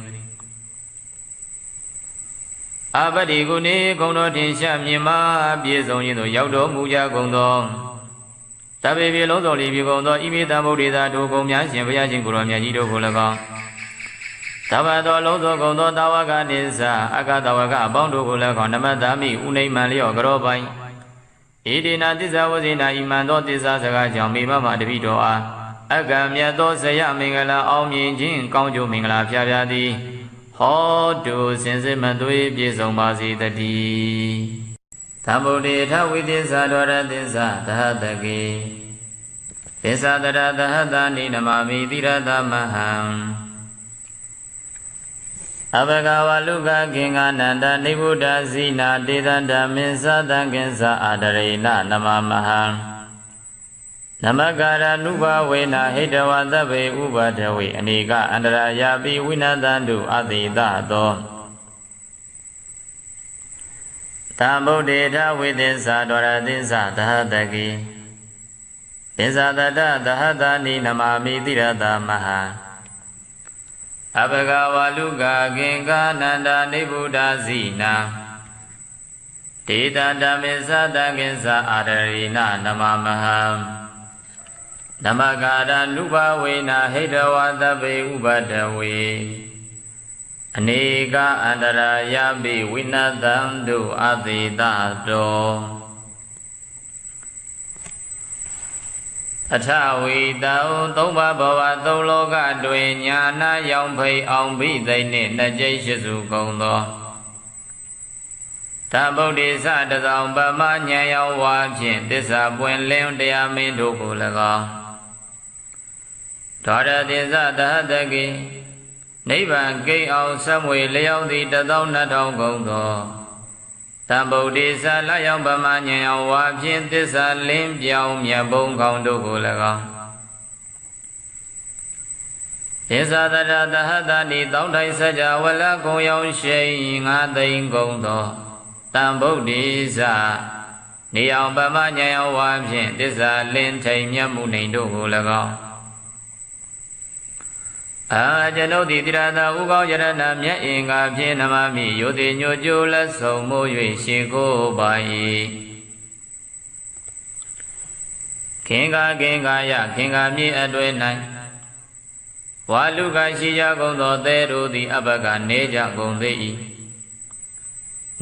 အပတိကုနေဂုံတော်ထင်ရှားမြင်မာပြည့်စုံခြင်းသို့ရောက်တော်မူကြကုန်သောတဗ္ဗေပြေလုံးစုံလီပြေကုန်သောဣမိတံဗုဒ္ဓေသာတို့ကုန်များရှင်ဘုရားရှင်ကိုရောမြတ်ကြီးတို့ကို၎င်းသဗ္ဗသောလုံးစုံကုန်သောတာဝကနိစ္စအကတဝကအပေါင်းတို့ကို၎င်းနမတမိဥနိမ့်မှန်လျော့ကြောပိုင် ဣတိနာသစ္စာဝဇိနာဤမှန်သောသစ္စာစကားကြောင့်မိမမတပိတော်အားအကံမြတ်သောဆရာမင်္ဂလာအောင်မြင်ခြင်းကောင်းကျိုးမင်္ဂလာဖျားဖျားသည်ဟောတုစင်စစ်မသွေးပြည့်စုံပါစေတည်းသမ္ဗုဒ္ဓေထဝိသစ္စာတော်ရသစ္စာသဟတကေသစ္စာတရသဟတနိနမမိတိရသမဟံအဘဂဝလုကခင်္ဂနန္ဒနိဗ္ဗုဒ္ဓဇိနာတေသန္တမင်းသတံကင်္စအာဒရေနနမမဟံနမကာရနုဘဝေနဟိတဝသဗ္ဗေဥပဒဝေအနိကအန္တရာယာပိဝိနတံတုအတိတသောသံဗုဒ္ဓေထဝိသစ္စာဒရသစ္စာသဟတကိသစ္စာတတသဟတနိနမမိတိရသမဟံအဘဂဝလုကခင်္ဂနန္ဒနိဗ္ဗုဒ္ဓဇိနာတေတံဓမ္မေသတံကင်္စအာဒရေနနမမဟံနမကာရနုဘဝေနဟိတဝသဗ္ဗေဥပဒဝေအနိကအန္တရာယာပိဝိနတံတုအတိတတောအထဝိတောသုံးပါးဘောဝသုံးလောကတွင်ညာနာရောင်ဖိတ်အောင်ဘိသိနှင့်နှစ်ကျိတ်ရှိစုကုန်သောသဗုဒ္ဓေသတသောပမဉာဏ်ရောင်ဝါဖြင့်သစ္စာပွင့်လင်းတရားမင်းတို့ကို၎င်းဒေါရသစ္စာသဟတကိနိဗ္ဗာန်ကိန်းအောင်ဆက်မွေလျောက်သည့်12000ကုန်သောသဗုဒ္ဓေသလျောင်ပမဉာဏ်ရောင်ဝါဖြင့်သစ္စာလင်းပြောင်းမြတ်ဘုံကောင်းတို့ကို၎င်းသစ္စာတရသဟတနိတောင်းထိုင်စကြဝဠာကုံရောင်ရှိန်9သိန်းကုန်သောသံဗုဒ္ဓေသနေအောင်ပမဉာဏ်ရောင်ဝါဖြင့်သစ္စာလင်းထိန်မြတ်မှုနေတို့ကို၎င်းအာကျွန်ုပ်သည်တိရသာဥကောင်းယရဏမြတ်အင်္ဂါဖြင့်နမမိယိုတိညိုကျိုးလက်ဆုံးမိုး၍ရှေကိုပါ၏ခင်္ဂယခင်္ဂမြေအတွဲ၌ဝါလူကရှိကြကုန်သောသဲတို့သည်အဘကနေကြကုန်သေး၏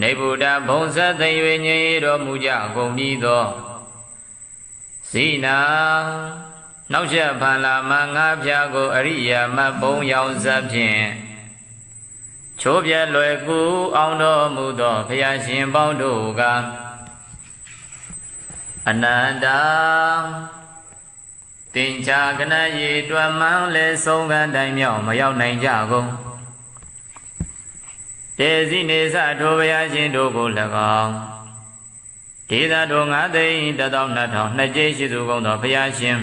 နေဗုဒ္ဓဘုံဆက်သိ၍ငြိမ်တော်မူကြကုန်ပြီသောဇိနာနောက်ချက်ဖန်လာမငါးဖြာကိုအရိယာမဘုံရောင်စပ်ဖြင့်ချိုးပြဲလွယ်ကူအောင်တော်မူသောဘုရားရှင်ပေါင်းတို့ကအနန္တတင်ချာကနရေတွမ်းမှန်းလဲဆုံးကတိုင်မြောက်မရောက်နိုင်ကြကုန်တေစီနေစထိုဘုရားရှင်တို့ကို၎င်းဒေသတို့9,120,000နှစ်ကျိရှိစုကုန်သောဘုရားရှင်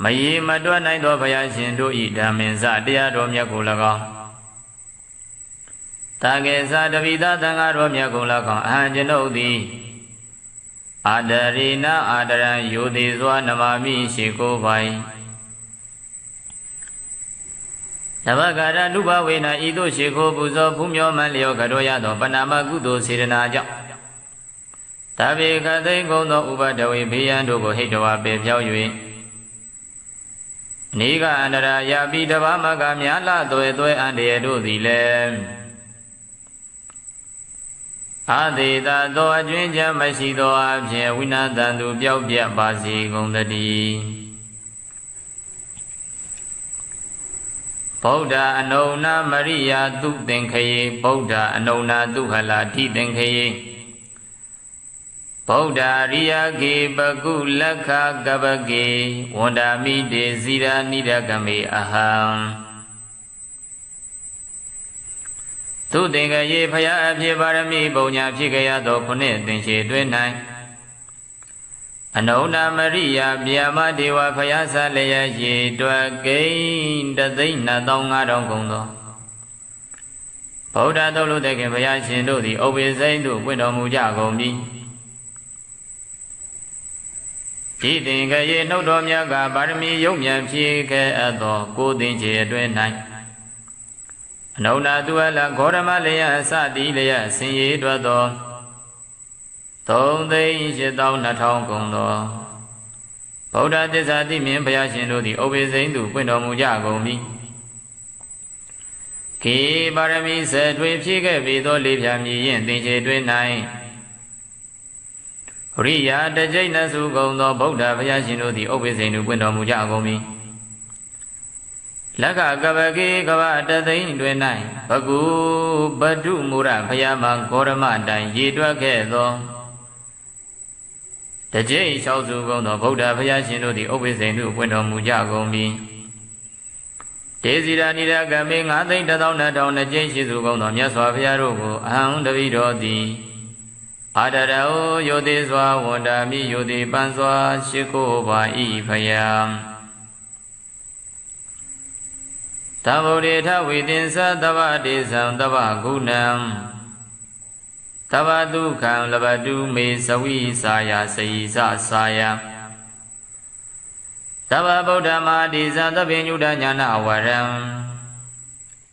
မရေမတွက်နိုင်သောဘုရားရှင်တို့ဤဓမ္မင်္စတရားတော်မြတ်ကို၎င်းတာကေသတပိသသံဃာတော်မြတ်ကို၎င်းအဟံကျွန်ုပ်သည်အာဒရေနအာဒရံယိုတိစွာနမမိရှိကိုပိုင်နဘဂရနုဘဝေနဤသို့ရှိခိုးပူဇော်ဖူးမြော်မှန်လျောကတော်ရသောပဏာမကုသိုလ်စေတနာကြောင့်တဗေကသိကုံသောဥပဒဝေဘေးရန်တို့ကိုဟိတဝါပေဖြောက်၍နေကအန္တရာယာပိတဘာမကမြာလသွဲသွဲအန္တရာတို့သည်လည်းအာသေတသောအကျွင်းချမ်းမရှိသောအဖြစ်ဝိနာတန်သူပျောက်ပြတ်ပါစေကုန်သတည်းဗုဒ္ဓအနုဏမရိယာသူသင်္ခယေဗုဒ္ဓအနုဏသူဟလာတိသင်္ခယေဗုဒ္ဓရိယကေပကုလက္ခကပကေဝန္ဒာမိတေဇိရာနိဒကမေအဟံသူသင်္ခယေဖယားအဖြစ်ပါရမီပုံညာဖြစ်ကြရသောခုနှစ်သင်္ချေတွင်၌အနုဏမရိယာဗျာမဒေဝဖယားဆလျက်ရေတွက်ကိန်း1,250,000ကုန်သောဗုဒ္ဓသုလုတခင်ဘုရားရှင်တို့သည်ဥပ္ပေစိမ့်သို့ပွင့်တော်မူကြကုန်ပြီဒီသင်္ခယေနှုတ်တော်မြတ်ကပါရမီယုံမြန်ဖြစ်ခဲ့အပ်သောကိုသင်္ချေအတွင်း၌အနုဏသူအလဂေါရမလျက်အစတိလျက်ဆင်ရည်တွက်သော3,820,000ကုန်သောဗုဒ္ဓသစ္စာတိမြင်ဘုရားရှင်တို့သည်ဥပ္ပေစိမ့်သို့ပွင့်တော်မူကြကုန်ပြီခေပါရမီဆက်ထွေဖြစ်ခဲ့ပြီသောလေးဖြာမြည်ရင်သင်္ချေတွင်၌ ရိယာတကျိတ်နစုကုန်သောဗုဒ္ဓဘုရားရှင်တို့သည်ဥပ္ပစိန်တို့ပွင့်တော်မူကြကုန်ပြီလက္ခကပကေကဗတသိန်းတွင်၌ဘဂုပတုမူရဘုရားမှာဂေါရမတိုင်ရေတွက်ခဲ့သောတကျိတ်၆စုကုန်သောဗုဒ္ဓဘုရားရှင်တို့သည်ဥပ္ပစိန်တို့ပွင့်တော်မူကြကုန်ပြီဒေဇိရာနိရကမေ9သိန်း1200နှစ်ကျိတ်ရှိစုကုန်သောမြတ်စွာဘုရားတို့ကိုအဟံတပိတော်သည်အာဒရဟောယောတိစွာဝန္တာမိယောတိပန်းစွာရှိခိုးပါဤဖယံသဗ္ဗုဒေထဝိသင်္သသဗ္ဗဒေသံသဗ္ဗဂုဏံသဗ္ဗဒုက္ခံလဘတုမေသဝိစာယစေယသစာယသဗ္ဗဗုဒ္ဓမာတိဇာသဗ္ဗညုတညာနာဝရံ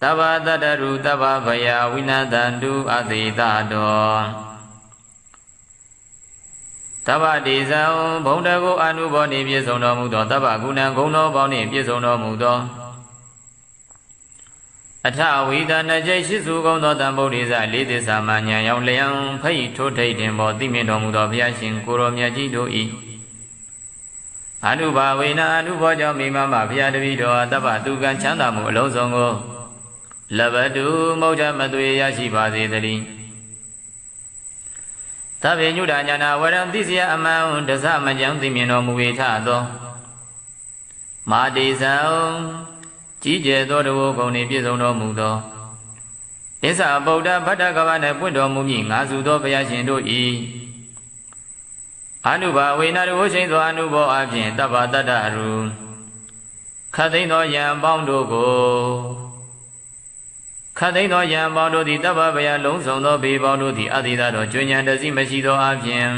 သဗ္ဗတတရုသဗ္ဗဗယဝိနတန္တုအသေတတောသဗ္ဗဒေဇံဘုံတကုအနုဘောနှင့်ပြည့်စုံတော်မူသောသဗ္ဗဂုဏံဂုဏ်တော်ပေါင်းနှင့်ပြည့်စုံတော်မူသောအထဝိဒနကျိတ်ရှိစုကုန်သောတံဗုဒ္ဓေဇလေးသစ္စာမှဉာဏ်ရောက်လျံဖိတ်ထိုးထိတ်တင်ပေါ်သိမြင်တော်မူသောဘုရားရှင်ကိုရောမြတ်ကြီးတို့၏အနုဘာဝေနအနုဘောကြောင့်မိမမဘုရားတပည့်တော်သဗ္ဗသူကံချမ်းသာမှုအလုံးစုံကိုလဘတုမௌဒမသွေရရှိပါစေတည်းသဗ္ဗညုတညာနာဝရံသိစရာအမှန်တစမကြောင့်သိမြင်တော်မူ၏ထသောမာတိဇံကြီးကျယ်သောတဝဂုဏ်နှင့်ပြည့်စုံတော်မူသောဣစ္ဆာဗုဒ္ဓဗတ္တကဗနှင့်ပွင့်တော်မူမည်ငါစုသောဘုရားရှင်တို့၏အနုဘာဝေနတဝရှိန်သောအနုဘောအဖြင့်တဗ္ဗတတ္တရုခတ်သိမ်းသောယံပေါင်းတို့ကိုခတ်သိမ်းသောယံပေါင်းတို့သည်တဗ္ဗဗယလုံးစုံသောဘေပေါင်းတို့သည်အတိသာတော်ကျွဉ္ဉံတစီမရှိသောအဖြင့်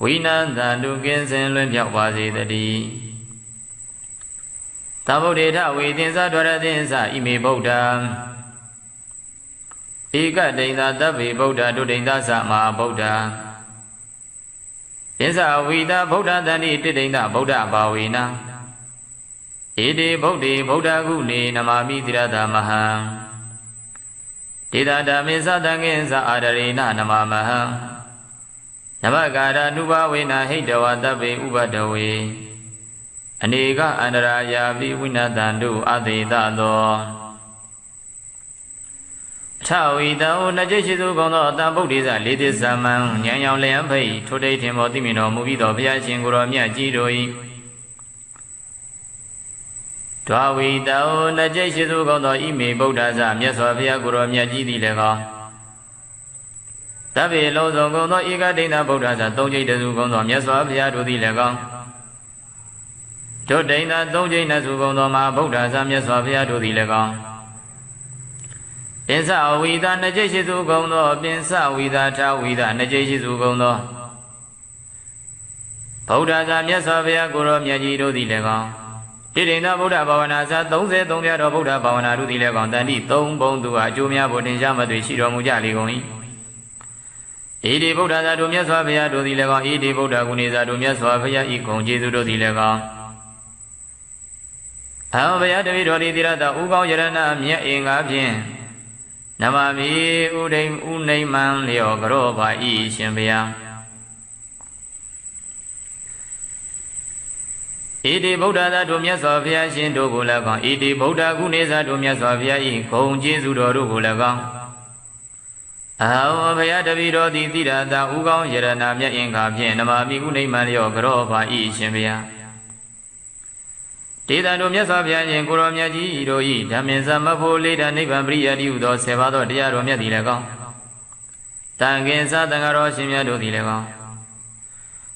ဝိနန္တတုကင်းစင်လွင်ပြောက်ပါစေတည်းသဗ္ဗုဒေထဝေသင်္သဒွရသင်္သဣမေဗုဒ္ဓဧကဒိဋ္ဌသဗ္ဗေဗုဒ္ဓဒုဒိဋ္ဌသမဟာဗုဒ္ဓသင်္သဝိတာဗုဒ္ဓတန္တိတိဒိဋ္ဌဗုဒ္ဓဘာဝေနဧတေဗုဒ္ဓေဗုဒ္ဓကုနေနမာမိတိရတမဟံဒေတာဓမ္မေသတံငင်္စအာဒရေနနမမဟံနမကာရနုဘဝေနဟိတဝတဗ္ဗေဥပဒဝေအနေကအန္တရာယာပိဝိနတန္တုအသေတသောထဝိတံနကျိရှိစုကုန်သောတံဗုဒ္ဓေဇလေးသစ္စာမံဉာဏ်ရောက်လျံဖိတ်ထိုတိတ်ထင်ပေါ်သိမြင်တော်မူပြီးသောဘုရားရှင်ကိုရောမြတ်ကြီးတို့၏ဒွါဝိတံနကျိရှိစုကုန်သောဣမေဗုဒ္ဓဇမြတ်စွာဘုရားကိုရောမြတ်ကြီးသည်လည်းကောတဗ္ဗေလုံးစုံကုန်သောဧကဒိဋ္ဌဗုဒ္ဓဇသုံးကျိတ်တစုကုန်သောမြတ်စွာဘုရားတို့သည်လည်းကောဒုဒိဋ္ဌသုံးကျိတ်နစုကုန်သောမဟာဗုဒ္ဓဇမြတ်စွာဘုရားတို့သည်လည်းကောပင်စဝိသနှစ်ကျိတ်ရှိစုကုန်သောပင်စဝိသထာဝိသနှစ်ကျိတ်ရှိစုကုန်သောဗုဒ္ဓဇာမြတ်စွာဘုရားကိုရောမြတ်ကြီးတို့သည်လည်းကောတိဋ္ဌိဗုဒ္ဓဘာဝနာဇာ33ပြတော်ဗုဒ္ဓဘာဝနာတို့သည်လည်းကောတန်တိ3ဘုံသူအကျိုးများဖို့တင်ရှားမသွေရှိတော်မူကြလေကုန်၏ဣတိဗုဒ္ဓဇာတို့မြတ်စွာဘုရားတို့သည်လည်းကောဣတိဗုဒ္ဓဂုဏေဇာတို့မြတ်စွာဘုရားဤဂုဏ်ကျေးဇူးတို့သည်လည်းကောအဟံဘုရားတပည့်တော်သည်တိရတဥကောင်းယရဏမြတ်အင်္ဂါဖြင့်နမမိဥဒိမ်ဥနိမံလျောကရောပါဤရှင်ဘုရားဣတိဗုဒ္ဓသာတို့မြတ်စွာဘုရားရှင်တို့ကိုလည်းကောဣတိဗုဒ္ဓကုနေသာတို့မြတ်စွာဘုရားဤဂုဏ်ကျေးဇူးတော်တို့ကိုလည်းကောအဟံဘုရားတပည့်တော်သည်တိရတဥကောင်းယရဏမြတ်အင်္ဂါဖြင့်နမမိဥနိမံလျောကရောပါဤရှင်ဘုရားဒေသတို့မြတ်စွာဘုရားရှင်ကိုရောမြတ်ကြီးတို့၏ဓမ္မင်သမဖို့လေးတနိဗ္ဗာန်ပရိယတိဟုသော10ပါးသောတရားတော်မြတ်သည်လည်းကောင်းတန်ခင်္စသံဃာတော်ရှင်မြတ်တို့သည်လည်းကောင်း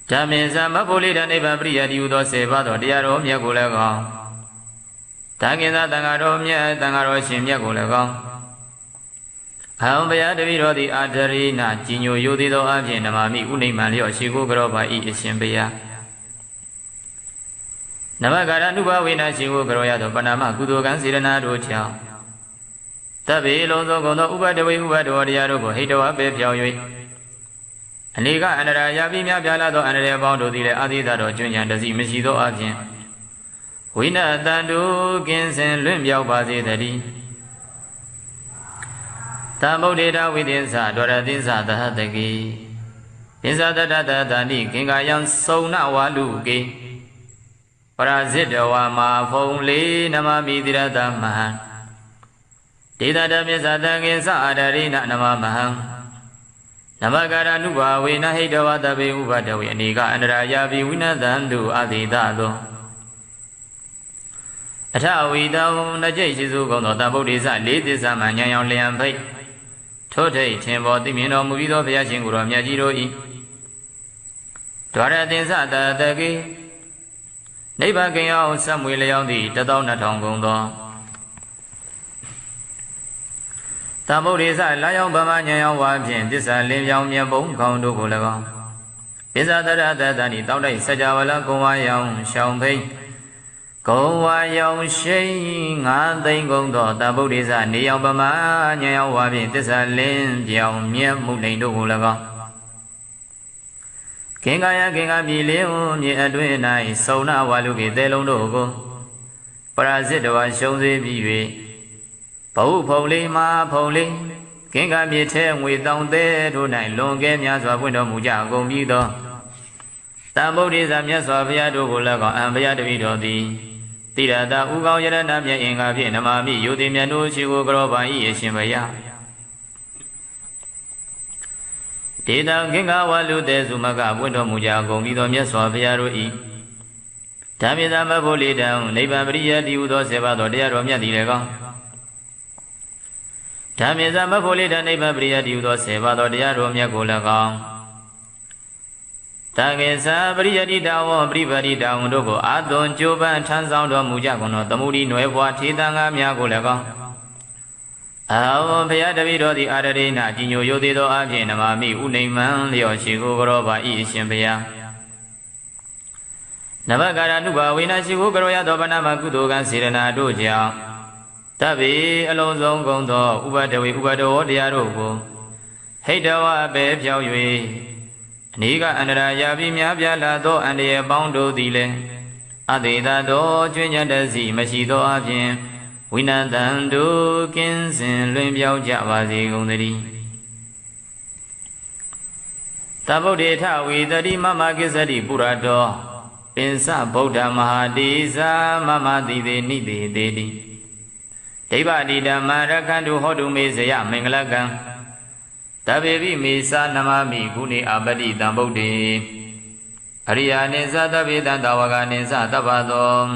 ဓမ္မင်သမဖို့လေးတနိဗ္ဗာန်ပရိယတိဟုသော10ပါးသောတရားတော်မြတ်ကိုလည်းကောင်းတန်ခင်္စသံဃာတော်မြတ်သံဃာတော်ရှင်မြတ်ကိုလည်းကောင်းအဟံဘုရားတပည့်တော်သည်အာဒရိနာကြီးညိုယိုသေးသောအဖြင့်နမမိဥနိမံလျောရှိခိုးကြောပါဤအရှင်ဘုရားနမကာရနုဘဝေနရှိကိုကြောရသောပဏာမကုသိုလ်ကံစေရနာတို့ကြောင့်တဗ္ဗေလုံးစုံကုန်သောဥပဒဝေဥပဒေတရားတို့ကိုဟိတဝပေဖြောင်း၍အနေကအန္တရာယာပိများပြားလာသောအန္တရာယ်ပေါင်းတို့သည်လည်းအာသီသတော်ကျွဉ္ဉံတစီမရှိသောအပြင်ဝိနတန္တုကင်းစင်လွင့်ပြောက်ပါစေတည်းသံဗုဒ္ဓေတဝိသင်္စဒွရသင်္စသဟတကိ ပိဇာတတတတနိကင်္ကာယံသုံနဝါလူကေပရာဇိတဝါမာဖုံလေးနမမိတိရတမဟံဒေသတပိဇာတကိသအာဒရိနနမမဟံနမကာရနုဘာဝေနဟိတဝတဘေဥပတဝေအနိကအန္တရာယာပိဝိနသံတုအတိတသောအထဝီတောနကြိတ်ရှိစုကုန်သောတဗုဒ္ဓေသလေးသစ္စာမှဉာဏ်ရောင်လျံဖိတ်ထို့ထိတ်ထင်ပေါ်သိမြင်တော်မူပြီးသောဘုရားရှင်ကိုယ်တော်မြတ်ကြီးတို့၏ဒွါရသင်္သတတကေနိဗ္ဗာန်ကင်အောင်ဆက်မွေလျောင်းသည့်12000ကုန်သောတဗုဒ္ဓေသလာယောင်ဗမဉာဏ်ရောင်ဝါဖြင့်သစ္စာလင်းပြောင်မြတ်ဘုံခေါင်းတို့ကို၎င်းပိဇာတရတတနိတောက်တိုက်စကြဝဠာကုံဝါယောင်ရှောင်ဖိတ်ကုံဝါယောင်ရှိ9သိန်းကုန်သောတဗုဒ္ဓေသနေယောင်ဗမဉာဏ်ရောင်ဝါဖြင့်သစ္စာလင်းပြောင်မြတ်မှုလိန်တို့ကို၎င်းကင်္ကာယကင်္ကာမြေလေးဝမြေအတွင်း၌သုံနဝါလူကေသဲလုံးတို့ကိုပရာဇိတဝါရှုံးစေပြီး၍ဘဝဖုံလေးမာဖုံလေးကင်္ကာမြေထဲငွေတောင်သေးတို့၌လွန်ကဲများစွာပွင့်တော်မူကြကုန်ပြီးသောတံဗုဒ္ဓေသမြတ်စွာဘုရားတို့ကို၎င်းအံဘုရားတပည့်တော်သည်တိရတဥကောင်းယရဏမြတ်အင်္ဂါဖြင့်နမာမိယုတိမြတ်တို့ရှိကိုကြောပါ၏အရှင်ဘုရားဒေတံကင်္ဂဝါလူသေးစုမကပွင့်တော်မူကြကုန်ပြီးသောမြတ်စွာဘုရားတို့၏ဓမ္မေသမဘုလိတံနိဗ္ဗာန်ပရိယတိဟုသောဆေပါတော်တရားတော်မြတ်သည်လည်းကောင်းဓမ္မေသမဘုလိတံနိဗ္ဗာန်ပရိယတိဟုသောဆေပါတော်တရားတော်မြတ်ကိုလည်းကောင်းတကေသပရိယတိတဝံပရိပတိတဝံတို့ကိုအာသွန်ကြိုးပမ်းထမ်းဆောင်တော်မူကြကုန်သောသမုဒိနွယ်ဘွားထေသံဃာများကိုလည်းကောင်းအာဝံဘုရားတပည့်တော်သည်အာရရိဏကြီးညိုယုသေးသောအဖြစ်နမမိဥနိမံလျော်ရှိကိုကြောပါ၏အရှင်ဘုရားနဘကာရနုဘာဝေနရှိကိုကြောရသောဗနာမကုသိုလ်ကံစေရနာတို့ကြောင့်တဗ္ဗေအလုံးစုံကုန်သောဥပဒဝေဥပဒဝေတရားတို့ကိုဟိတဝပဲဖြောင်း၍အနိကအန္တရာယာပြီးများပြားလာသောအန္တရာယ်ပေါင်းတို့သည်လည်းအတေတတော်ကျွင်းညတစီမရှိသောအပြင်ဝိနတံတို့ကင်းစင်လွင်ပြောင်းကြပါစေကုန်သတည်းတဗုဒ္ဓေထဝေတတိမမကိစ္စတိပုရတောပင်စဗုဒ္ဓမဟာတိဇာမမတိသေနိသေတေတိဒိဗ္ဗတိဓမ္မရခန္တုဟောတုမေဇယမင်္ဂလကံတဗေပိမေသာနမမိဂုဏေအပတိတံဗုဒ္ဓေအရိယာနိသတဗေတံတဝကနိသတဗ္ဗသော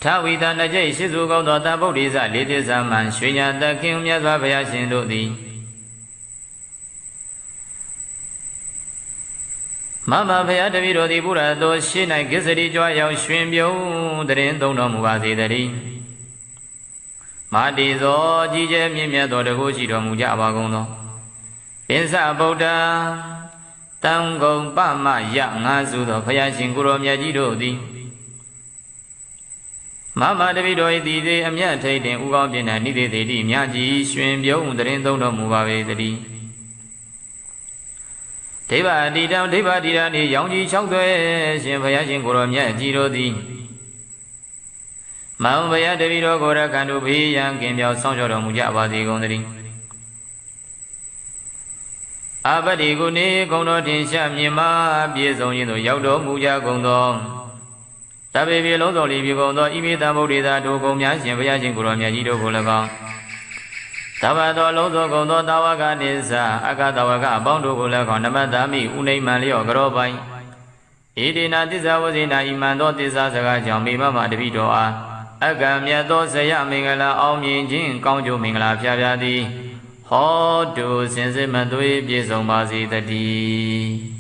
ထဝီတနကြိတ်ရှိစုကောင်းသောတဗုဒ္ဓေသလေးသစ္စာမှန်ရွှေညာတခင်မြတ်စွာဘုရားရှင်တို့သည်မမဘုရားတပည့်တော်သည်ဘုရားတော်ရှေ့၌ကိစ္စရိကြွရောက်ရွှင်ပြုံးတရင်သုံးတော်မူပါစေတည်းမာတိဇောကြီးကျယ်မြင့်မြတ်သောတကုရှိတော်မူကြပါကုန်သောပင်စဗုဒ္ဓတံဂုံပမယငါစုသောဘုရားရှင်ကိုရောမြတ်ကြီးတို့သည်မမတပိတော်၏တည်သေးအမြတ်ထိတ်တင်ဥကောင်းပြင်း၌နိသေတိမြတ်ကြီးရွှင်ပြုံးတရင်သုံးတော်မူပါပေတည်းဒိဗ္ဗတိတံဒိဗ္ဗတိရနှင့်ရောင်ကြီး၆သွဲရှင်ဘုရားရှင်ကိုရောမြတ်ကြီးတို့သည်မောင်ဘုရားတပိတော်ကိုရခန္တုဘေးရန်ကင်းပြောင်းဆောင်ကျော်တော်မူကြပါစေကုန်သတည်းအပတိကုနေကုံတော်ထင်ရှားမြင်မာပြည့်စုံခြင်းသို့ရောက်တော်မူကြကုန်သောတဗ္ဗေပြေလုံးစုံလီပြေကုန်သောဣမိတံဗုဒ္ဓေသာတို့ကုန်များရှင်ဘုရားရှင်ကိုရောမြတ်ကြီးတို့ကို၎င်းတဗ္ဗသောလုံးစုံကုန်သောတာဝကနိစ္စအကတဝကအပေါင်းတို့ကို၎င်းနမတ္တမိဥနိမံလျော့ကြောပိုင်ဣတိနာသစ္စာဝဇိနာဣမံသောသစ္စာစကားကြောင့်မိမမတပိတော်အားအကံမြတ်သောဇယမင်္ဂလာအောင်မြင်ခြင်းကောင်းကျိုးမင်္ဂလာဖျားဖျားသည်ဟောတုစင်စစ်မသွေးပြည့်စုံပါစေတည်း